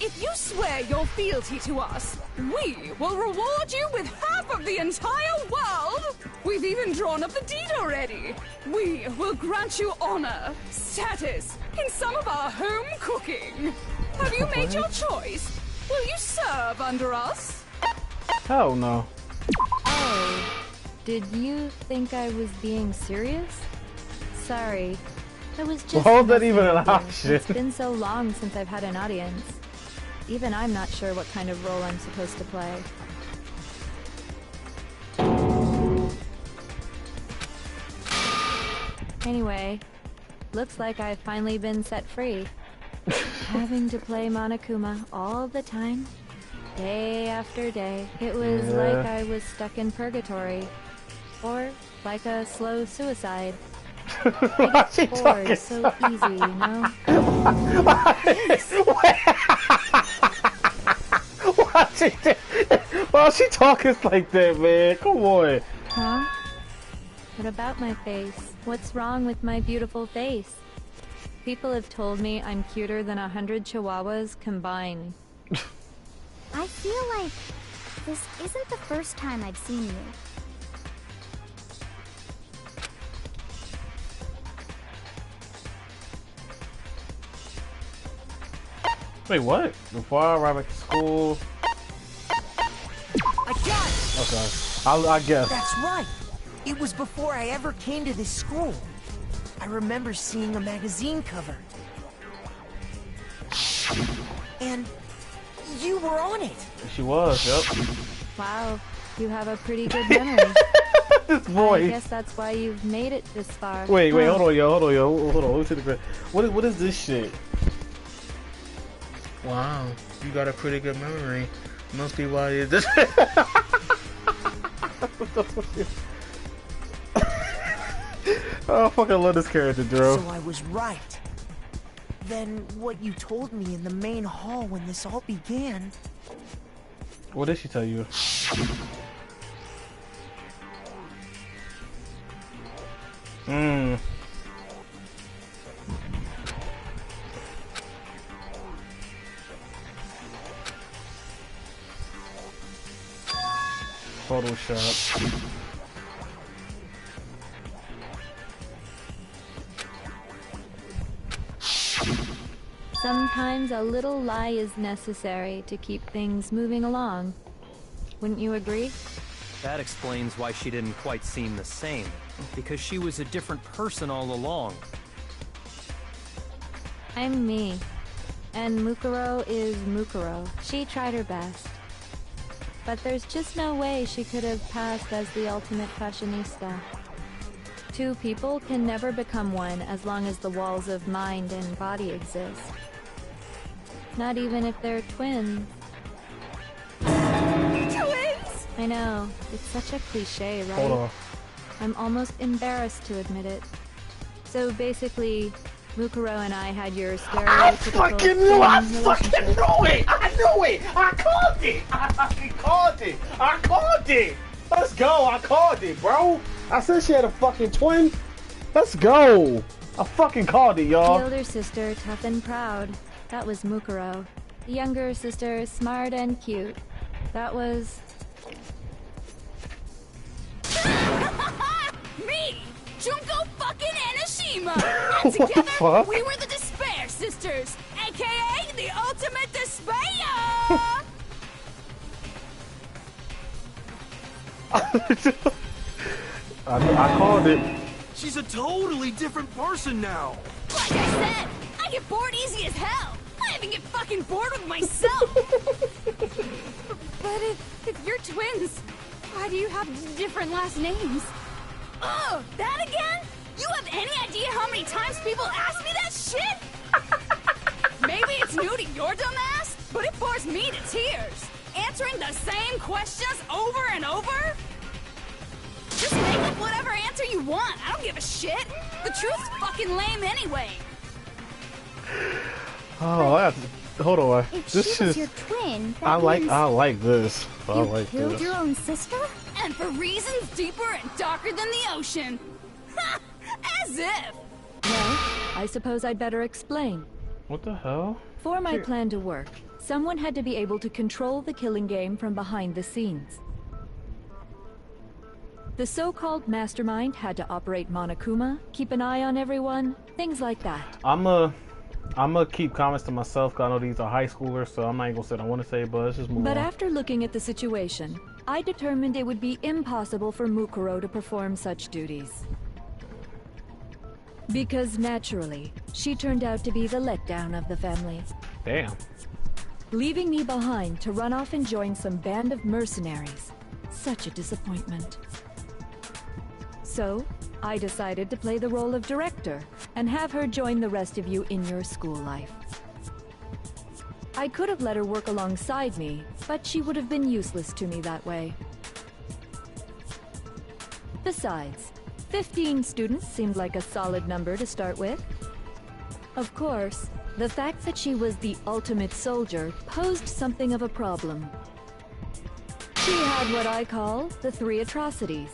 Speaker 10: If you swear your fealty to us, we will reward you with half of the entire world! We've even drawn up the deed already. We will grant you honor, status, in some of our home cooking. Have you made your choice? Will you serve under us?
Speaker 1: Hell no.
Speaker 11: Oh, did you think I was being serious? Sorry, I was just...
Speaker 1: How is that even an
Speaker 11: messing with you.
Speaker 1: option?
Speaker 11: It's been so long since I've had an audience. Even I'm not sure what kind of role I'm supposed to play. Anyway, looks like I've finally been set free. Having to play Monokuma all the time, day after day. It was like I was stuck in purgatory. Or like a slow suicide. I get bored so easy, you know?
Speaker 1: Why is she talking like that, man? Come on.
Speaker 11: Huh? What about my face? What's wrong with my beautiful face? People have told me I'm cuter than 100 chihuahuas combined.
Speaker 7: I feel like this isn't the first time I've seen you.
Speaker 1: Wait, what? Before I arrive at school...
Speaker 6: I got it!
Speaker 1: Okay. I guess.
Speaker 6: That's right! It was before I ever came to this school. I remember seeing a magazine cover. And You were on it.
Speaker 1: She was, yep.
Speaker 11: Wow, you have a pretty good memory.
Speaker 1: This voice.
Speaker 11: I guess that's why you've made it this far.
Speaker 1: Wait, hold on, yo. Hold on. Let me see the grade. What is this shit? Wow, you got a pretty good memory. Must be why you this. Oh, I fucking love this character, Drew.
Speaker 6: So I was right. Then what you told me in the main hall when this all began...
Speaker 1: What did she tell you? Photoshop.
Speaker 11: Sometimes a little lie is necessary to keep things moving along. Wouldn't you agree?
Speaker 9: That explains why she didn't quite seem the same. Because she was a different person all along.
Speaker 11: I'm me. And Mukuro is Mukuro. She tried her best. But there's just no way she could have passed as the ultimate fashionista. Two people can never become one as long as the walls of mind and body exist. Not even if they're twins.
Speaker 10: Twins?
Speaker 11: I know, it's such a cliche, right?
Speaker 1: Hold on.
Speaker 11: I'm almost embarrassed to admit it. So basically, Mukuro and I had your stereotypical
Speaker 1: I fucking knew it! I called it! Let's go, I called it, bro! I said she had a fucking twin. Let's go! I fucking called it, y'all.
Speaker 11: The older sister, tough and proud. That was Mukuro. The younger sister, smart and cute. That was...
Speaker 10: Me! Junko fucking Enoshima! And
Speaker 1: What the
Speaker 10: together,
Speaker 1: fuck?
Speaker 10: we were the Despair Sisters, aka the Ultimate Despair!
Speaker 1: I called it.
Speaker 8: She's a totally different person now.
Speaker 10: Like I said, I get bored easy as hell. I even get fucking bored with myself. But if you're twins, why do you have different last names? Oh, that again? You have any idea how many times people ask me that shit? Maybe it's new to your dumb ass, but it bores me to tears. Answering the same questions over and over? Just make up whatever answer you want. I don't give a shit. The truth's fucking lame anyway.
Speaker 1: Oh, I have to, hold on.
Speaker 7: If
Speaker 1: This
Speaker 7: she was
Speaker 1: is.
Speaker 7: your twin, that
Speaker 1: I like
Speaker 7: means
Speaker 1: this. I
Speaker 7: you
Speaker 1: like
Speaker 7: killed
Speaker 1: this.
Speaker 7: your own sister?
Speaker 10: And for reasons deeper and darker than the ocean. Ha! As if!
Speaker 11: Well, I suppose I'd better explain.
Speaker 1: What the hell?
Speaker 11: For my plan to work, someone had to be able to control the killing game from behind the scenes. The so-called mastermind had to operate Monokuma, keep an eye on everyone, things like that.
Speaker 1: I'ma keep comments to myself because I know these are high schoolers, so I'm not even gonna say what I want to say, but let's just move
Speaker 11: But
Speaker 1: on.
Speaker 11: after looking at the situation, I determined it would be impossible for Mukuro to perform such duties. Because naturally, she turned out to be the letdown of the family,
Speaker 1: Damn.
Speaker 11: leaving me behind to run off and join some band of mercenaries. Such a disappointment. So, I decided to play the role of director and have her join the rest of you in your school life. I could have let her work alongside me, but she would have been useless to me that way. Besides, 15 students seemed like a solid number to start with. Of course, the fact that she was the ultimate soldier posed something of a problem. She had what I call the three atrocities.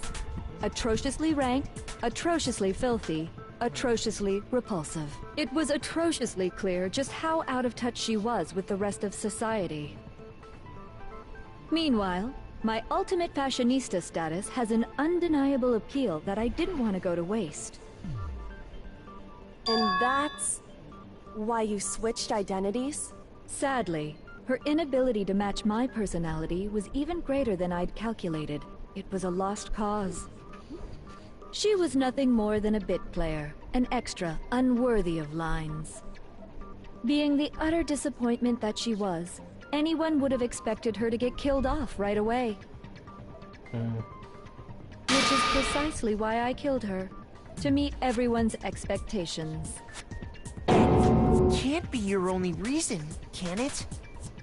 Speaker 11: Atrociously rank, atrociously filthy, atrociously repulsive. It was atrociously clear just how out of touch she was with the rest of society. Meanwhile, my ultimate fashionista status has an undeniable appeal that I didn't want to go to waste.
Speaker 4: And that's why you switched identities?
Speaker 11: Sadly, her inability to match my personality was even greater than I'd calculated. It was a lost cause. She was nothing more than a bit player, an extra unworthy of lines. Being the utter disappointment that she was, anyone would have expected her to get killed off right away. Which is precisely why I killed her. To meet everyone's expectations.
Speaker 6: Can't be your only reason, can it?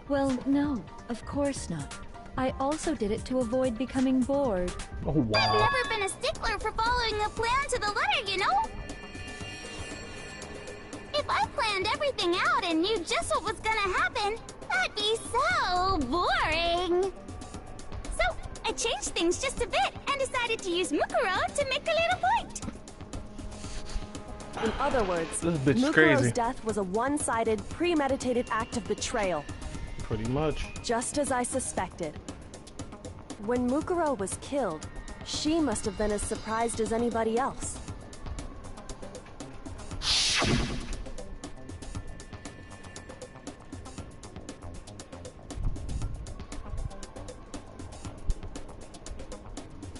Speaker 11: Well, no, of course not. I also did it to avoid becoming bored.
Speaker 1: Oh, wow.
Speaker 7: I've never been a stickler for following a plan to the letter, you know? If I planned everything out and knew just what was gonna happen, that'd be so boring. So, I changed things just a bit and decided to use Mukuro to make a little point.
Speaker 4: In other words,
Speaker 1: This bitch is
Speaker 4: Mukuro's
Speaker 1: crazy.
Speaker 4: death was a one-sided, premeditated act of betrayal.
Speaker 1: Pretty much.
Speaker 4: Just as I suspected. When Mukuro was killed, she must have been as surprised as anybody else.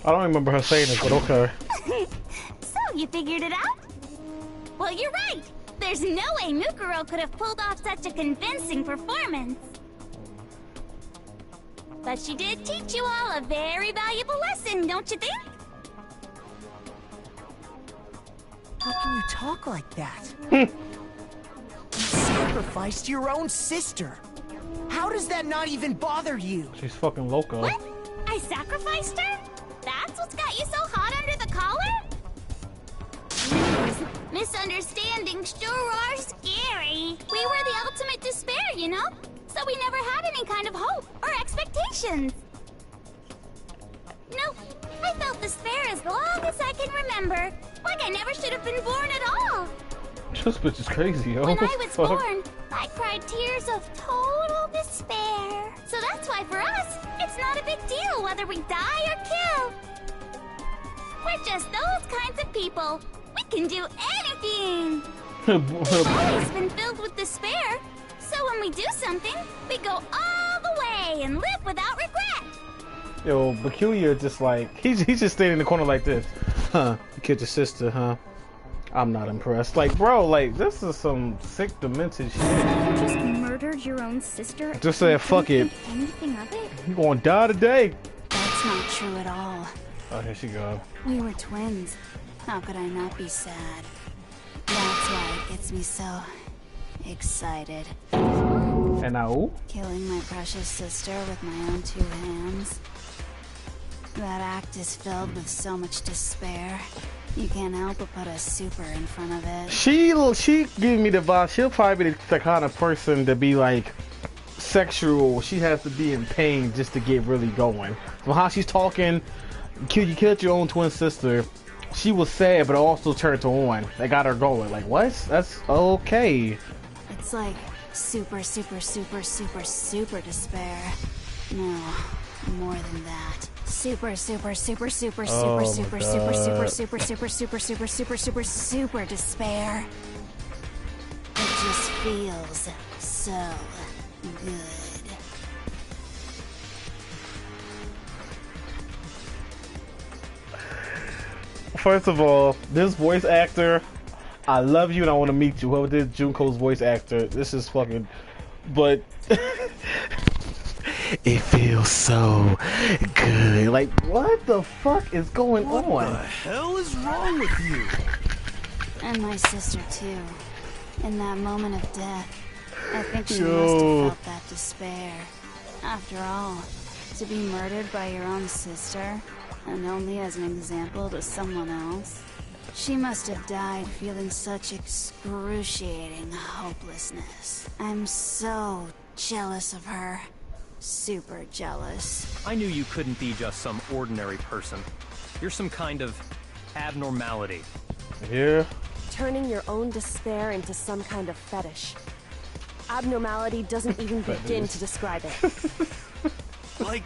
Speaker 1: I don't remember her saying this, but okay.
Speaker 7: So, you figured it out? Well, you're right. There's no way Mukuro could have pulled off such a convincing performance. But she did teach you all a very valuable lesson, don't you think?
Speaker 6: How can you talk like that? You sacrificed your own sister. How does that not even bother you?
Speaker 1: She's fucking loco.
Speaker 7: What? I sacrificed her? That's what's got you so hot under the collar? Jeez, misunderstandings sure are scary. We were the ultimate despair, you know? So we never had any kind of hope or expectations. Nope, I felt despair as long as I can remember. Like I never should have been born at all.
Speaker 1: This bitch is crazy, yo.
Speaker 7: When I was
Speaker 1: Fuck.
Speaker 7: born, I cried tears of total despair. So that's why for us, it's not a big deal whether we die or kill. We're just those kinds of people. We can do anything. We've always been filled with despair. So when we do something, we go all the way and live without regret.
Speaker 1: Yo, Peculiar just like, he's just standing in the corner like this. Huh, you killed your sister, huh? I'm not impressed. Like, bro, like, this is some sick, demented shit.
Speaker 7: You just murdered your own sister?
Speaker 1: Just said, fuck it.
Speaker 7: Anything of it?
Speaker 1: You gonna die today.
Speaker 10: That's not true at all.
Speaker 1: Oh, here she go.
Speaker 10: We were twins. How could I not be sad? That's why it gets me so excited.
Speaker 1: And now,
Speaker 10: Killing my precious sister with my own two hands. That act is filled with so much despair. You can't help but put a super in front of it.
Speaker 1: she give me the vibe. She'll probably be the kind of person to be like sexual. She has to be in pain just to get really going. From how she's talking, you killed your own twin sister. She was sad, but also turned her on. They got her going. Like, what? That's okay.
Speaker 10: It's like super, super, super, super, super despair. No, more than that. Super, super, super, super, super, super, super, super, super, super, super, super, super, super, super despair. It just feels so good.
Speaker 1: First of all, this voice actor, I love you and I want to meet you. Whoever did Junko's voice actor, this is fucking, but it feels so good. Like, what the fuck is going on?
Speaker 8: What the hell is wrong with you?
Speaker 10: And my sister, too. In that moment of death, I think she
Speaker 1: Yo.
Speaker 10: must have felt that despair. After all, to be murdered by your own sister, and only as an example to someone else, she must have died feeling such excruciating hopelessness. I'm so jealous of her. Super jealous.
Speaker 9: I knew you couldn't be just some ordinary person. You're some kind of abnormality.
Speaker 1: Yeah.
Speaker 4: Turning your own despair into some kind of fetish. Abnormality doesn't even begin to describe it.
Speaker 8: Like,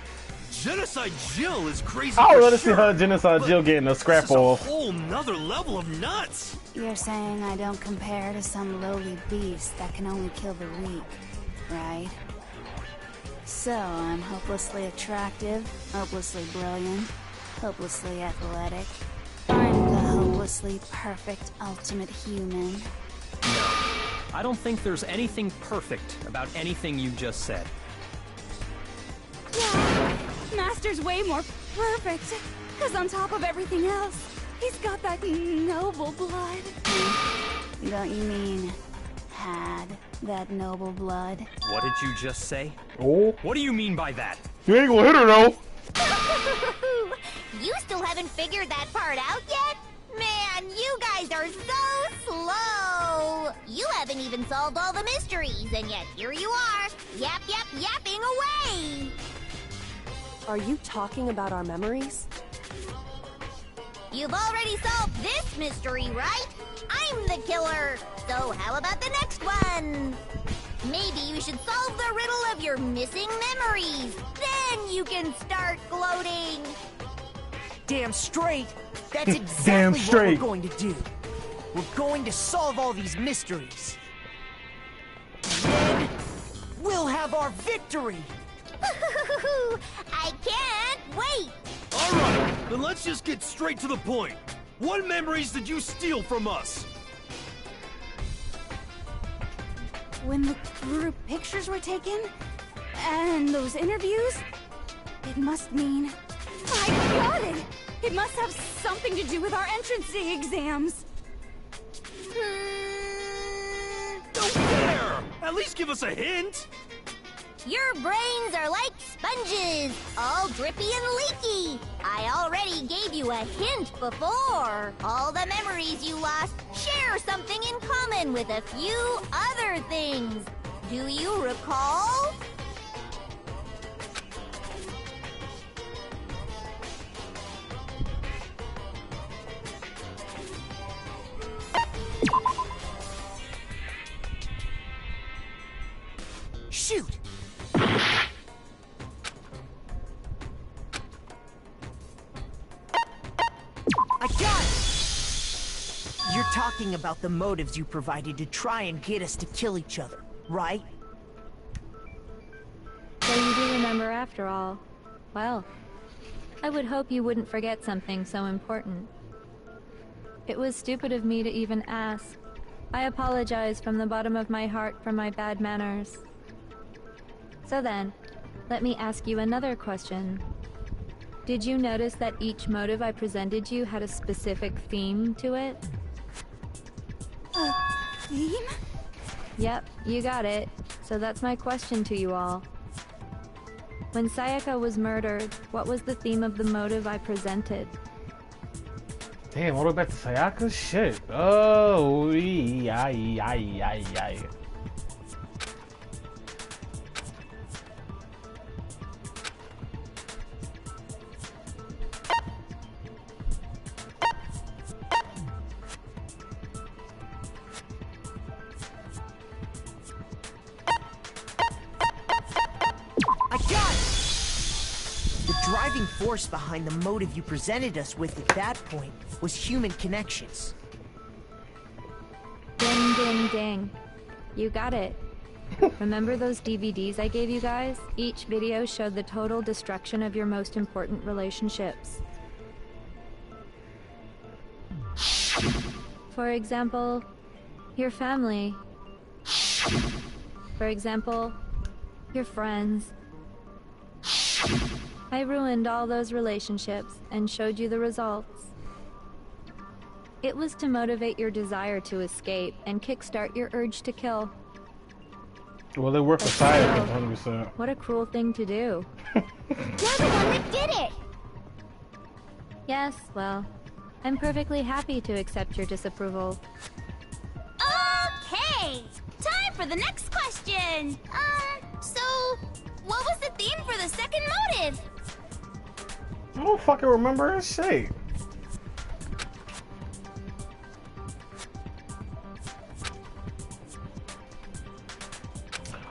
Speaker 8: Genocide Jill is crazy.
Speaker 1: I would
Speaker 8: for
Speaker 1: rather see
Speaker 8: sure,
Speaker 1: her Genocide Jill getting a scrap
Speaker 8: this is
Speaker 1: off.
Speaker 8: a whole nother level of nuts.
Speaker 10: You're saying I don't compare to some lowly beast that can only kill the weak, right? So, I'm hopelessly attractive, hopelessly brilliant, hopelessly athletic. I'm the hopelessly perfect ultimate human.
Speaker 9: No, I don't think there's anything perfect about anything you just said.
Speaker 10: Master's way more perfect. Because on top of everything else, he's got that noble blood. Don't you mean had that noble blood?
Speaker 9: What did you just say?
Speaker 1: Oh.
Speaker 9: What do you mean by that?
Speaker 1: You ain't gonna hit her though.
Speaker 3: You still haven't figured that part out yet? Man, you guys are so slow! You haven't even solved all the mysteries, and yet here you are, yapping away!
Speaker 4: Are you talking about our memories?
Speaker 3: You've already solved this mystery, right? I'm the killer! So how about the next one? Maybe you should solve the riddle of your missing memories. Then you can start gloating.
Speaker 6: Damn straight. That's exactly what we're going to do. We're going to solve all these mysteries. And then we'll have our victory.
Speaker 3: I can't wait.
Speaker 8: All right, then let's just get straight to the point. What memories did you steal from us?
Speaker 10: When the group pictures were taken, and those interviews, it must mean... I got it! It must have something to do with our entrance exams.
Speaker 8: Don't dare! At least give us a hint!
Speaker 3: Your brains are like sponges, all drippy and leaky. I already gave you a hint before. All the memories you lost share something in common with a few other things. Do you recall?
Speaker 6: Shoot! I got it! You're talking about the motives you provided to try and get us to kill each other, right?
Speaker 11: So you do remember after all. Well, I would hope you wouldn't forget something so important. It was stupid of me to even ask. I apologize from the bottom of my heart for my bad manners. So then, let me ask you another question. Did you notice that each motive I presented you had a specific theme to it?
Speaker 10: A theme?
Speaker 11: Yep, you got it. So that's my question to you all. When Sayaka was murdered, what was the theme of the motive I presented?
Speaker 1: Damn, all the way back to Sayaka? Shit. Oh, ay.
Speaker 6: Force behind the motive you presented us with at that point was human connections.
Speaker 11: Ding, ding, ding. You got it. Remember those DVDs I gave you guys? Each video showed the total destruction of your most important relationships. For example, your family. For example, your friends. I ruined all those relationships and showed you the results. It was to motivate your desire to escape and kickstart your urge to kill.
Speaker 1: Well, they work for Sayaka, 100%.
Speaker 11: What a cruel thing to do.
Speaker 3: You're the one that did it!
Speaker 11: Yes, well, I'm perfectly happy to accept your disapproval.
Speaker 7: Okay! Time for the next question! So, what was the theme for the second motive?
Speaker 1: I don't fucking remember his shit.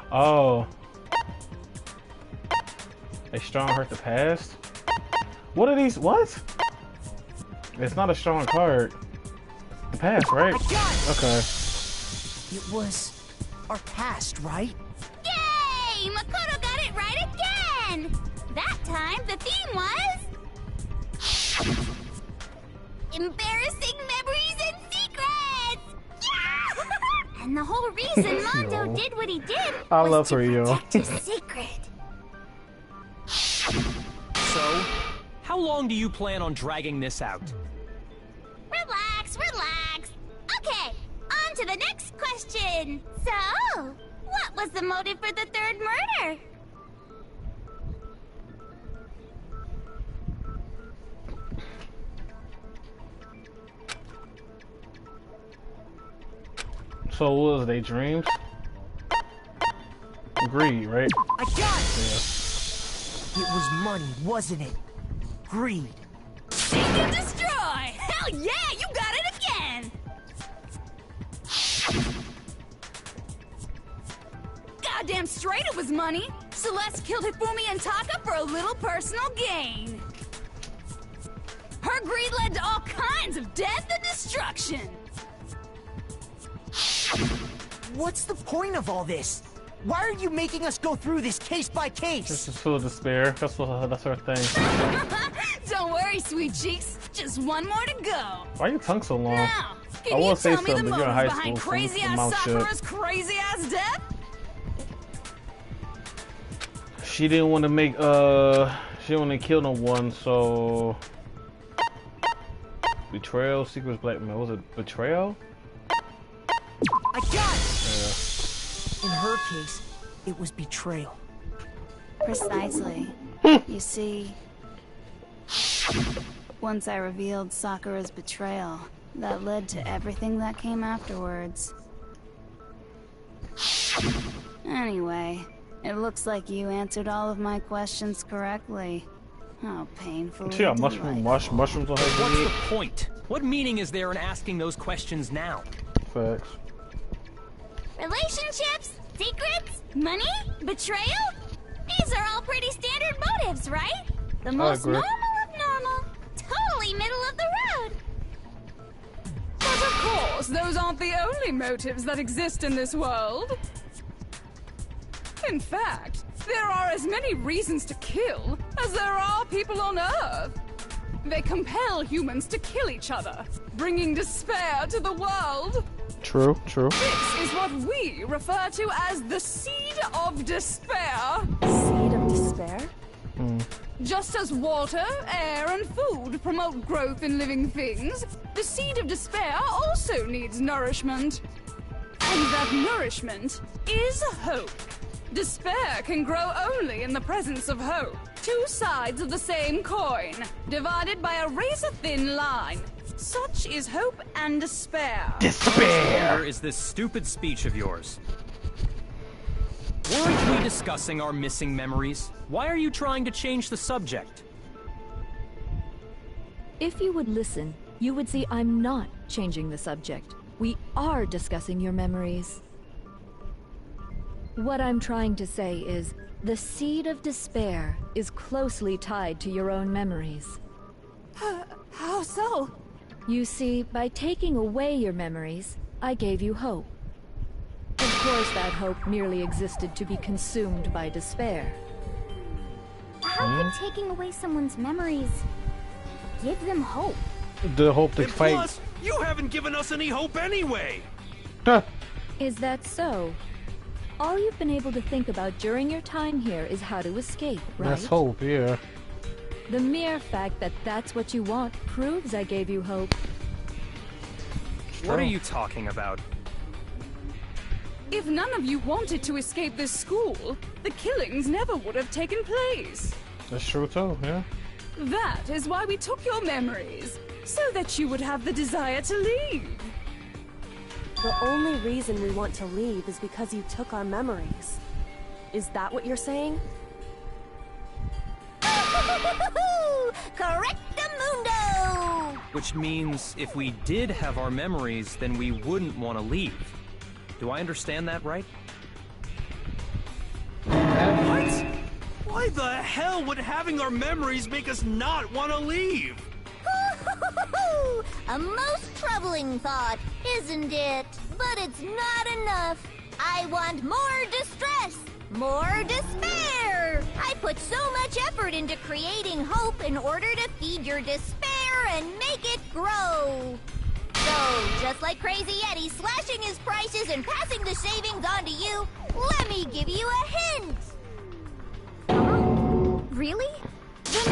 Speaker 1: Oh. A strong hurt the past? What are these? What? It's not a strong card. The past, right?
Speaker 6: I got it.
Speaker 1: Okay.
Speaker 6: It was our past, right?
Speaker 7: Yay! Makoto got it right again! That time, the theme was... embarrassing memories and secrets! Yeah! And the whole reason Mondo did what he did
Speaker 1: I
Speaker 7: was
Speaker 1: love
Speaker 7: to
Speaker 1: her, yo.
Speaker 7: protect his secret.
Speaker 9: How long do you plan on dragging this out?
Speaker 7: Relax, relax. Okay, on to the next question. So, what was the motive for the third murder?
Speaker 1: So what was they dreams? Greed, right?
Speaker 6: I got it!
Speaker 1: Yeah.
Speaker 6: It was money, wasn't it? Greed.
Speaker 10: Seek and destroy! Hell yeah, you got it again! Goddamn straight it was money! Celeste killed Hifumi and Taka for a little personal gain. Her greed led to all kinds of death and destruction.
Speaker 6: What's the point of all this? Why are you making us go through this case by
Speaker 1: This
Speaker 6: case?
Speaker 1: is full of despair. That's her thing.
Speaker 10: Don't worry, sweet cheeks. Just one more to go.
Speaker 1: Why your tongue so long?
Speaker 10: Now,
Speaker 1: I
Speaker 10: can you
Speaker 1: won't say
Speaker 10: tell me the
Speaker 1: something, but
Speaker 10: motives
Speaker 1: you're in high
Speaker 10: behind
Speaker 1: school, so
Speaker 10: crazy
Speaker 1: your
Speaker 10: ass
Speaker 1: mouth shut.
Speaker 10: Sakura's crazy ass death?
Speaker 1: She didn't want to make she didn't want to kill no one, so betrayal, secrets, blackmail. Was it betrayal?
Speaker 6: I got it!
Speaker 1: Yeah.
Speaker 6: In her case, it was betrayal.
Speaker 10: Precisely. You see, once I revealed Sakura's betrayal, that led to everything that came afterwards. Anyway, it looks like you answered all of my questions correctly. How painful.
Speaker 1: She got mushrooms on her
Speaker 9: What's
Speaker 1: head.
Speaker 9: the point? What meaning is there in asking those questions now?
Speaker 1: Facts.
Speaker 7: Relationships? Secrets? Money? Betrayal? These are all pretty standard motives, right? The most
Speaker 1: agree.
Speaker 7: normal of normal. Totally middle of the road.
Speaker 10: But of course, those aren't the only motives that exist in this world. In fact, there are as many reasons to kill as there are people on Earth. They compel humans to kill each other, bringing despair to the world.
Speaker 1: True, true.
Speaker 10: This is what we refer to as the seed of despair.
Speaker 4: Seed of despair?
Speaker 10: Just as water, air, and food promote growth in living things, the seed of despair also needs nourishment. And that nourishment is hope. Despair can grow only in the presence of hope. Two sides of the same coin, divided by a razor-thin line. Such is hope and despair.
Speaker 9: Where is this stupid speech of yours? Weren't we discussing our missing memories? Why are you trying to change the subject?
Speaker 11: If you would listen, you would see I'm not changing the subject. We are discussing your memories. What I'm trying to say is, the seed of despair is closely tied to your own memories.
Speaker 10: How so?
Speaker 11: You see, by taking away your memories, I gave you hope. Of course, that hope merely existed to be consumed by despair.
Speaker 7: How could taking away someone's memories give them hope?
Speaker 1: The hope to
Speaker 8: And
Speaker 1: fight.
Speaker 8: plus, you haven't given us any hope anyway.
Speaker 1: Huh.
Speaker 11: Is that so? All you've been able to think about during your time here is how to escape, right?
Speaker 1: That's hope, yeah.
Speaker 11: The mere fact that that's what you want proves I gave you hope.
Speaker 9: What are you talking about?
Speaker 10: If none of you wanted to escape this school, the killings never would have taken place.
Speaker 1: That's true too, yeah.
Speaker 10: That is why we took your memories, so that you would have the desire to leave.
Speaker 4: The only reason we want to leave is because you took our memories. Is that what you're saying?
Speaker 7: Correctamundo!
Speaker 9: Which means if we did have our memories, then we wouldn't want to leave. Do I understand that right?
Speaker 8: What? Why the hell would having our memories make us not want to leave?
Speaker 7: A most troubling thought, isn't it? But it's not enough. I want more distress, more despair. I put so much effort into creating hope in order to feed your despair and make it grow. So, just like Crazy Eddie slashing his prices and passing the savings on to you, let me give you a hint.
Speaker 10: Really? Then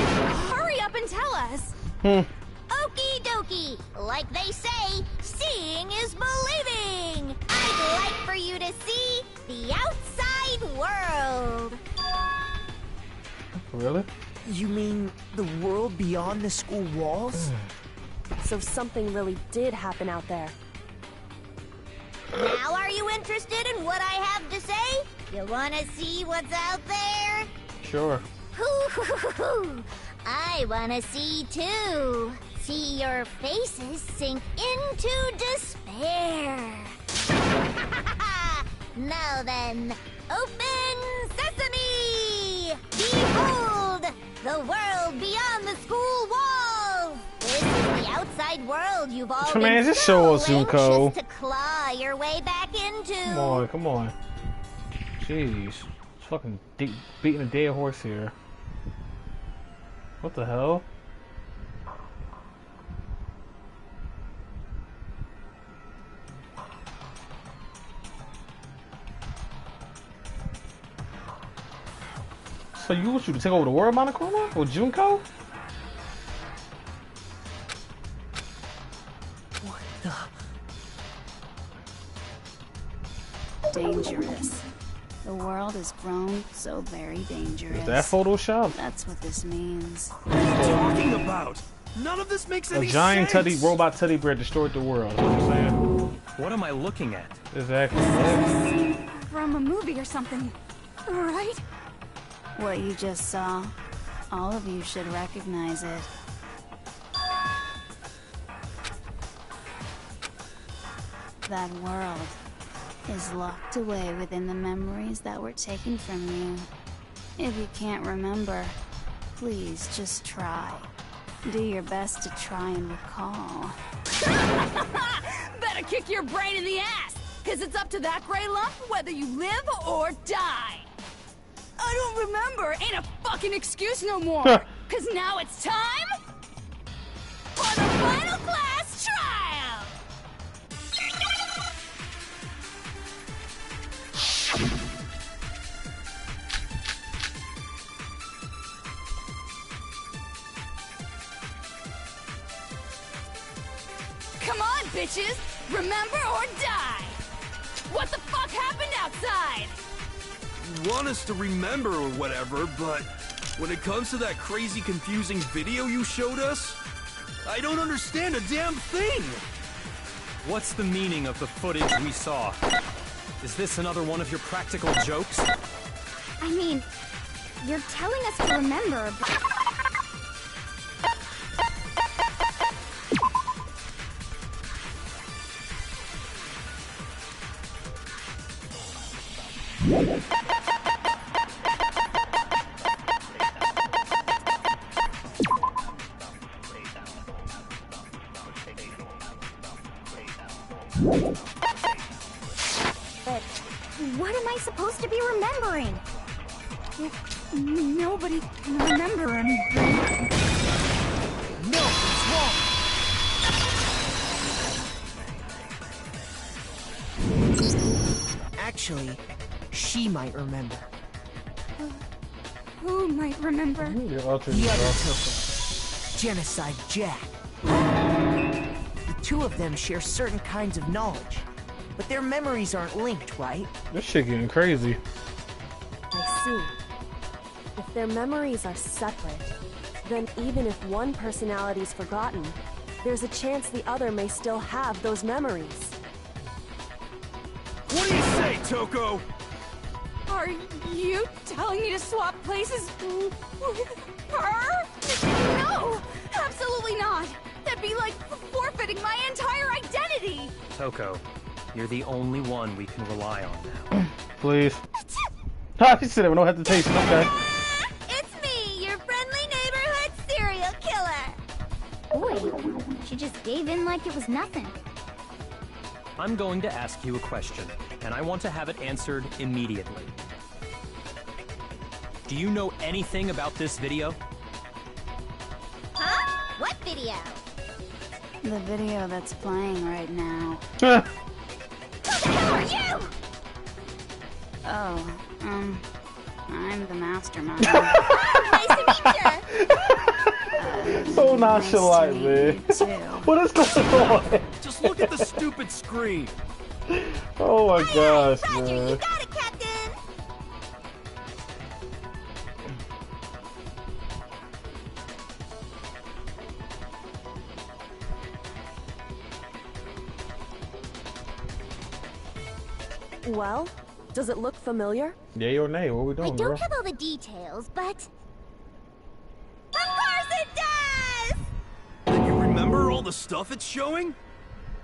Speaker 10: hurry up and and tell us.
Speaker 7: Okie dokie. Like they say, seeing is believing. I'd like for you to see the outside world.
Speaker 1: Really?
Speaker 6: You mean the world beyond the school walls?
Speaker 4: So something really did happen out there.
Speaker 7: Now are you interested in what I have to say? You wanna see what's out there?
Speaker 1: Sure.
Speaker 7: Hoo-hoo-hoo-hoo. I wanna see too. See your faces sink into despair. Now then, open sesame! Behold, the world beyond the school walls! This is the outside world you've all
Speaker 1: Man,
Speaker 7: been
Speaker 1: just
Speaker 7: so
Speaker 1: show us,
Speaker 7: anxious
Speaker 1: Junko.
Speaker 7: to claw your way back into.
Speaker 1: Come on, come on. Jeez. It's fucking beating a dead horse here. What the hell? So you want you to take over the world, Monokuma? Or Junko?
Speaker 6: What the?
Speaker 10: Dangerous. The world has grown so very dangerous.
Speaker 1: Is that Photoshop?
Speaker 10: That's what this means.
Speaker 8: What are you talking about? None of this makes any
Speaker 1: A giant
Speaker 8: sense.
Speaker 1: robot teddy bear destroyed the world. That's what you're saying?
Speaker 9: What am I looking at?
Speaker 1: Exactly.
Speaker 10: Scene from a movie or something, right? What you just saw, all of you should recognize it. That world is locked away within the memories that were taken from you. If you can't remember, please just try. Do your best to try and recall. Better kick your brain in the ass, because it's up to that gray lump whether you live or die. I don't remember ain't a fucking excuse no more, because now it's time for the final class trial! Come on, bitches! Remember or die! What the fuck happened outside?
Speaker 8: You want us to remember or whatever, but when it comes to that crazy, confusing video you showed us, I don't understand a damn thing!
Speaker 9: What's the meaning of the footage we saw? Is this another one of your practical jokes?
Speaker 7: I mean, you're telling us to remember, but... But what am I supposed to be remembering?
Speaker 10: Nobody can remember anything.
Speaker 6: No, it's wrong. Actually, she might remember.
Speaker 10: Who might remember?
Speaker 1: The other
Speaker 6: The other Toko, Genocide Jack. The two of them share certain kinds of knowledge, but their memories aren't linked, right?
Speaker 1: This shit getting crazy.
Speaker 4: I see. If their memories are separate, then even if one personality's forgotten, there's a chance the other may still have those memories.
Speaker 8: What do you say, Toko?
Speaker 10: Are you telling me to swap places with her? No! Absolutely not! That'd be like forfeiting my entire identity!
Speaker 9: Toko, you're the only one we can rely on now.
Speaker 1: Please. Ha! He said it with no hesitation. Okay.
Speaker 7: It's me, your friendly neighborhood serial killer! Boy, she just gave in like it was nothing.
Speaker 9: I'm going to ask you a question, and I want to have it answered immediately. Do you know anything about this video?
Speaker 7: Huh? What video?
Speaker 10: The video that's playing right now.
Speaker 7: Who the hell are you?
Speaker 10: Oh, I'm the mastermind.
Speaker 7: Nice to meet you.
Speaker 1: So nonchalant, man. What is going on?
Speaker 8: Just look at the stupid screen.
Speaker 1: Oh my gosh,
Speaker 3: Roger,
Speaker 1: man.
Speaker 3: you got it, Captain.
Speaker 4: Well, does it look familiar?
Speaker 1: Yay or nay? What are we doing,
Speaker 7: I
Speaker 1: girl?
Speaker 7: don't have all the details, but
Speaker 3: Of course it does!
Speaker 8: And you remember all the stuff it's showing?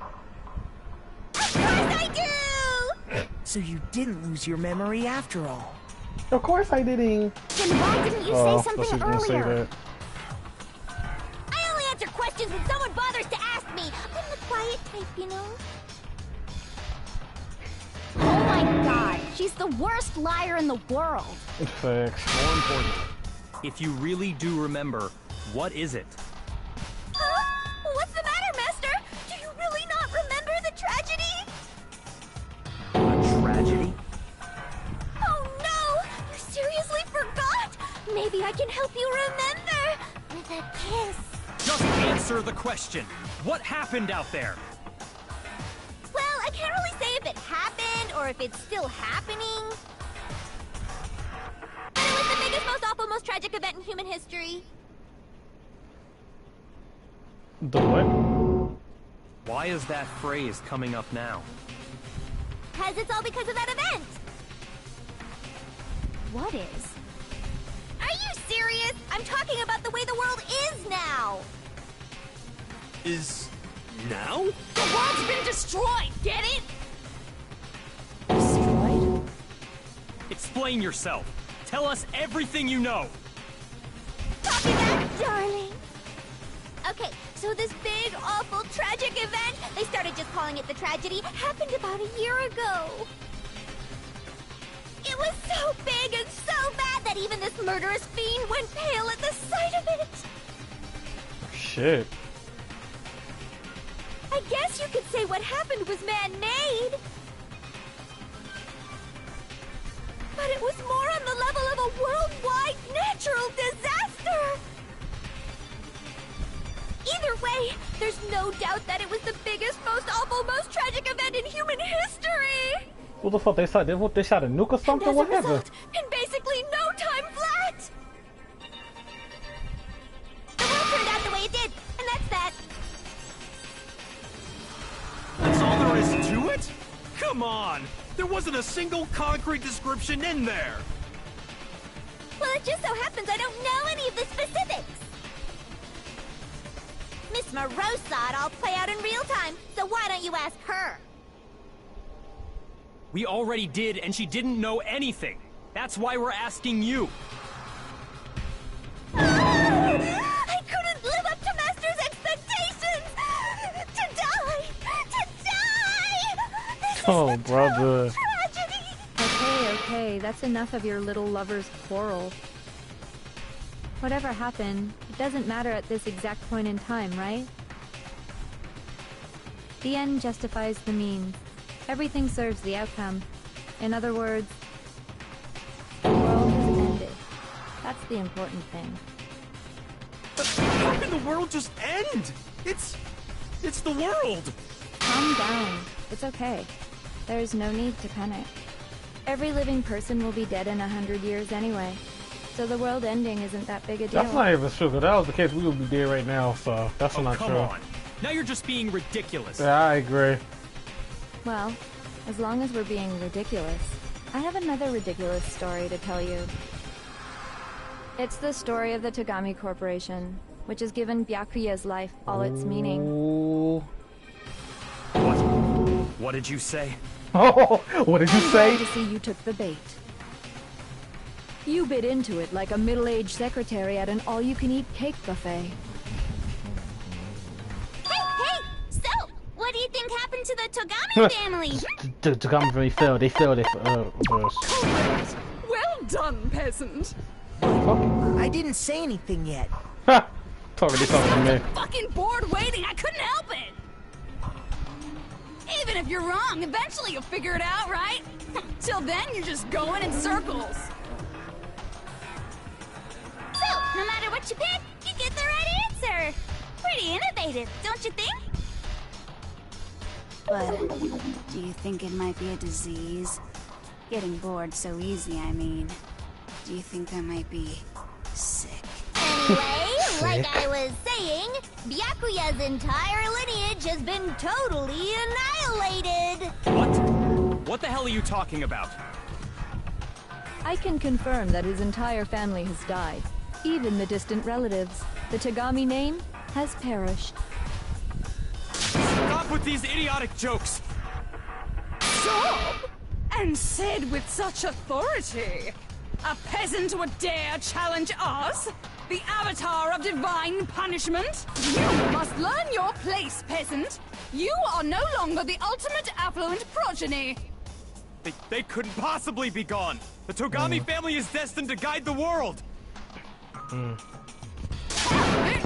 Speaker 3: Of course I do!
Speaker 6: So you didn't lose your memory after all.
Speaker 1: Of course I didn't.
Speaker 7: then why didn't you
Speaker 1: Oh,
Speaker 7: say
Speaker 1: so she's
Speaker 7: something
Speaker 1: gonna say
Speaker 7: earlier?
Speaker 1: that.
Speaker 3: I only answer questions when someone bothers to ask me. I'm the quiet type, you know?
Speaker 7: Oh my god, she's the worst liar in the world.
Speaker 1: Facts.
Speaker 9: More importantly, if you really do remember, what is it?
Speaker 3: Huh? What's the matter, Master? Do you really not remember the tragedy?
Speaker 9: A tragedy?
Speaker 3: Oh no! You seriously forgot? Maybe I can help you remember with a kiss.
Speaker 9: Just answer the question. What happened out there?
Speaker 3: Well, I can't really say if it happened or if it's still happening. But it was the biggest, most awful, most tragic event in human history.
Speaker 1: The what?
Speaker 9: Why is that phrase coming up now?
Speaker 3: Because it's all because of that event.
Speaker 7: What is?
Speaker 3: Are you serious? I'm talking about the way the world is now.
Speaker 8: Is now?
Speaker 10: The world's been destroyed, get it?
Speaker 4: Destroyed?
Speaker 9: Explain yourself. Tell us everything you know.
Speaker 3: Copy that, darling. Okay, so this big, awful, tragic event, they started just calling it the tragedy, happened about a year ago. It was so big and so bad that even this murderous fiend went pale at the sight of it.
Speaker 1: Shit.
Speaker 3: I guess you could say what happened was man-made. But it was more on the level of a worldwide natural disaster. Either way, there's no doubt that it was the biggest, most awful, most tragic event in human history.
Speaker 1: What the fuck? They shot a nuke or something?
Speaker 3: And as
Speaker 1: What
Speaker 3: a
Speaker 1: happened?
Speaker 3: result, in basically no time flat, the world turned out the way it did, and that's that.
Speaker 8: That's all there is to it? Come on! There wasn't a single concrete description in there!
Speaker 3: Well, it just so happens I don't know any of the specifics. Miss Moreau saw it all play out in real time, so why don't you ask her?
Speaker 9: We already did, and she didn't know anything. That's why we're asking you.
Speaker 3: I couldn't live up to Master's expectations! To die! To die! This
Speaker 1: Oh,
Speaker 3: is a
Speaker 1: brother.
Speaker 3: total tragedy!
Speaker 11: Okay, that's enough of your little lover's quarrel. Whatever happened, it doesn't matter at this exact point in time, right? The end justifies the means. Everything serves the outcome. In other words, the world has ended. That's the important thing.
Speaker 8: But how can the world just end? It's the world!
Speaker 11: Calm down. It's okay. There's no need to panic. Every living person will be dead in 100 years anyway. So the world ending isn't that big a deal.
Speaker 1: That's not even true. If that was the case, we would be dead right now. So that's not
Speaker 9: Come
Speaker 1: true.
Speaker 9: on. Now you're just being ridiculous.
Speaker 1: Yeah, I agree.
Speaker 11: Well, as long as we're being ridiculous, I have another ridiculous story to tell you. It's the story of the Togami Corporation, which has given Byakuya's life all its meaning.
Speaker 1: Ooh.
Speaker 9: What did you say?
Speaker 1: Oh, what did you
Speaker 11: I'm
Speaker 1: say?
Speaker 11: glad to see you took the bait. You bit into it like a middle-aged secretary at an all-you-can-eat cake buffet.
Speaker 7: Hey! So, what do you think happened to the Togami family?
Speaker 1: To come from me failed. They failed it first.
Speaker 10: Correct. Well done, peasant.
Speaker 6: I didn't say anything yet.
Speaker 1: Ha! Talking to me.
Speaker 10: Fucking bored waiting, I couldn't help it. Even if you're wrong, eventually you'll figure it out, right? Till then, you're just going in circles.
Speaker 7: So, no matter what you pick, you get there are pretty innovative, don't you think?
Speaker 10: But do you think it might be a disease? Getting bored so easy, I mean. Do you think I might be sick?
Speaker 7: Anyway, like I was saying, Byakuya's entire lineage has been totally annihilated.
Speaker 9: What? What the hell are you talking about?
Speaker 11: I can confirm that his entire family has died. Even the distant relatives. The Tagami name has perished.
Speaker 9: Stop with these idiotic jokes!
Speaker 10: Stop! And said with such authority. A peasant would dare challenge us? The avatar of divine punishment? You must learn your place, peasant. You are no longer the ultimate affluent progeny.
Speaker 9: They couldn't possibly be gone! The Togami family is destined to guide the world!
Speaker 10: There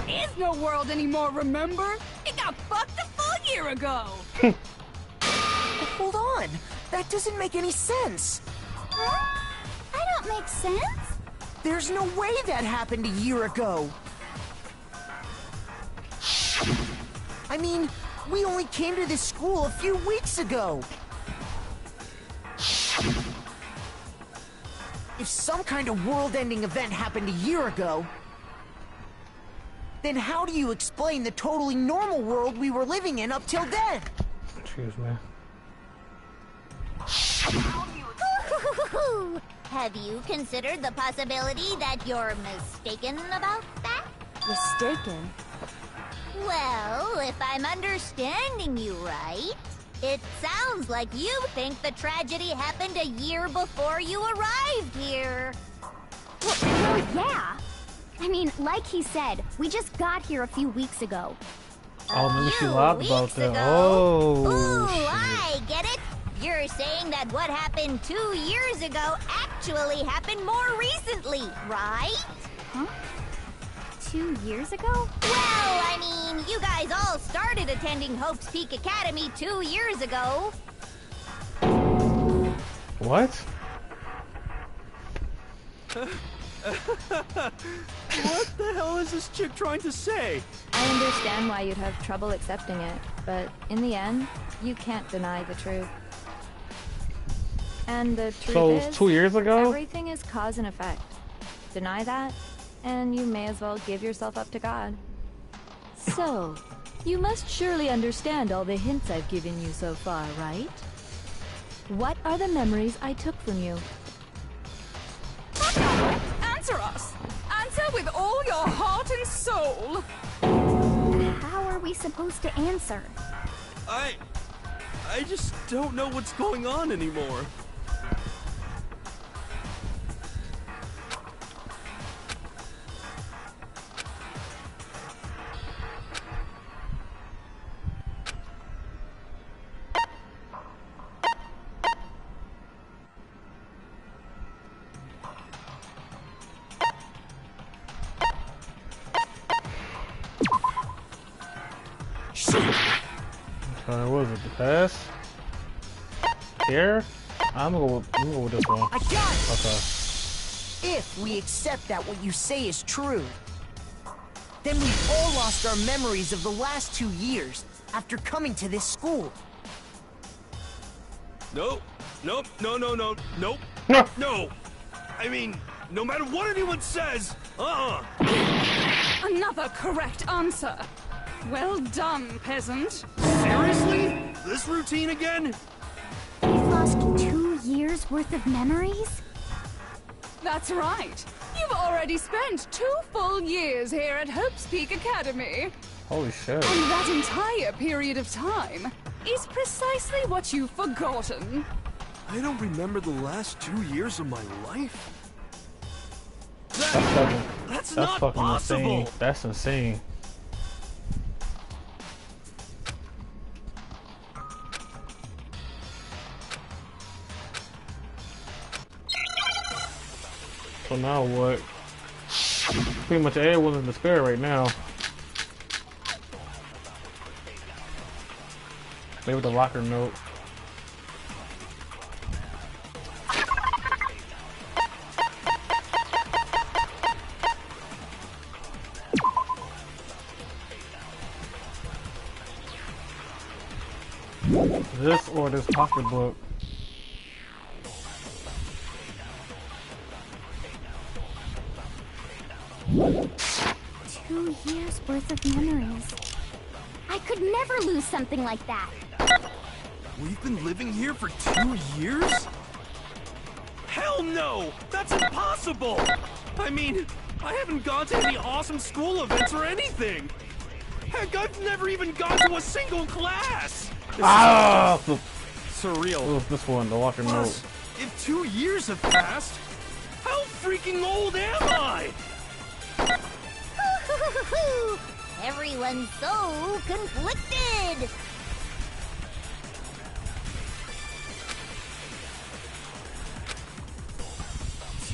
Speaker 10: is no world anymore, remember? It got fucked a full year ago!
Speaker 6: Hold on! That doesn't make any sense!
Speaker 7: Huh? I don't make sense.
Speaker 6: There's no way that happened a year ago! I mean, we only came to this school a few weeks ago! If some kind of world-ending event happened a year ago, then how do you explain the totally normal world we were living in up till then?
Speaker 1: Excuse me.
Speaker 7: Have you considered the possibility that you're mistaken about that?
Speaker 4: Mistaken?
Speaker 7: Well, if I'm understanding you right, it sounds like you think the tragedy happened a year before you arrived here.
Speaker 12: Well, yeah. I mean, like he said, we just got here a few weeks ago.
Speaker 1: Oh, maybe she lied about that.
Speaker 7: Ago?
Speaker 1: Oh,
Speaker 7: Ooh,
Speaker 1: shit.
Speaker 7: I get it. You're saying that what happened 2 years ago actually happened more recently, right?
Speaker 12: Huh? 2 years ago?
Speaker 7: Well, I mean, you guys all started attending Hope's Peak Academy 2 years ago.
Speaker 1: What?
Speaker 8: What the hell is this chick trying to say?
Speaker 11: I understand why you'd have trouble accepting it, but in the end, you can't deny the truth. And the truth
Speaker 1: So,
Speaker 11: is,
Speaker 1: 2 years ago?
Speaker 11: everything is cause and effect. Deny that, and you may as well give yourself up to God. So, you must surely understand all the hints I've given you so far, right? What are the memories I took from you?
Speaker 10: Answer us! Answer with all your heart and soul!
Speaker 12: How are we supposed to answer?
Speaker 8: I just don't know what's going on anymore.
Speaker 1: What was it? The past? Here? I'm gonna go with this one.
Speaker 6: I got it!
Speaker 1: Okay.
Speaker 6: If we accept that what you say is true, then we've all lost our memories of the last 2 years after coming to this school.
Speaker 8: Nope. Nope. No. Nope.
Speaker 1: No.
Speaker 8: No. I mean, no matter what anyone says,
Speaker 10: Another correct answer. Well done, peasant.
Speaker 8: Seriously? This routine again?
Speaker 12: We've lost 2 years worth of memories?
Speaker 10: That's right. You've already spent 2 full years here at Hope's Peak Academy.
Speaker 1: Holy shit.
Speaker 10: And that entire period of time is precisely what you've forgotten.
Speaker 8: I don't remember the last 2 years of my life. That's not
Speaker 1: fucking
Speaker 8: possible.
Speaker 1: insane. That's insane. So now what? Pretty much everyone's in despair right now. Maybe the locker note. This or this pocketbook.
Speaker 12: Two years worth of memories. I could never lose something like that.
Speaker 8: We've been living here for 2 years? Hell no! That's impossible! I mean, I haven't gone to any awesome school events or anything! Heck, I've never even gone to a single class!
Speaker 1: Ah!
Speaker 8: Surreal.
Speaker 1: This one, the walking note.
Speaker 8: Plus, if 2 years have passed, how freaking old am I?
Speaker 7: Everyone's so conflicted.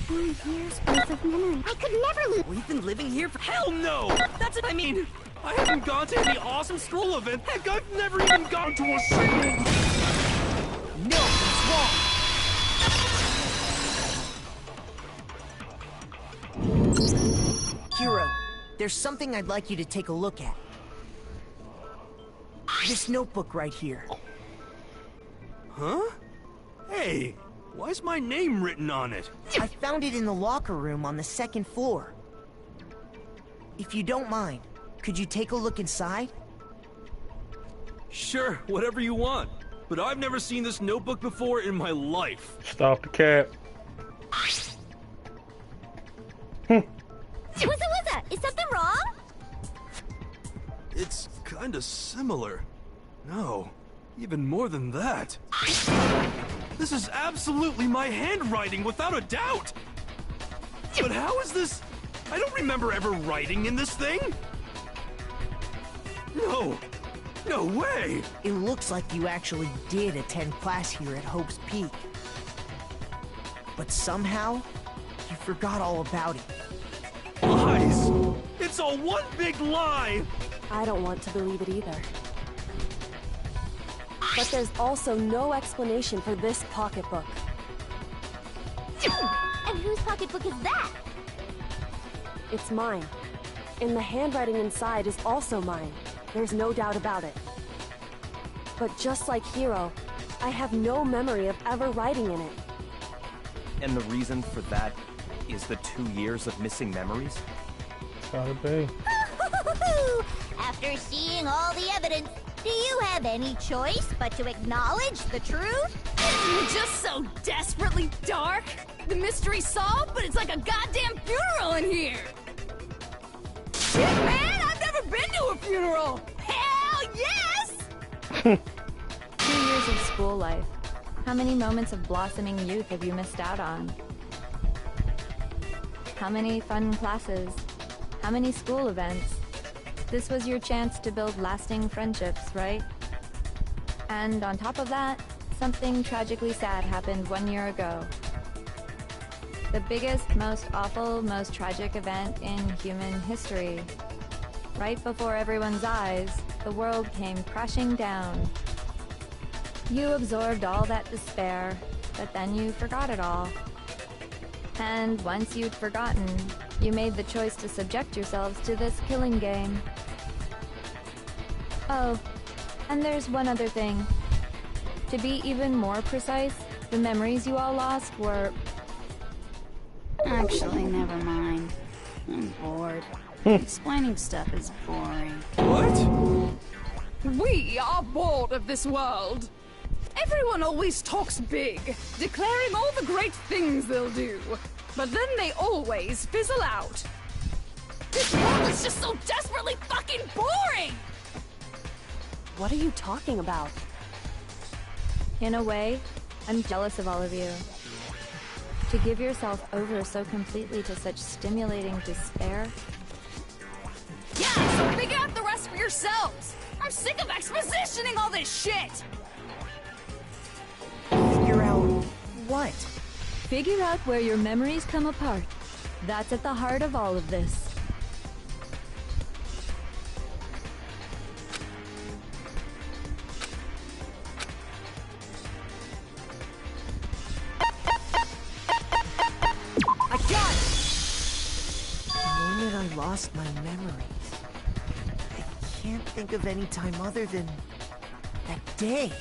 Speaker 12: 2 years worth of memory. I could never lose.
Speaker 8: We've been living here for— Hell no! That's it, I mean, I haven't gone to any awesome school event. Heck, I've never even gone to a single— No, it's wrong!
Speaker 6: Hero, there's something I'd like you to take a look at. This notebook right here.
Speaker 8: Huh? Hey, why's my name written on it?
Speaker 6: I found it in the locker room on the 2nd floor. If you don't mind, could you take a look inside?
Speaker 8: Sure, whatever you want. But I've never seen this notebook before in my life.
Speaker 1: Stop the cat.
Speaker 7: What's Is something wrong?
Speaker 8: It's kinda similar. No, even more than that. This is absolutely my handwriting, without a doubt! But how is this? I don't remember ever writing in this thing! No! No way!
Speaker 6: It looks like you actually did attend class here at Hope's Peak. But somehow, you forgot all about it.
Speaker 8: Lies! It's all one big lie!
Speaker 4: I don't want to believe it either. But there's also no explanation for this pocketbook.
Speaker 12: And whose pocketbook is that?
Speaker 4: It's mine. And the handwriting inside is also mine. There's no doubt about it. But just like Hiro, I have no memory of ever writing in it.
Speaker 13: And the reason for that is the 2 years of missing memories?
Speaker 1: Gotta be.
Speaker 7: After seeing all the evidence, do you have any choice but to acknowledge the truth?
Speaker 10: Isn't it just so desperately dark? The mystery's solved, but it's like a goddamn funeral in here! Shit, man! I've never been to a funeral! Hell yes!
Speaker 11: 2 years of school life. How many moments of blossoming youth have you missed out on? How many fun classes? How many school events? This was your chance to build lasting friendships, right? And on top of that, something tragically sad happened 1 year ago. The biggest, most awful, most tragic event in human history. Right before everyone's eyes, the world came crashing down. You absorbed all that despair, but then you forgot it all. And once you'd forgotten, you made the choice to subject yourselves to this killing game. Oh, and there's one other thing. To be even more precise, the memories you all lost were...
Speaker 10: Actually, never mind. I'm bored. Explaining stuff is boring.
Speaker 8: What?
Speaker 10: We are bored of this world. Everyone always talks big, declaring all the great things they'll do. But then they always fizzle out. This world is just so desperately fucking boring!
Speaker 4: What are you talking about?
Speaker 11: In a way, I'm jealous of all of you. To give yourself over so completely to such stimulating despair.
Speaker 10: Yeah, so figure out the rest for yourselves! I'm sick of expositioning all this shit!
Speaker 6: Figure out what?
Speaker 11: Figure out where your memories come apart. That's at the heart of all of this.
Speaker 6: I got it! The moment I lost my memories, I can't think of any time other than that day.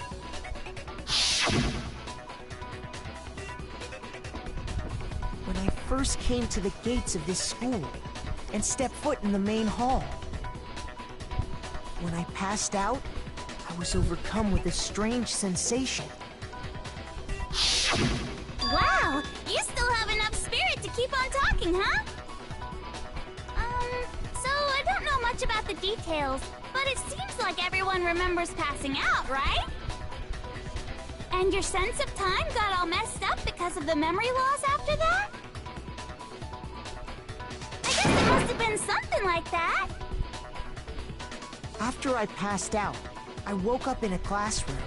Speaker 6: When I first came to the gates of this school and stepped foot in the main hall, when I passed out, I was overcome with a strange sensation.
Speaker 7: Wow, you still have enough spirit to keep on talking, huh? So I don't know much about the details, but it seems like everyone remembers passing out, right? And your sense of time got all messed up because of the memory loss after that? I guess it must have been something like that.
Speaker 6: After I passed out, I woke up in a classroom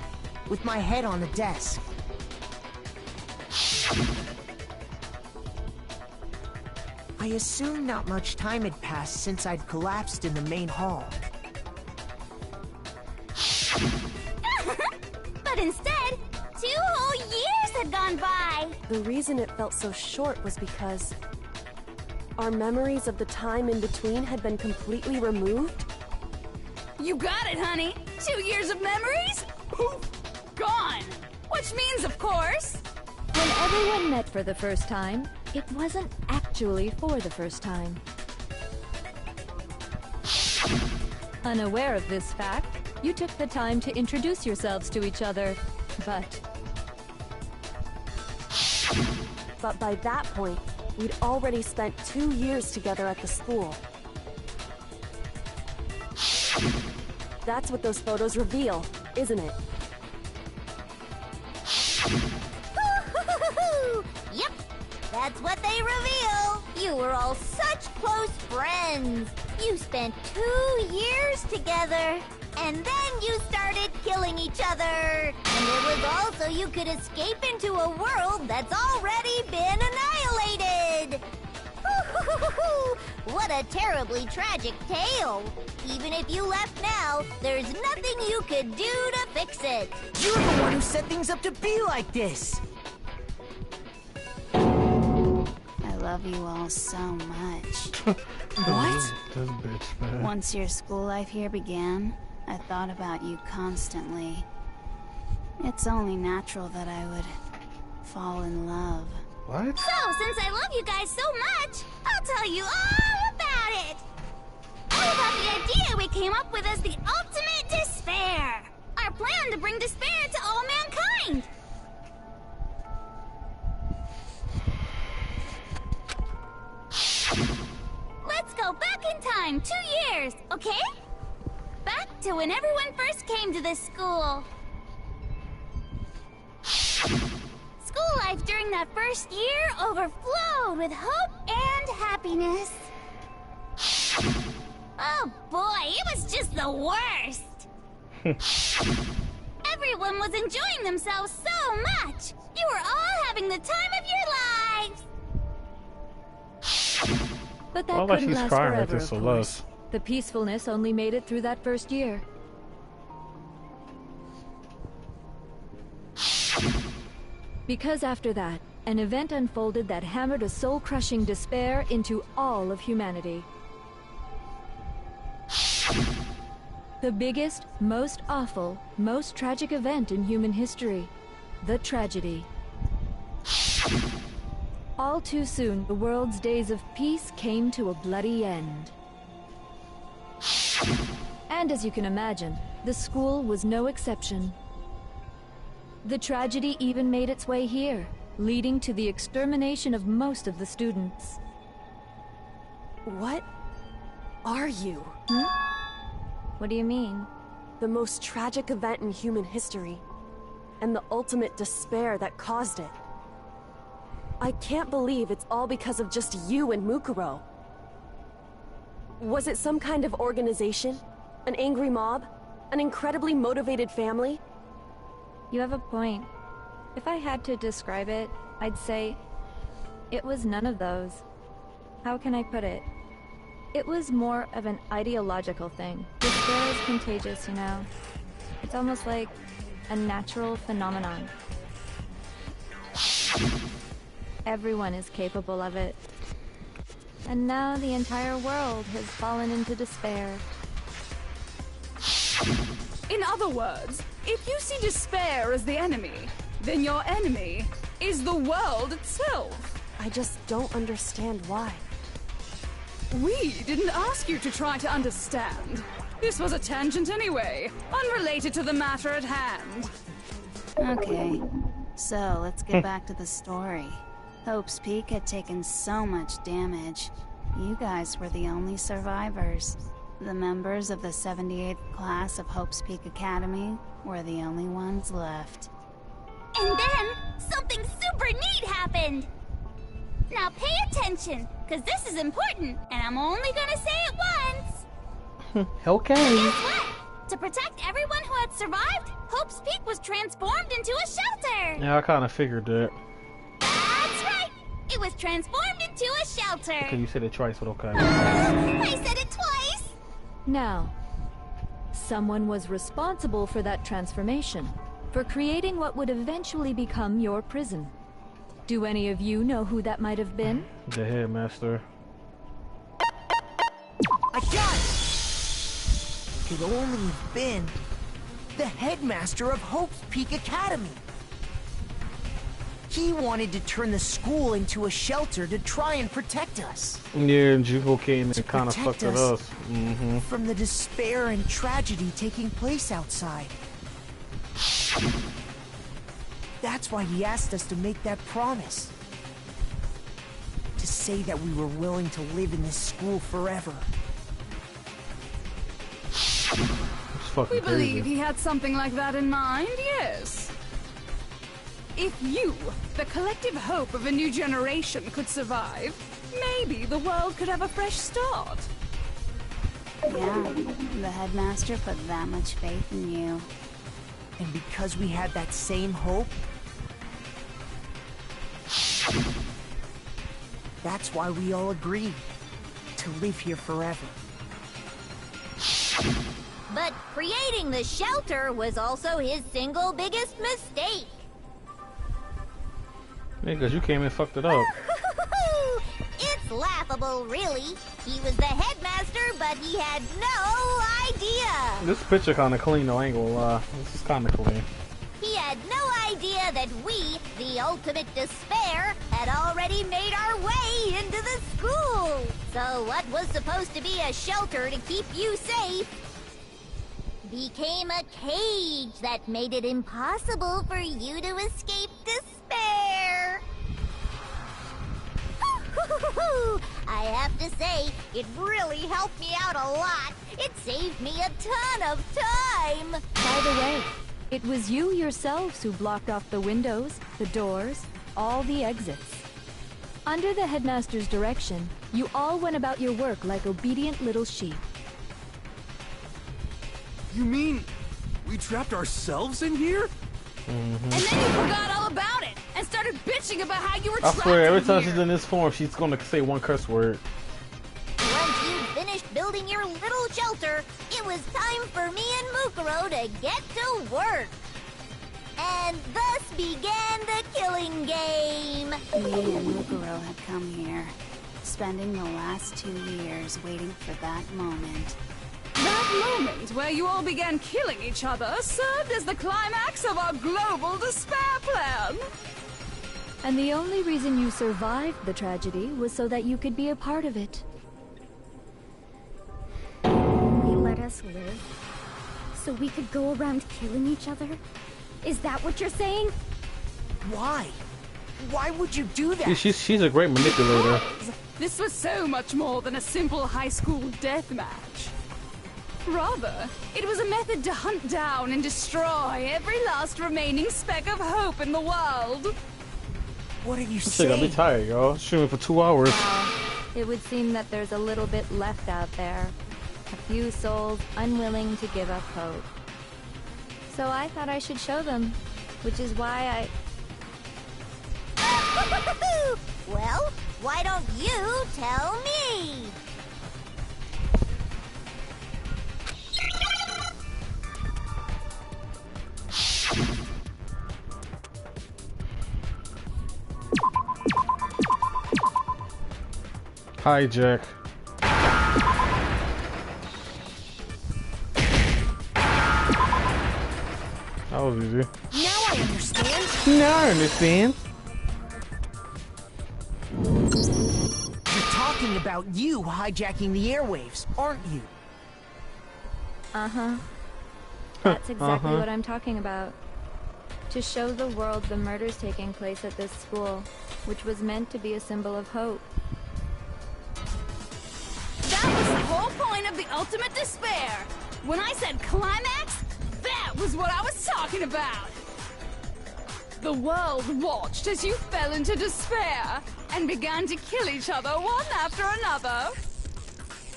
Speaker 6: with my head on a desk. I assumed not much time had passed since I'd collapsed in the main hall.
Speaker 7: But instead, 2 whole years had gone by.
Speaker 4: The reason it felt so short was because our memories of the time in between had been completely removed.
Speaker 10: You got it, honey. 2 years of memories? Poof! Gone! Which means, of course...
Speaker 11: When everyone met for the first time, it wasn't actually for the first time. Unaware of this fact, you took the time to introduce yourselves to each other, but
Speaker 4: by that point, we'd already spent 2 years together at the school. That's what those photos reveal, isn't it?
Speaker 7: Yep, that's what they reveal. You were all such close friends. You spent 2 years together, and then you started killing each other. And it was all so you could escape into a world that's already been annihilated. What a terribly tragic tale. Even if you left now, there's nothing you could do to fix it.
Speaker 6: You're the one who set things up to be like this!
Speaker 14: I love you all so much.
Speaker 6: What?
Speaker 1: This bitch, man.
Speaker 14: Once your school life here began, I thought about you constantly. It's only natural that I would fall in love.
Speaker 1: What?
Speaker 7: So, since I love you guys so much, I'll tell you all about it. All about the idea we came up with as the ultimate despair. Our plan to bring despair to all mankind. Let's go back in time 2 years, okay? Back to when everyone first came to this school. School life during that first year overflowed with hope and happiness. Oh boy, it was just the worst. Everyone was enjoying themselves so much. You were all having the time of your lives.
Speaker 11: But that
Speaker 1: Well, like
Speaker 11: couldn't
Speaker 1: she's
Speaker 11: last
Speaker 1: crying right
Speaker 11: forever,
Speaker 1: there,
Speaker 11: of
Speaker 1: so
Speaker 11: course.
Speaker 1: love.
Speaker 11: The peacefulness only made it through that first year. Because after that, an event unfolded that hammered a soul-crushing despair into all of humanity. The biggest, most awful, most tragic event in human history. The tragedy. All too soon, the world's days of peace came to a bloody end. And as you can imagine, the school was no exception. The tragedy even made its way here, leading to the extermination of most of the students.
Speaker 4: What are you?
Speaker 11: What do you mean?
Speaker 4: The most tragic event in human history, and the ultimate despair that caused it. I can't believe it's all because of just you and Mukuro. Was it some kind of organization? An angry mob? An incredibly motivated family?
Speaker 11: You have a point. If I had to describe it, I'd say it was none of those. How can I put it? It was more of an ideological thing. Despair is contagious, you know. It's almost like a natural phenomenon. Everyone is capable of it. And now the entire world has fallen into despair.
Speaker 10: In other words, if you see despair as the enemy, then your enemy is the world itself.
Speaker 4: I just don't understand why.
Speaker 10: We didn't ask you to try to understand. This was a tangent anyway, unrelated to the matter at hand.
Speaker 14: Okay, so let's get back to the story. Hope's Peak had taken so much damage. You guys were the only survivors. The members of the 78th class of Hope's Peak Academy were the only ones left.
Speaker 7: And then, something super neat happened! Now pay attention, because this is important, and I'm only gonna say it once!
Speaker 1: Okay.
Speaker 7: Guess what? To protect everyone who had survived, Hope's Peak was transformed into a shelter!
Speaker 1: Yeah, I kind of figured that.
Speaker 7: That's right! It was transformed into a shelter!
Speaker 1: Okay, you said it twice, but okay.
Speaker 7: I said it twice!
Speaker 11: Now, someone was responsible for that transformation, for creating what would eventually become your prison. Do any of you know who that might have been?
Speaker 1: The headmaster.
Speaker 6: I got it! Could only have been the headmaster of Hope's Peak Academy. He wanted to turn the school into a shelter to try and protect us.
Speaker 1: Yeah, Jugo came and kind of fucked with us.
Speaker 6: From the despair and tragedy taking place outside. That's why he asked us to make that promise. To say that we were willing to live in this school forever.
Speaker 10: We believe he had something like that in mind, yes. If you, the collective hope of a new generation, could survive, maybe the world could have a fresh start.
Speaker 14: Yeah, the headmaster put that much faith in you.
Speaker 6: And because we had that same hope, that's why we all agreed to live here forever.
Speaker 2: But creating the shelter was also his single biggest mistake.
Speaker 1: Yeah, because you came and fucked it up.
Speaker 2: It's laughable, really. He was the headmaster, but he had no idea.
Speaker 1: This picture kind of clean, though. I ain't gonna lie. This is kind of clean.
Speaker 2: He had no idea that we, the ultimate despair, had already made our way into the school. So what was supposed to be a shelter to keep you safe became a cage that made it impossible for you to escape despair. I have to say, it really helped me out a lot. It saved me a ton of time.
Speaker 11: By the way, it was you yourselves who blocked off the windows, the doors, all the exits. Under the headmaster's direction, you all went about your work like obedient little sheep.
Speaker 8: You mean we trapped ourselves in here?
Speaker 10: And then you forgot all about it and started bitching about how you were
Speaker 1: I
Speaker 10: trapped
Speaker 1: swear, every
Speaker 10: in
Speaker 1: time
Speaker 10: here.
Speaker 1: she's in this form, she's gonna say one curse word.
Speaker 2: Once you finished building your little shelter, it was time for me and Mukuro to get to work. And thus began the killing game.
Speaker 14: Me and Mukuro had come here, spending the last 2 years waiting for that moment.
Speaker 10: That moment where you all began killing each other served as the climax of our global despair plan.
Speaker 11: And the only reason you survived the tragedy was so that you could be a part of it.
Speaker 12: You let us live? So we could go around killing each other? Is that what you're saying?
Speaker 6: Why? Why would you do that?
Speaker 1: She's a great manipulator.
Speaker 10: This was so much more than a simple high school death match. Rather, it was a method to hunt down and destroy every last remaining speck of hope in the world.
Speaker 6: What are you
Speaker 1: Shit
Speaker 6: saying?
Speaker 1: got me tired, y'all. Shooting for 2 hours.
Speaker 11: It would seem that there's a little bit left out there. A few souls unwilling to give up hope. So I thought I should show them, which is why
Speaker 2: Well, why don't you tell me?
Speaker 1: Hijack. That was easy.
Speaker 6: Now I understand.
Speaker 1: Now I understand.
Speaker 6: You're talking about you hijacking the airwaves, aren't you?
Speaker 11: Uh-huh. That's exactly what I'm talking about. To show the world the murders taking place at this school, which was meant to be a symbol of hope.
Speaker 10: That was the whole point of the ultimate despair. When I said climax, that was what I was talking about. The world watched as you fell into despair and began to kill each other one after another.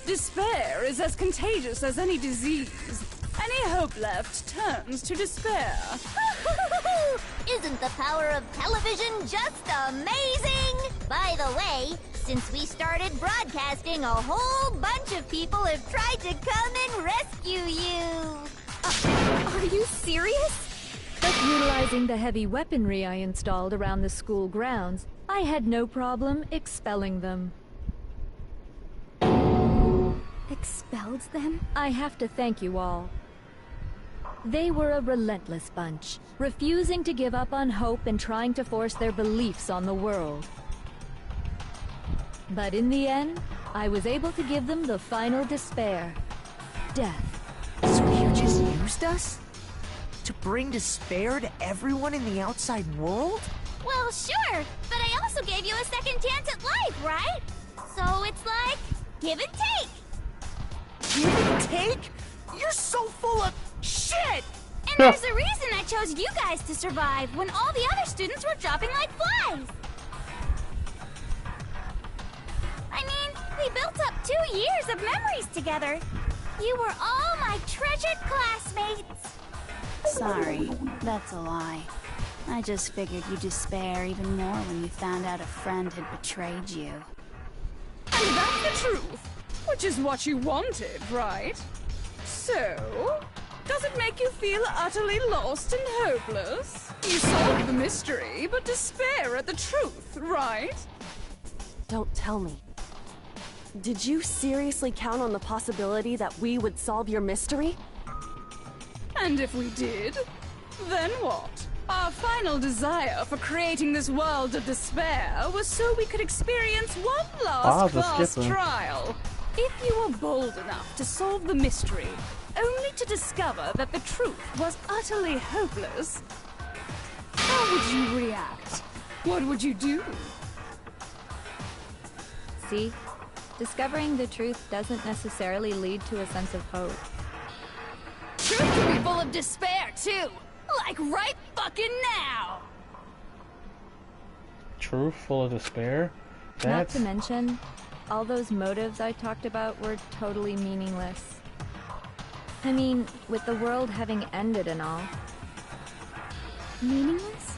Speaker 10: Despair is as contagious as any disease. Any hope left turns to despair.
Speaker 7: Isn't the power of television just amazing? By the way, since we started broadcasting, a whole bunch of people have tried to come and rescue you.
Speaker 11: Are you serious? But utilizing the heavy weaponry I installed around the school grounds, I had no problem expelling them.
Speaker 12: Expelled them?
Speaker 11: I have to thank you all. They were a relentless bunch, refusing to give up on hope and trying to force their beliefs on the world. But in the end, I was able to give them the final despair. Death.
Speaker 6: So you just used us? To bring despair to everyone in the outside world?
Speaker 7: Well, sure, but I also gave you a second chance at life, right? So it's like, give and take.
Speaker 6: Give and take? You're so full of shit!
Speaker 7: And there's a reason I chose you guys to survive when all the other students were dropping like flies. I mean, we built up 2 years of memories together. You were all my treasured classmates.
Speaker 14: Sorry, that's a lie. I just figured you'd despair even more when you found out a friend had betrayed you.
Speaker 10: And that's the truth, which is what you wanted, right? So, does it make you feel utterly lost and hopeless? You solved the mystery, but despair at the truth, right?
Speaker 4: Don't tell me. Did you seriously count on the possibility that we would solve your mystery?
Speaker 10: And if we did, then what? Our final desire for creating this world of despair was so we could experience one last class trial. If you were bold enough to solve the mystery, only to discover that the truth was utterly hopeless, how would you react? What would you do?
Speaker 11: See? Discovering the truth doesn't necessarily lead to a sense of hope.
Speaker 10: Truth can be full of despair, too! Like right fucking now!
Speaker 1: Truth full of despair?
Speaker 11: Not to mention, all those motives I talked about were totally meaningless. I mean, with the world having ended and all.
Speaker 12: Meaningless?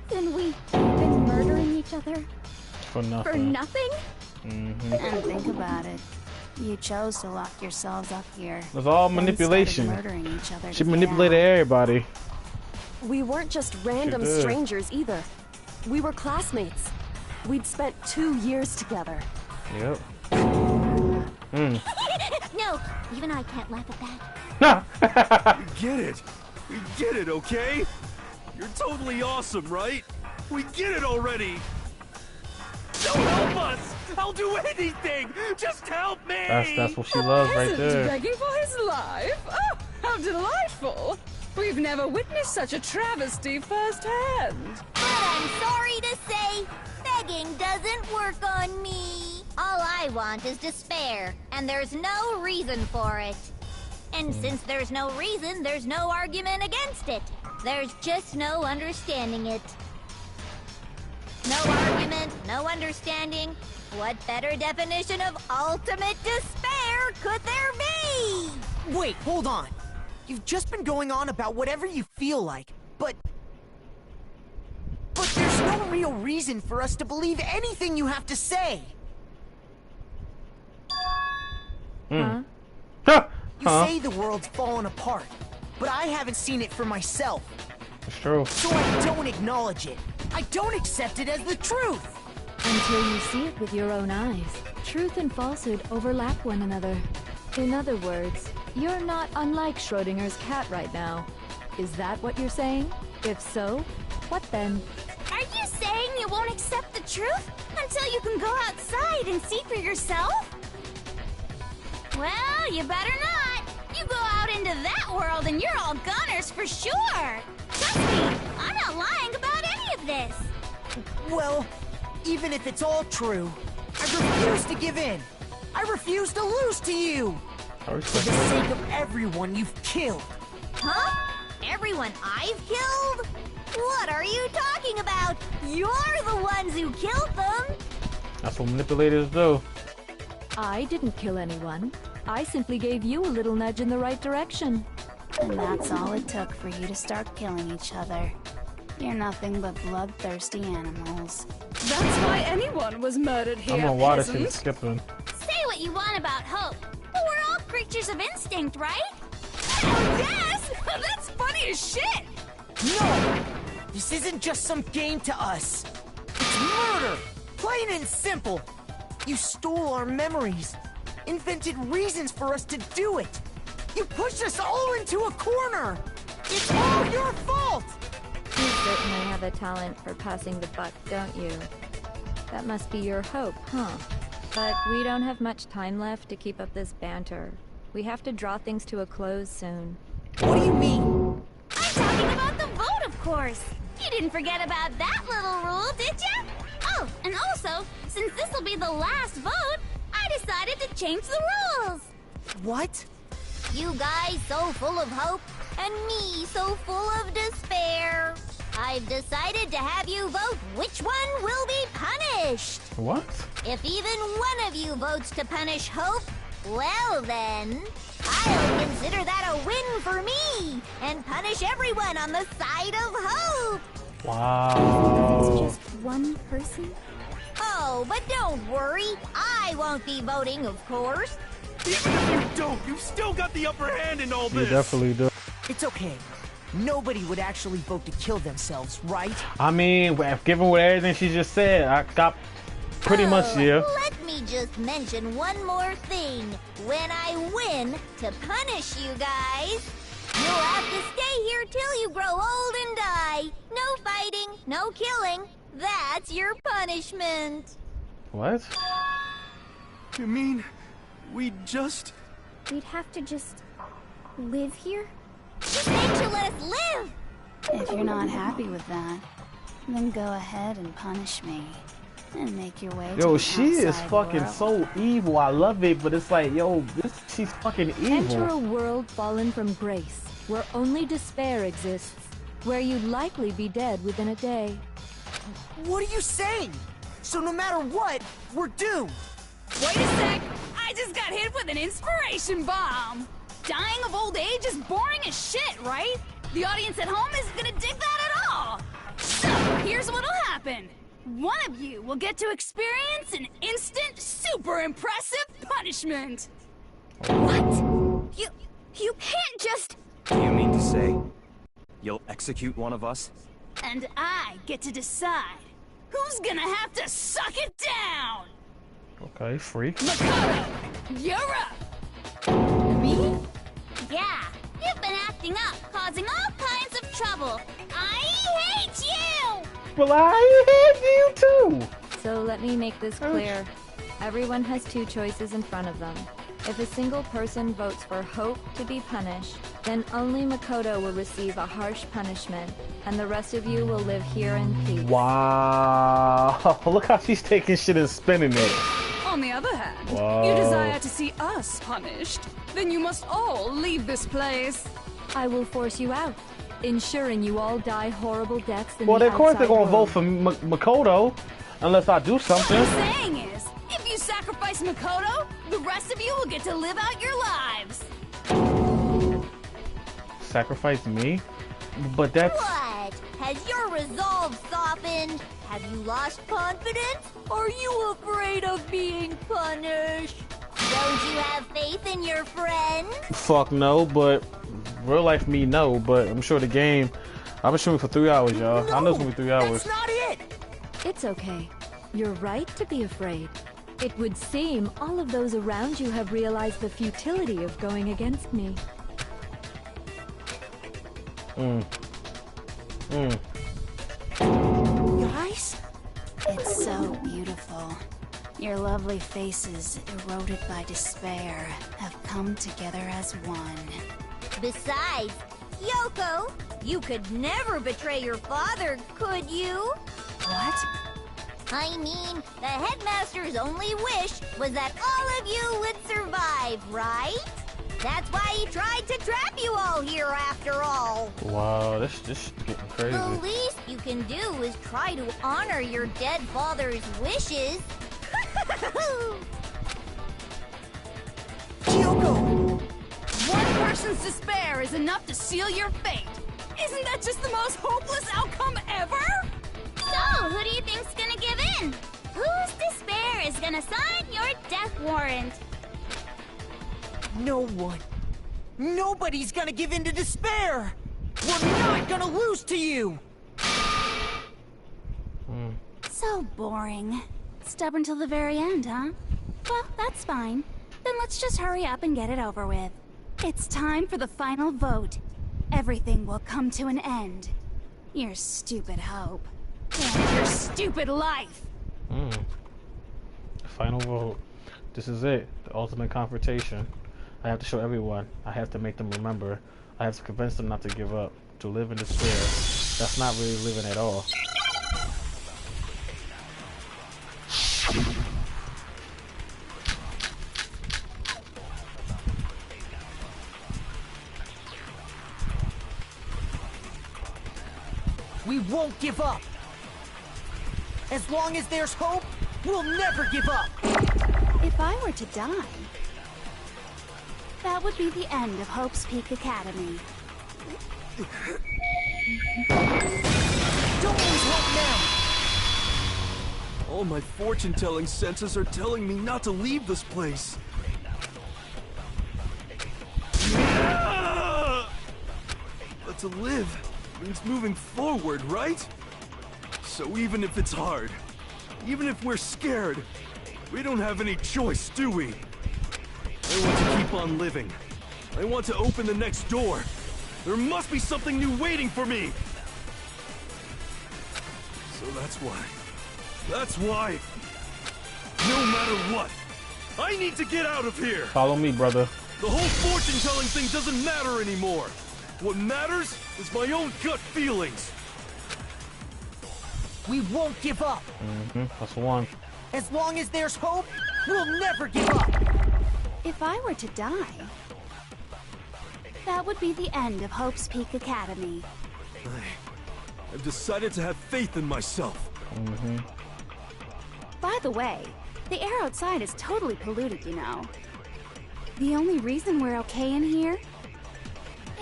Speaker 12: Then we've been murdering each other?
Speaker 1: For nothing.
Speaker 12: For nothing?
Speaker 1: Mm-hmm.
Speaker 14: And think about it. You chose to lock yourselves up here.
Speaker 1: It was all manipulation.
Speaker 14: Murdering each other
Speaker 1: She manipulated everybody.
Speaker 4: We weren't just random strangers either. We were classmates. We'd spent 2 years together.
Speaker 1: Yep.
Speaker 7: No, even I can't laugh at that.
Speaker 8: We get it. We get it, okay? You're totally awesome, right? We get it already. Don't help us! I'll do anything! Just help me!
Speaker 1: That's what she loves right there.
Speaker 10: Begging for his life? Oh, how delightful! We've never witnessed such a travesty firsthand.
Speaker 7: But I'm sorry to say, begging doesn't work on me. All I want is despair, and there's no reason for it. And since there's no reason, there's no argument against it. There's just no understanding it. No argument, no understanding. What better definition of ultimate despair could there be?
Speaker 6: Wait, hold on. You've just been going on about whatever you feel like, but there's no real reason for us to believe anything you have to say.
Speaker 11: Huh?
Speaker 6: You say the world's fallen apart, but I haven't seen it for myself.
Speaker 1: It's true.
Speaker 6: So I don't acknowledge it. I don't accept it as the truth.
Speaker 11: Until you see it with your own eyes. Truth and falsehood overlap one another. In other words, you're not unlike Schrodinger's cat right now. Is that what you're saying? If so, what then?
Speaker 7: Are you saying you won't accept the truth until you can go outside and see for yourself? Well, you better not. You go out into that world and you're all goners for sure. Trust me, I'm not lying about any of this.
Speaker 6: Well, even if it's all true, I refuse to give in. I refuse to lose to you. For the sake of everyone you've killed.
Speaker 3: Huh? Everyone I've killed? What are you talking about? You're the ones who killed them!
Speaker 1: That's what manipulators do.
Speaker 11: I didn't kill anyone. I simply gave you a little nudge in the right direction.
Speaker 14: And that's all it took for you to start killing each other. You're nothing but bloodthirsty animals.
Speaker 10: That's why anyone was murdered here,
Speaker 1: I'm gonna watch this
Speaker 10: peasant.
Speaker 1: skipping.
Speaker 7: Say what you want about hope, but we're all creatures of instinct, right?
Speaker 10: Oh, yes! That's funny as shit!
Speaker 6: No! This isn't just some game to us. It's murder! Plain and simple! You stole our memories, invented reasons for us to do it. You pushed us all into a corner! It's all your fault!
Speaker 11: You certainly have a talent for passing the buck, don't you? That must be your hope, huh? But we don't have much time left to keep up this banter. We have to draw things to a close soon.
Speaker 6: What do you mean?
Speaker 7: I'm talking about the vote, of course. You didn't forget about that little rule, did you? Oh, and also, since this will be the last vote, I decided to change the rules.
Speaker 6: What?
Speaker 3: You guys so full of hope, and me so full of despair. I've decided to have you vote which one will be punished.
Speaker 1: What?
Speaker 3: If even one of you votes to punish Hope, well then, I'll consider that a win for me, and punish everyone on the side of Hope.
Speaker 1: Wow.
Speaker 12: It's just one person?
Speaker 3: Oh, but don't worry, I won't be voting, of course.
Speaker 8: Even if you don't, you've still got the upper hand in all
Speaker 1: You
Speaker 8: this.
Speaker 1: definitely do.
Speaker 6: It's okay. Nobody would actually vote to kill themselves, right?
Speaker 1: I mean, given what everything she just said, I got pretty much, yeah.
Speaker 3: Let me just mention one more thing. When I win to punish you guys, you'll have to stay here till you grow old and die. No fighting, no killing. That's your punishment.
Speaker 1: What?
Speaker 8: You mean we just...
Speaker 12: We'd have to just live here?
Speaker 7: Just make sure let us live.
Speaker 14: If you're not happy with that, then go ahead and punish me. And make your way to
Speaker 1: Yo,
Speaker 14: the
Speaker 1: she is
Speaker 14: outside
Speaker 1: fucking
Speaker 14: world.
Speaker 1: so evil. I love it, but it's like, yo, she's fucking
Speaker 11: Enter a
Speaker 1: evil.
Speaker 11: world fallen from grace, where only despair exists, where you'd likely be dead within a day.
Speaker 6: What are you saying? So no matter what, we're doomed.
Speaker 10: Wait a sec! I just got hit with an inspiration bomb! Dying of old age is boring as shit, right? The audience at home isn't gonna dig that at all! So, here's what'll happen. One of you will get to experience an instant, super impressive punishment!
Speaker 7: What? You can't just...
Speaker 13: Do you mean to say you'll execute one of us?
Speaker 10: And I get to decide who's gonna have to suck it down!
Speaker 1: Okay, freak.
Speaker 10: Makoto, you're up!
Speaker 7: Me? Yeah, you've been acting up, causing all kinds of trouble. I hate you!
Speaker 1: Well, I hate you too.
Speaker 11: So let me make this clear. Everyone has two choices in front of them. If a single person votes for Hope to be punished, then only Makoto will receive a harsh punishment, and the rest of you will live here in peace.
Speaker 1: Wow. Look how she's taking shit and spinning it.
Speaker 10: On the other hand,
Speaker 1: Whoa.
Speaker 10: you desire to see us punished, then you must all leave this place.
Speaker 11: I will force you out, ensuring you all die horrible deaths in
Speaker 1: Well,
Speaker 11: the
Speaker 1: of course they're
Speaker 11: outside
Speaker 1: gonna vote
Speaker 11: world.
Speaker 1: for Makoto, unless I do
Speaker 10: What
Speaker 1: something.
Speaker 10: I'm saying is, if you sacrifice Makoto, the rest of you will get to live out your lives.
Speaker 1: Sacrifice me? But that's...
Speaker 3: What? Has your resolve softened? Have you lost confidence? Are you afraid of being punished? Don't you have faith in your friend?
Speaker 1: Fuck no, but real life me no, but I'm sure the game... I've been shooting for 3 hours, y'all. I know it's gonna be 3 hours.
Speaker 6: That's not it!
Speaker 11: It's okay. You're right to be afraid. It would seem all of those around you have realized the futility of going against me.
Speaker 14: Guys? It's so beautiful. Your lovely faces, eroded by despair, have come together as one.
Speaker 3: Besides, Yoko, you could never betray your father, could you?
Speaker 14: What?
Speaker 3: I mean, the headmaster's only wish was that all of you would survive, right? That's why he tried to trap you all here after all.
Speaker 1: Wow, this getting crazy.
Speaker 3: The least you can do is try to honor your dead father's wishes.
Speaker 10: Kyoko! One person's despair is enough to seal your fate. Isn't that just the most hopeless outcome ever?
Speaker 7: So, who do you think's gonna give in? Whose despair is gonna sign your death warrant?
Speaker 6: No one. Nobody's gonna give in to despair! We're not gonna lose to you!
Speaker 14: So boring. Stubborn till the very end, huh? Well, that's fine. Then let's just hurry up and get it over with. It's time for the final vote. Everything will come to an end. Your stupid hope. And your stupid life!
Speaker 1: Final vote. This is it. The ultimate confrontation. I have to show everyone. I have to make them remember. I have to convince them not to give up. To live in despair. That's not really living at all.
Speaker 6: We won't give up! As long as there's hope, we'll never give up!
Speaker 14: If I were to die, that would be the end of Hope's Peak Academy.
Speaker 6: Don't lose hope now!
Speaker 8: All my fortune-telling senses are telling me not to leave this place. But to live means moving forward, right? So even if it's hard, even if we're scared, we don't have any choice, do we? I want to keep on living. I want to open the next door. There must be something new waiting for me! So that's why, no matter what, I need to get out of here!
Speaker 1: Follow me, brother.
Speaker 8: The whole fortune-telling thing doesn't matter anymore. What matters is my own gut feelings.
Speaker 6: We won't give up.
Speaker 1: That's one.
Speaker 6: As long as there's hope, we'll never give up.
Speaker 14: If I were to die, that would be the end of Hope's Peak Academy.
Speaker 8: I've decided to have faith in myself.
Speaker 14: By the way, the air outside is totally polluted, you know. The only reason we're okay in here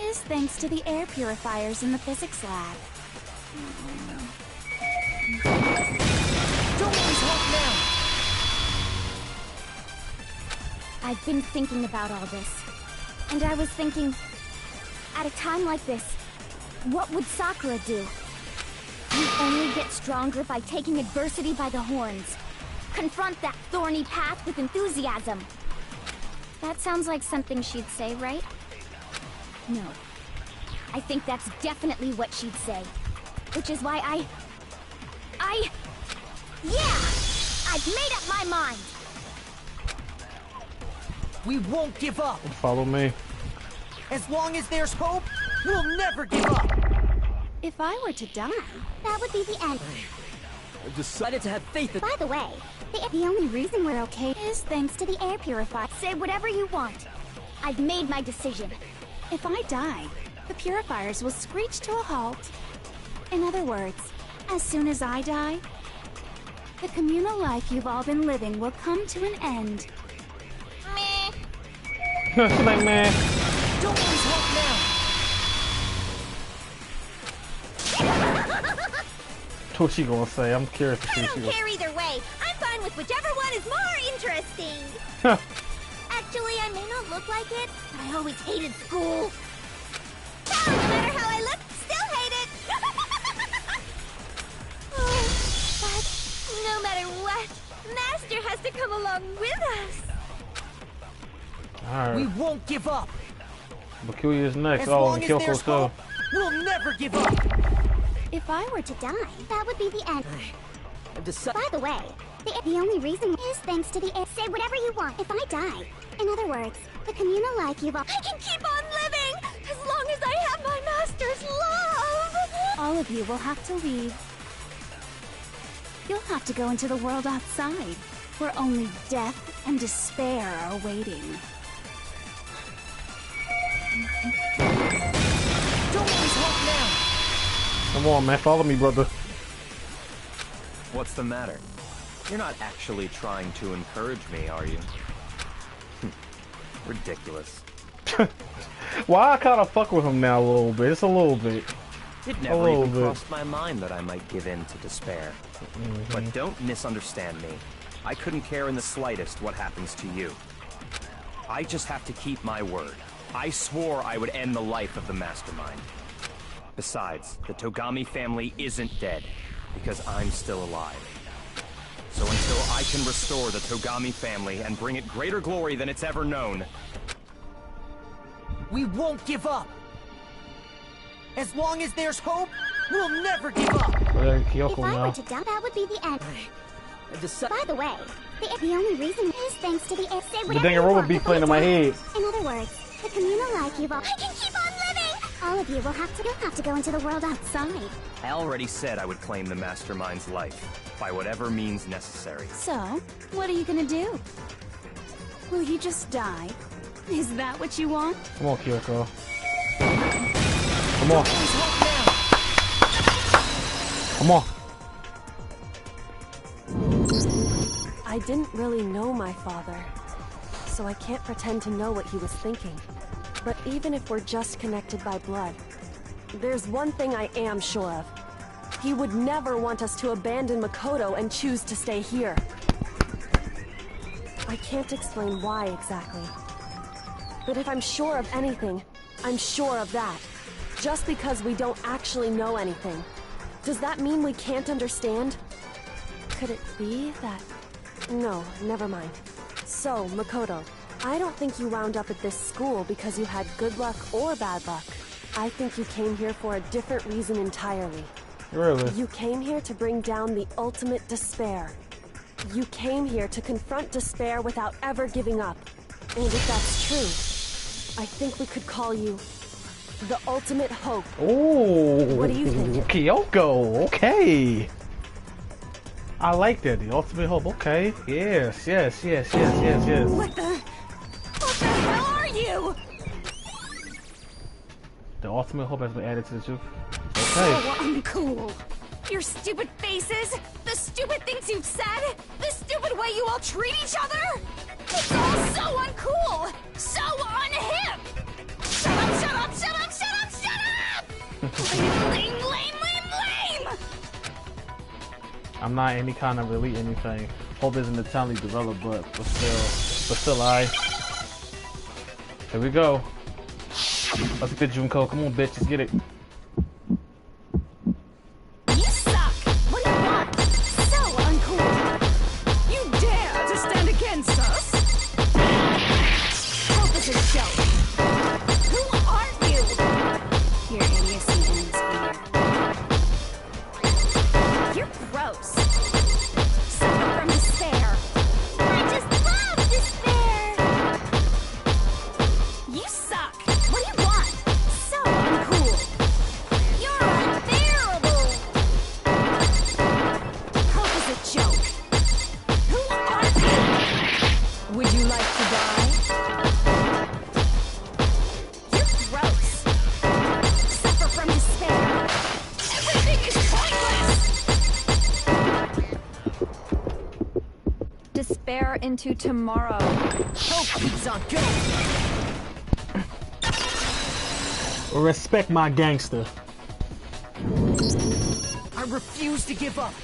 Speaker 14: is thanks to the air purifiers in the physics lab.
Speaker 6: Don't lose hope now!
Speaker 12: I've been thinking about all this. And I was thinking, at a time like this, what would Sakura do? You only get stronger by taking adversity by the horns. Confront that thorny path with enthusiasm. That sounds like something she'd say, right? No. I think that's definitely what she'd say. Which is why yeah! I've made up my mind!
Speaker 6: We won't give up.
Speaker 1: Follow me.
Speaker 6: As long as there's hope, we'll never give up.
Speaker 14: If I were to die,
Speaker 12: that would be the end.
Speaker 8: I've decided to have faith in...
Speaker 12: By the way, the only reason we're okay is thanks to the air purifier. Say whatever you want. I've made my decision.
Speaker 14: if I die, the purifiers will screech to a halt. In other words, as soon as I die, the communal life you've all been living will come to an end.
Speaker 3: Meh.
Speaker 1: She's like, man.
Speaker 6: Don't lose hope now.
Speaker 1: What's she gonna say? I'm curious to see
Speaker 3: I
Speaker 1: what she
Speaker 3: don't care either way. I'm fine with whichever one is more interesting.
Speaker 1: gonna...
Speaker 3: Actually, I may not look like it, but I always hated school. Hell, no matter how I look, still hate it. Oh, but no matter what, Master has to come along with us.
Speaker 1: Alright.
Speaker 6: We won't give up.
Speaker 1: Peculiar is next.
Speaker 6: As
Speaker 1: Oh,
Speaker 6: long
Speaker 1: and
Speaker 6: as
Speaker 1: Kyoko
Speaker 6: there's
Speaker 1: too.
Speaker 6: hope, we'll never give up.
Speaker 12: If I were to die, that would be the end.
Speaker 6: By
Speaker 12: the way, the only reason is thanks to the air. Say whatever you want. If I die, in other words, the communal life you've all... I can keep on living as long as I have my master's love.
Speaker 14: All of you will have to leave. You'll have to go into the world outside, where only death and despair are waiting.
Speaker 6: Don't lose hope now!
Speaker 1: Come on, man. Follow me, brother.
Speaker 13: What's the matter? You're not actually trying to encourage me, are you? Ridiculous.
Speaker 1: Why I kind of fuck with him now a little bit. It's a little bit.
Speaker 13: It never even crossed my mind that I might give in to despair. But don't misunderstand me. I couldn't care in the slightest what happens to you. I just have to keep my word. I swore I would end the life of the Mastermind. Besides, the Togami family isn't dead, because I'm still alive. So until I can restore the Togami family and bring it greater glory than it's ever known...
Speaker 6: We won't give up! As long as there's hope, we'll never give up!
Speaker 12: If I were to die, that would be the end. By the way, the only reason is thanks to the air. Say
Speaker 1: The
Speaker 12: whatever you
Speaker 1: Danganronpa
Speaker 12: want.
Speaker 1: be playing in my head.
Speaker 12: In other words, the communal life you've all... I can keep on living! All of you will have to go into the world outside.
Speaker 13: I already said I would claim the Mastermind's life, by whatever means necessary.
Speaker 14: So, what are you gonna do? Will you just die? Is that what you want?
Speaker 1: Come on, Kyoko. Come on. Come on.
Speaker 4: I didn't really know my father, so I can't pretend to know what he was thinking. But even if we're just connected by blood, there's one thing I am sure of. He would never want us to abandon Makoto and choose to stay here. I can't explain why exactly. But if I'm sure of anything, I'm sure of that. Just because we don't actually know anything. Does that mean we can't understand? Could it be that... No, never mind. So, Makoto, I don't think you wound up at this school because you had good luck or bad luck. I think you came here for a different reason entirely.
Speaker 1: Really?
Speaker 4: You came here to bring down the ultimate despair. You came here to confront despair without ever giving up. And if that's true, I think we could call you the ultimate hope.
Speaker 1: Oh,
Speaker 4: what do you think?
Speaker 1: Kyoko, okay. I like that, the ultimate hope, okay. Yes.
Speaker 10: What the hell are you?
Speaker 1: The ultimate hope has been added to the truth. Okay.
Speaker 10: So uncool. Your stupid faces, the stupid things you've said, the stupid way you all treat each other. It's all so uncool, so unhip. Shut up! Lame!
Speaker 1: I'm not any kind of elite anything. Hope isn't entirely developed, but still I. Here we go. Let's get Junko. Come on, bitch, let's get it.
Speaker 10: You suck! What do you want? So uncool! You dare to stand against us? Hope is a joke. Who are you?
Speaker 14: Your idiocy ends here.
Speaker 10: You're gross. Suffer from despair.
Speaker 12: I just love despair!
Speaker 10: You suck. What do you want? So uncool.
Speaker 12: You're unbearable!
Speaker 10: Hope is a joke. Who are you? Would you like to die? You're gross. Suffer from despair. Everything is pointless.
Speaker 11: Despair into tomorrow.
Speaker 6: Hope keeps on going!
Speaker 1: Respect my gangster.
Speaker 6: I refuse to give up.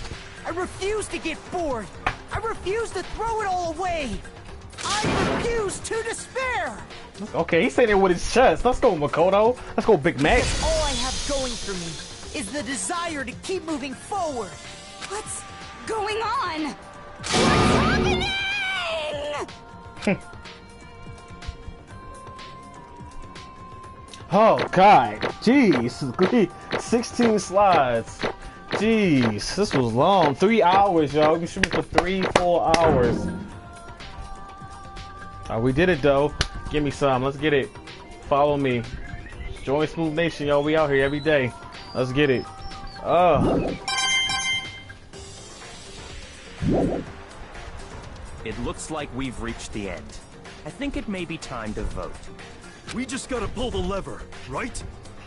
Speaker 6: I refuse to get bored. I refuse to throw it all away. I refuse to despair.
Speaker 1: Okay, he's saying it with his chest. Let's go, Makoto. Let's go, Big Mac.
Speaker 6: Because all I have going for me is the desire to keep moving forward.
Speaker 10: What's going on? What's happening?
Speaker 1: Oh God, jeez, 16 slides. Jeez, this was long. 3 hours, y'all. We streamed for 3-4 hours. We did it though. Give me some. Let's get it. Follow me. Join Smooth Nation, y'all. We out here every day. Let's get it.
Speaker 13: It looks like we've reached the end. I think it may be time to vote.
Speaker 8: We just gotta pull the lever, right?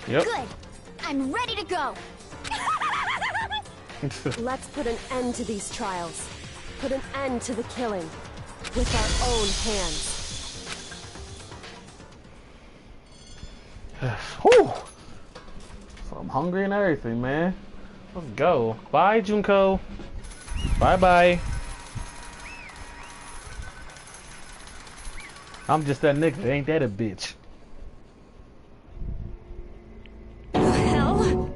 Speaker 1: Yep.
Speaker 12: Good. I'm ready to go.
Speaker 4: Let's put an end to these trials. Put an end to the killing. With our own hands.
Speaker 1: Whew. So I'm hungry and everything, man. Let's go. Bye, Junko. Bye-bye. I'm just that nigga. Ain't that a bitch?
Speaker 10: The hell?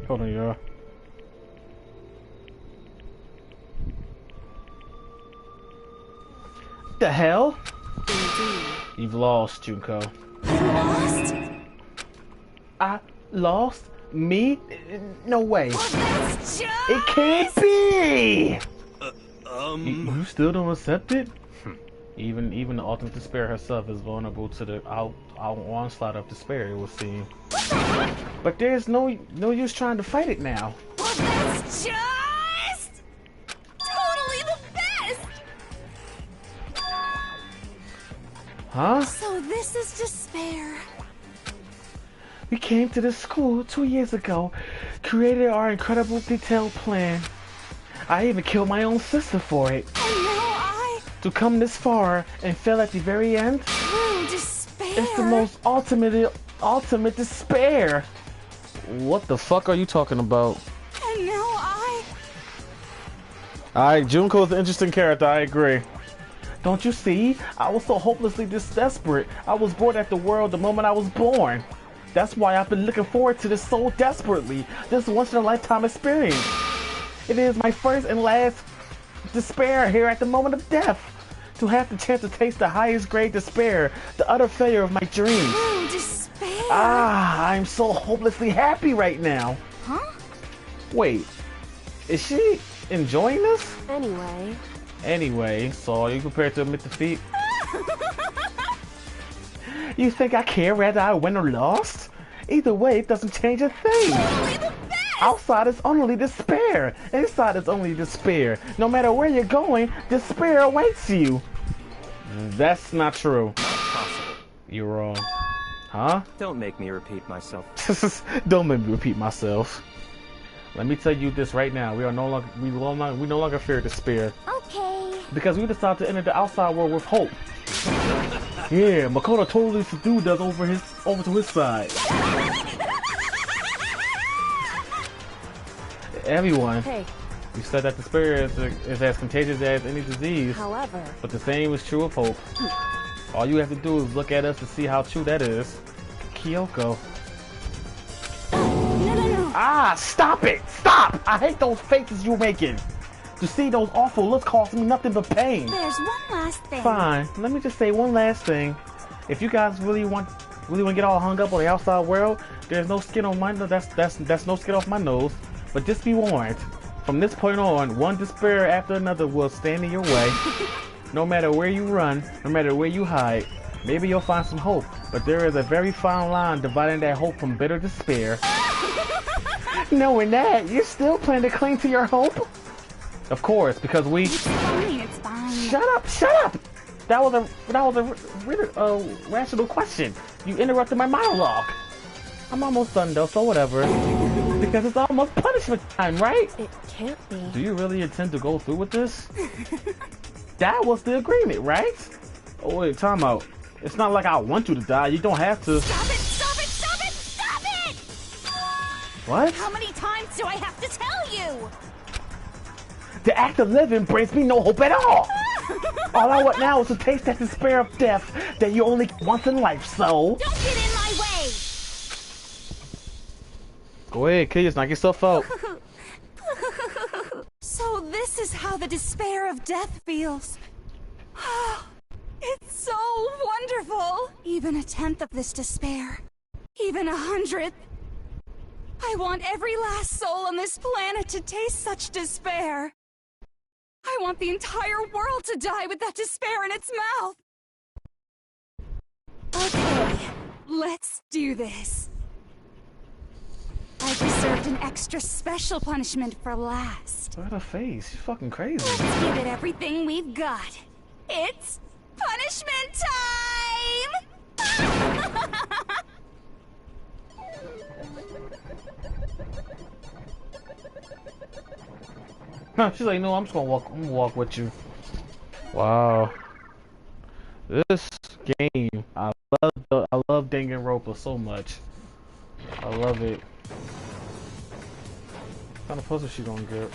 Speaker 1: Hold on, y'all. The hell?
Speaker 4: Indeed.
Speaker 1: You've lost, Junko.
Speaker 10: Lost?
Speaker 1: I lost? Me? No way.
Speaker 10: Well, that's just...
Speaker 1: It can't be! You still don't accept it? Even the ultimate despair herself is vulnerable to the onslaught of despair, it would seem. But there's no use trying to fight it now.
Speaker 10: Well, that's just... totally the best!
Speaker 1: Huh?
Speaker 10: So this is despair.
Speaker 1: We came to this school 2 years ago, created our incredible detailed plan. I even killed my own sister for it.
Speaker 10: And now
Speaker 1: to come this far and fail at the very end?
Speaker 10: True despair.
Speaker 1: It's the most ultimate despair. What the fuck are you talking about?
Speaker 10: And now
Speaker 1: Alright, Junko's an interesting character, I agree. Don't you see? I was so hopelessly desperate. I was bored at the world the moment I was born. That's why I've been looking forward to this so desperately. This once-in-a-lifetime experience. It is my first and last despair here at the moment of death. To have the chance to taste the highest grade despair, the utter failure of my dreams.
Speaker 10: True despair.
Speaker 1: I'm so hopelessly happy right now.
Speaker 10: Huh?
Speaker 1: Wait, is she enjoying this?
Speaker 4: Anyway,
Speaker 1: so are you prepared to admit defeat? You think I care whether I win or lost? Either way, it doesn't change a thing.
Speaker 10: Totally the best.
Speaker 1: Outside is only despair. Inside is only despair. No matter where you're going, despair awaits you. That's not true.
Speaker 13: Not possible.
Speaker 1: You're wrong. Huh?
Speaker 13: Don't make me repeat myself.
Speaker 1: Don't make me repeat myself. Let me tell you this right now. We no longer fear despair.
Speaker 12: Okay.
Speaker 1: Because we decided to enter the outside world with hope. Yeah, Makoto totally subdued us over to his side. Everyone.
Speaker 4: Hey.
Speaker 1: You said that despair is as contagious as any disease.
Speaker 4: However.
Speaker 1: But the same is true of hope. All you have to do is look at us to see how true that is. Kyoko.
Speaker 10: No.
Speaker 1: Stop it! Stop! I hate those faces you're making. To see those awful looks cost me nothing but pain.
Speaker 10: There's one last thing.
Speaker 1: Fine. Let me just say one last thing. If you guys really want to get all hung up on the outside world, there's no skin on my nose. That's no skin off my nose. But just be warned. From this point on, one despair after another will stand in your way. No matter where you run, no matter where you hide, maybe you'll find some hope. But there is a very fine line dividing that hope from bitter despair. Knowing that, you still plan to cling to your hope? Of course, because we...
Speaker 10: It's fine.
Speaker 1: Shut up! That was a rational question. You interrupted my monologue. I'm almost done though, so whatever. Because it's almost punishment time, right?
Speaker 4: It can't be.
Speaker 1: Do you really intend to go through with this? That was the agreement, right? Oh wait, time out. It's not like I want you to die. You don't have to.
Speaker 10: Stop it! Stop it! Stop it! Stop it!
Speaker 1: What?
Speaker 10: How many times do I have to tell you?
Speaker 1: The act of living brings me no hope at all. All I want now is to taste that despair of death that you only get once in life, so...
Speaker 10: Don't get in my way!
Speaker 1: Go ahead, kids, knock yourself out.
Speaker 10: So this is how the despair of death feels. It's so wonderful! Even a tenth of this despair. Even 100th. I want every last soul on this planet to taste such despair. I want the entire world to die with that despair in its mouth. Okay, let's do this. I reserved an extra special punishment for last.
Speaker 1: Look at her face. She's fucking crazy.
Speaker 10: Let's give it everything we've got. It's punishment time!
Speaker 1: She's like, no, I'm just gonna walk with you. Wow. This game, I love Danganronpa so much. I love it. What kind of puzzle she gonna get?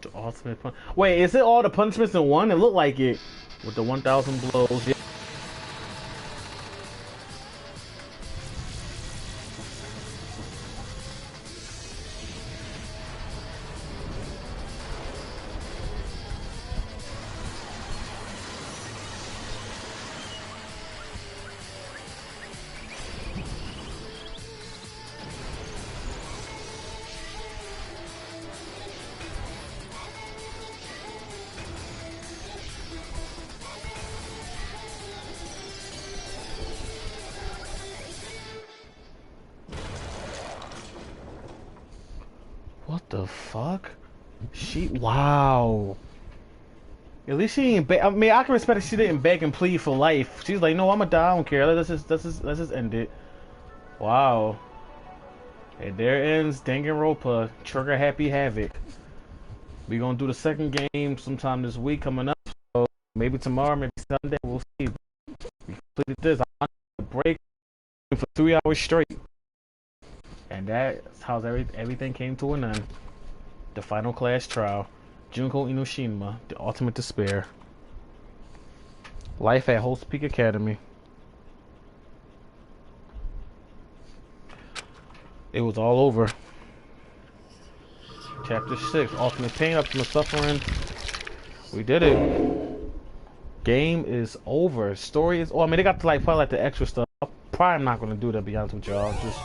Speaker 1: The ultimate punch. Wait, is it all the punishments in one? It looked like it. With the 1,000 blows. Yeah. What the fuck? Wow. At least she ain't beg. I mean, I can respect that she didn't beg and plead for life. She's like, no, I'ma die. I don't care. Let's just end it. Wow. And there ends Danganronpa. TriggerhappyHavov. We gonna do the second game sometime this week coming up. So maybe tomorrow, maybe Sunday. We'll see. We completed this. I took a break for 3 hours straight. And that's how everything came to an end. The final class trial. Junko Inoshima, the ultimate despair. Life at Host Peak Academy. It was all over. Chapter 6, Ultimate Pain, Ultimate Suffering. We did it. Game is over. Story is... Oh, I mean, they got to probably like the extra stuff. I'm probably not going to do that, to be honest with y'all. Just...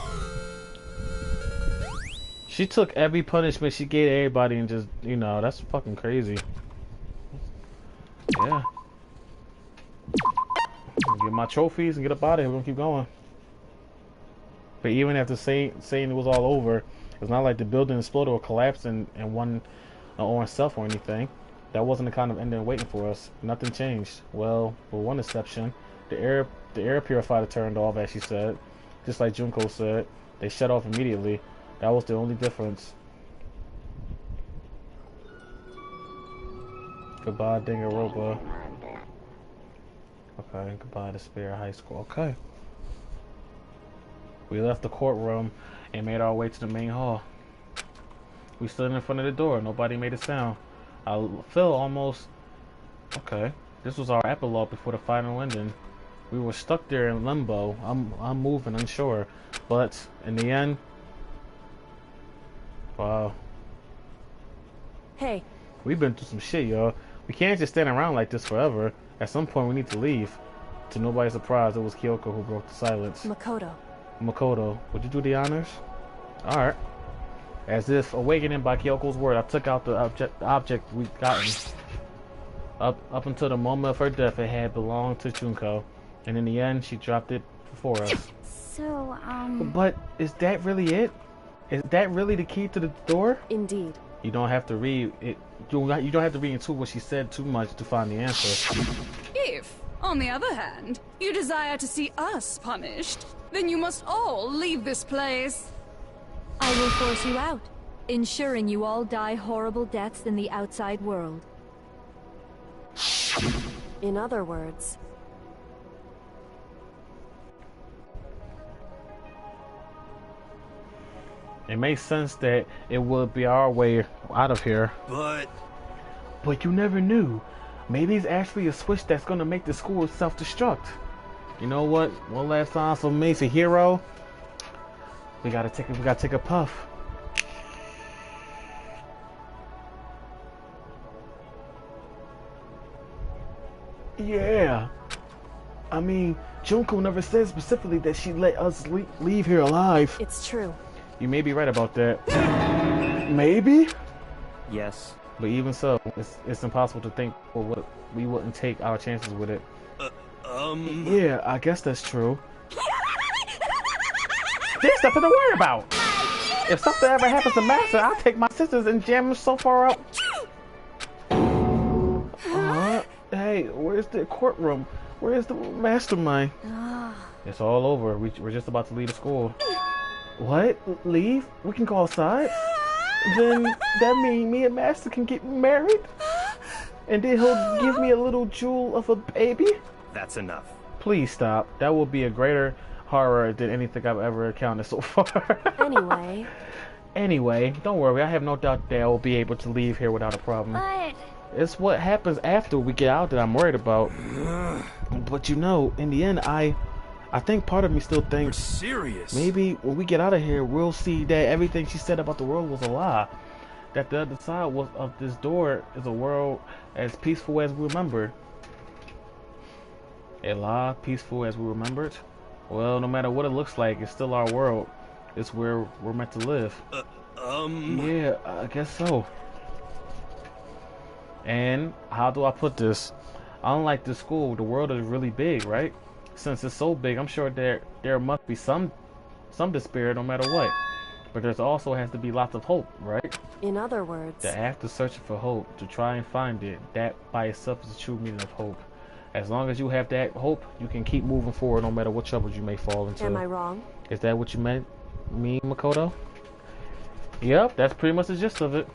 Speaker 1: She took every punishment she gave everybody and just, that's fucking crazy. Yeah. Get my trophies and get up out of here. We're gonna keep going. But even after saying it was all over, it's not like the building exploded or collapsed and won an orange self or anything. That wasn't the kind of ending waiting for us. Nothing changed. Well, with one exception, the air purifier turned off, as she said. Just like Junko said, they shut off immediately. That was the only difference. Goodbye, Danganronpa. Okay, goodbye, Despair High School. Okay. We left the courtroom and made our way to the main hall. We stood in front of the door. Nobody made a sound. I feel almost... Okay. This was our epilogue before the final ending. We were stuck there in limbo. I'm moving, unsure. But in the end... Wow.
Speaker 4: Hey.
Speaker 1: We've been through some shit, y'all. We can't just stand around like this forever. At some point, we need to leave. To nobody's surprise, it was Kyoko who broke the silence. Makoto, would you do the honors? Alright. As if awakening by Kyoko's word, I took out the object we'd gotten. Up until the moment of her death, it had belonged to Junko. And in the end, she dropped it for us.
Speaker 12: So,
Speaker 1: But is that really it? Is that really the key to the door?
Speaker 4: Indeed.
Speaker 1: You don't have to read it. You don't have to read into what she said too much to find the answer.
Speaker 10: If, on the other hand, you desire to see us punished, then you must all leave this place.
Speaker 11: I will force you out, ensuring you all die horrible deaths in the outside world.
Speaker 4: In other words...
Speaker 1: It makes sense that it would be our way out of here. But you never knew. Maybe it's actually a switch that's gonna make the school self-destruct. You know what? One last time for me, for Hero. We gotta take a puff. Yeah. I mean, Junko never said specifically that she let us leave here alive.
Speaker 4: It's true.
Speaker 1: You may be right about that. Maybe?
Speaker 13: Yes.
Speaker 1: But even so, it's impossible to think we wouldn't take our chances with it. Yeah, I guess that's true. There's nothing to worry about. If something ever happens to Master, I'll take my sisters and jam them so far up. Hey, where's the courtroom? Where's the mastermind? It's all over. We're just about to leave the school. What? Leave? We can go outside? Then that means me and Master can get married? And then he'll give me a little jewel of a baby?
Speaker 13: That's enough.
Speaker 1: Please stop. That will be a greater horror than anything I've ever encountered so far. Anyway, don't worry. I have no doubt that I will be able to leave here without a problem.
Speaker 12: But...
Speaker 1: It's what happens after we get out that I'm worried about. But you know, in the end, I think part of me still thinks...
Speaker 8: serious?
Speaker 1: Maybe when we get out of here, we'll see that everything she said about the world was a lie. That the other side of this door is a world as peaceful as we remembered. A lie, peaceful as we remembered? Well, no matter what it looks like, it's still our world. It's where we're meant to live. Yeah, I guess so. And how do I put this? Unlike the school, the world is really big, right? Since it's so big, I'm sure there must be some despair no matter what. But there's also has to be lots of hope, right?
Speaker 4: In other words,
Speaker 1: the act of searching for hope, to try and find it, that by itself is the true meaning of hope. As long as you have that hope, you can keep moving forward no matter what troubles you may fall into.
Speaker 4: Am I wrong?
Speaker 1: Is that what you mean, Makoto? Yep, that's pretty much the gist of it.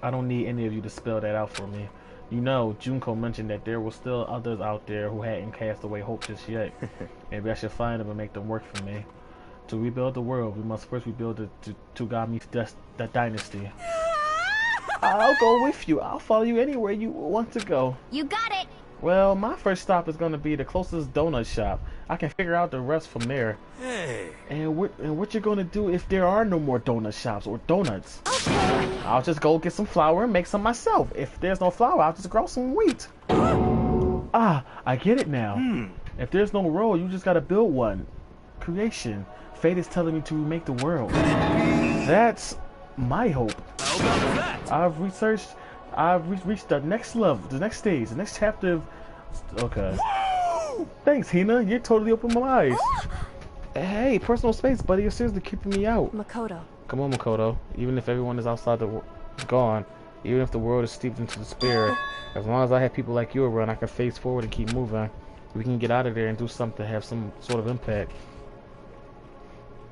Speaker 1: I don't need any of you to spell that out for me. You know, Junko mentioned that there were still others out there who hadn't cast away hope just yet. Maybe I should find them and make them work for me. To rebuild the world, we must first rebuild the Togami dynasty. I'll go with you. I'll follow you anywhere you want to go.
Speaker 12: You got it!
Speaker 1: Well, my first stop is going to be the closest donut shop. I can figure out the rest from there.
Speaker 8: Hey!
Speaker 1: And what you're going to do if there are no more donut shops or donuts?
Speaker 12: Okay.
Speaker 1: I'll just go get some flour and make some myself. If there's no flour, I'll just grow some wheat. I get it now. If there's no road, you just got to build one. Creation. Fate is telling me to remake the world. That's my hope.
Speaker 8: How about that?
Speaker 1: I've reached the next level, the next stage, the next chapter of... Okay. Thanks, Hina. You're totally opened my eyes. Hey, personal space, buddy. You're seriously keeping me out.
Speaker 4: Makoto.
Speaker 1: Come on, Makoto. Even if everyone is outside gone, even if the world is steeped into despair, as long as I have people like you around, I can face forward and keep moving. We can get out of there and do something to have some sort of impact.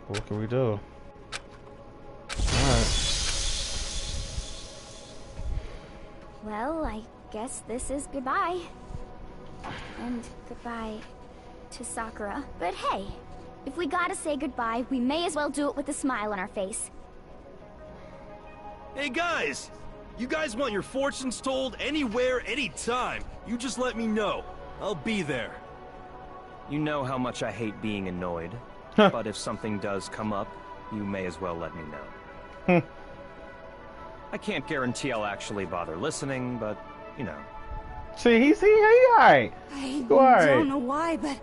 Speaker 1: What can we do? Alright.
Speaker 12: Well, I guess this is goodbye. And goodbye to Sakura. But hey, if we gotta say goodbye, we may as well do it with a smile on our face.
Speaker 8: Hey guys! You guys want your fortunes told anywhere, anytime. You just let me know. I'll be there.
Speaker 13: You know how much I hate being annoyed. But if something does come up, you may as well let me know. I can't guarantee I'll actually bother listening, but, you know.
Speaker 1: See, alright.
Speaker 10: I don't know why, but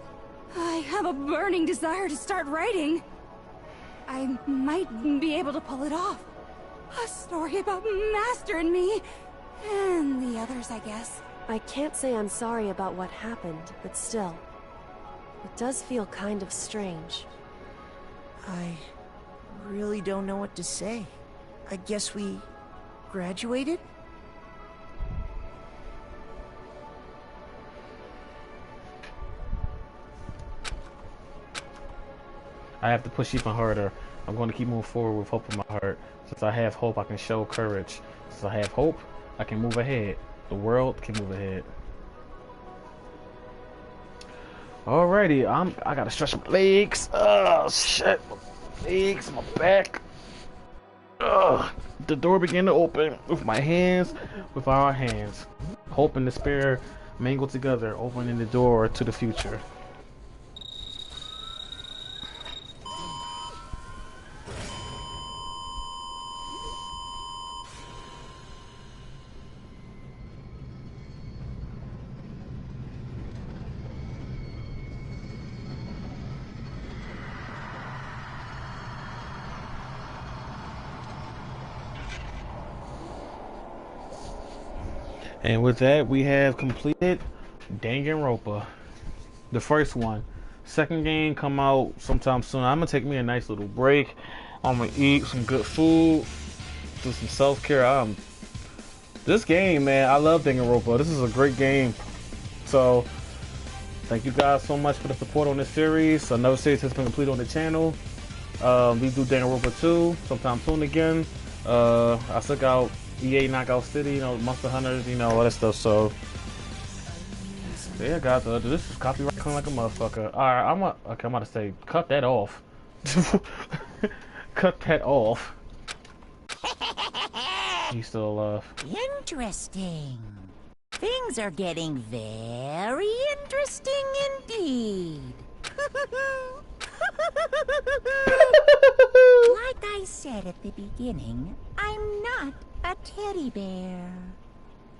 Speaker 10: I have a burning desire to start writing. I might be able to pull it off. A story about Master and me, and the others, I guess.
Speaker 4: I can't say I'm sorry about what happened, but still, it does feel kind of strange.
Speaker 6: I really don't know what to say. I guess we graduated?
Speaker 1: I have to push even harder. I'm going to keep moving forward with hope in my heart. Since I have hope, I can show courage. Since I have hope, I can move ahead. The world can move ahead. Alrighty, I gotta stretch my legs. Oh shit, my legs, my back. Ugh. The door began to open with my hands, with our hands. Hope and despair mingled together, opening the door to the future. And with that, we have completed Danganronpa, the first one. Second game come out sometime soon. I'm gonna take me a nice little break. I'm gonna eat some good food, do some self-care. This game, man, I love Danganronpa. This is a great game. So, thank you guys so much for the support on this series. Another series has been completed on the channel. We do Danganronpa 2 sometime soon again. I took out EA Knockout City, Monster Hunters, all that stuff. So, yeah, guys, this is copyright clean like a motherfucker. Alright, I'm about to say, cut that off. Cut that off. He's still alive.
Speaker 3: Interesting. Things are getting very interesting indeed. Like I said at the beginning, I'm not a teddy bear.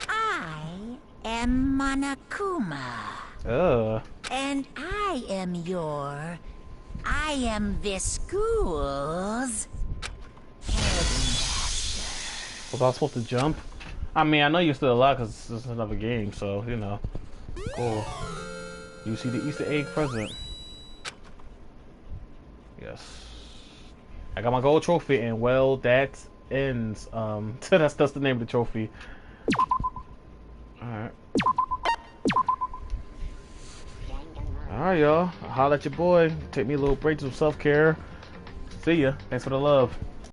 Speaker 3: I am Monokuma. And I am this school's
Speaker 1: Was I supposed to jump? I mean, I know you're still alive because this is another game, so, Cool. You see the Easter egg present. Yes. I got my gold trophy, and well, that ends. That's the name of the trophy. Alright. Alright, y'all. I'll holler at your boy. Take me a little break to some self-care. See ya. Thanks for the love.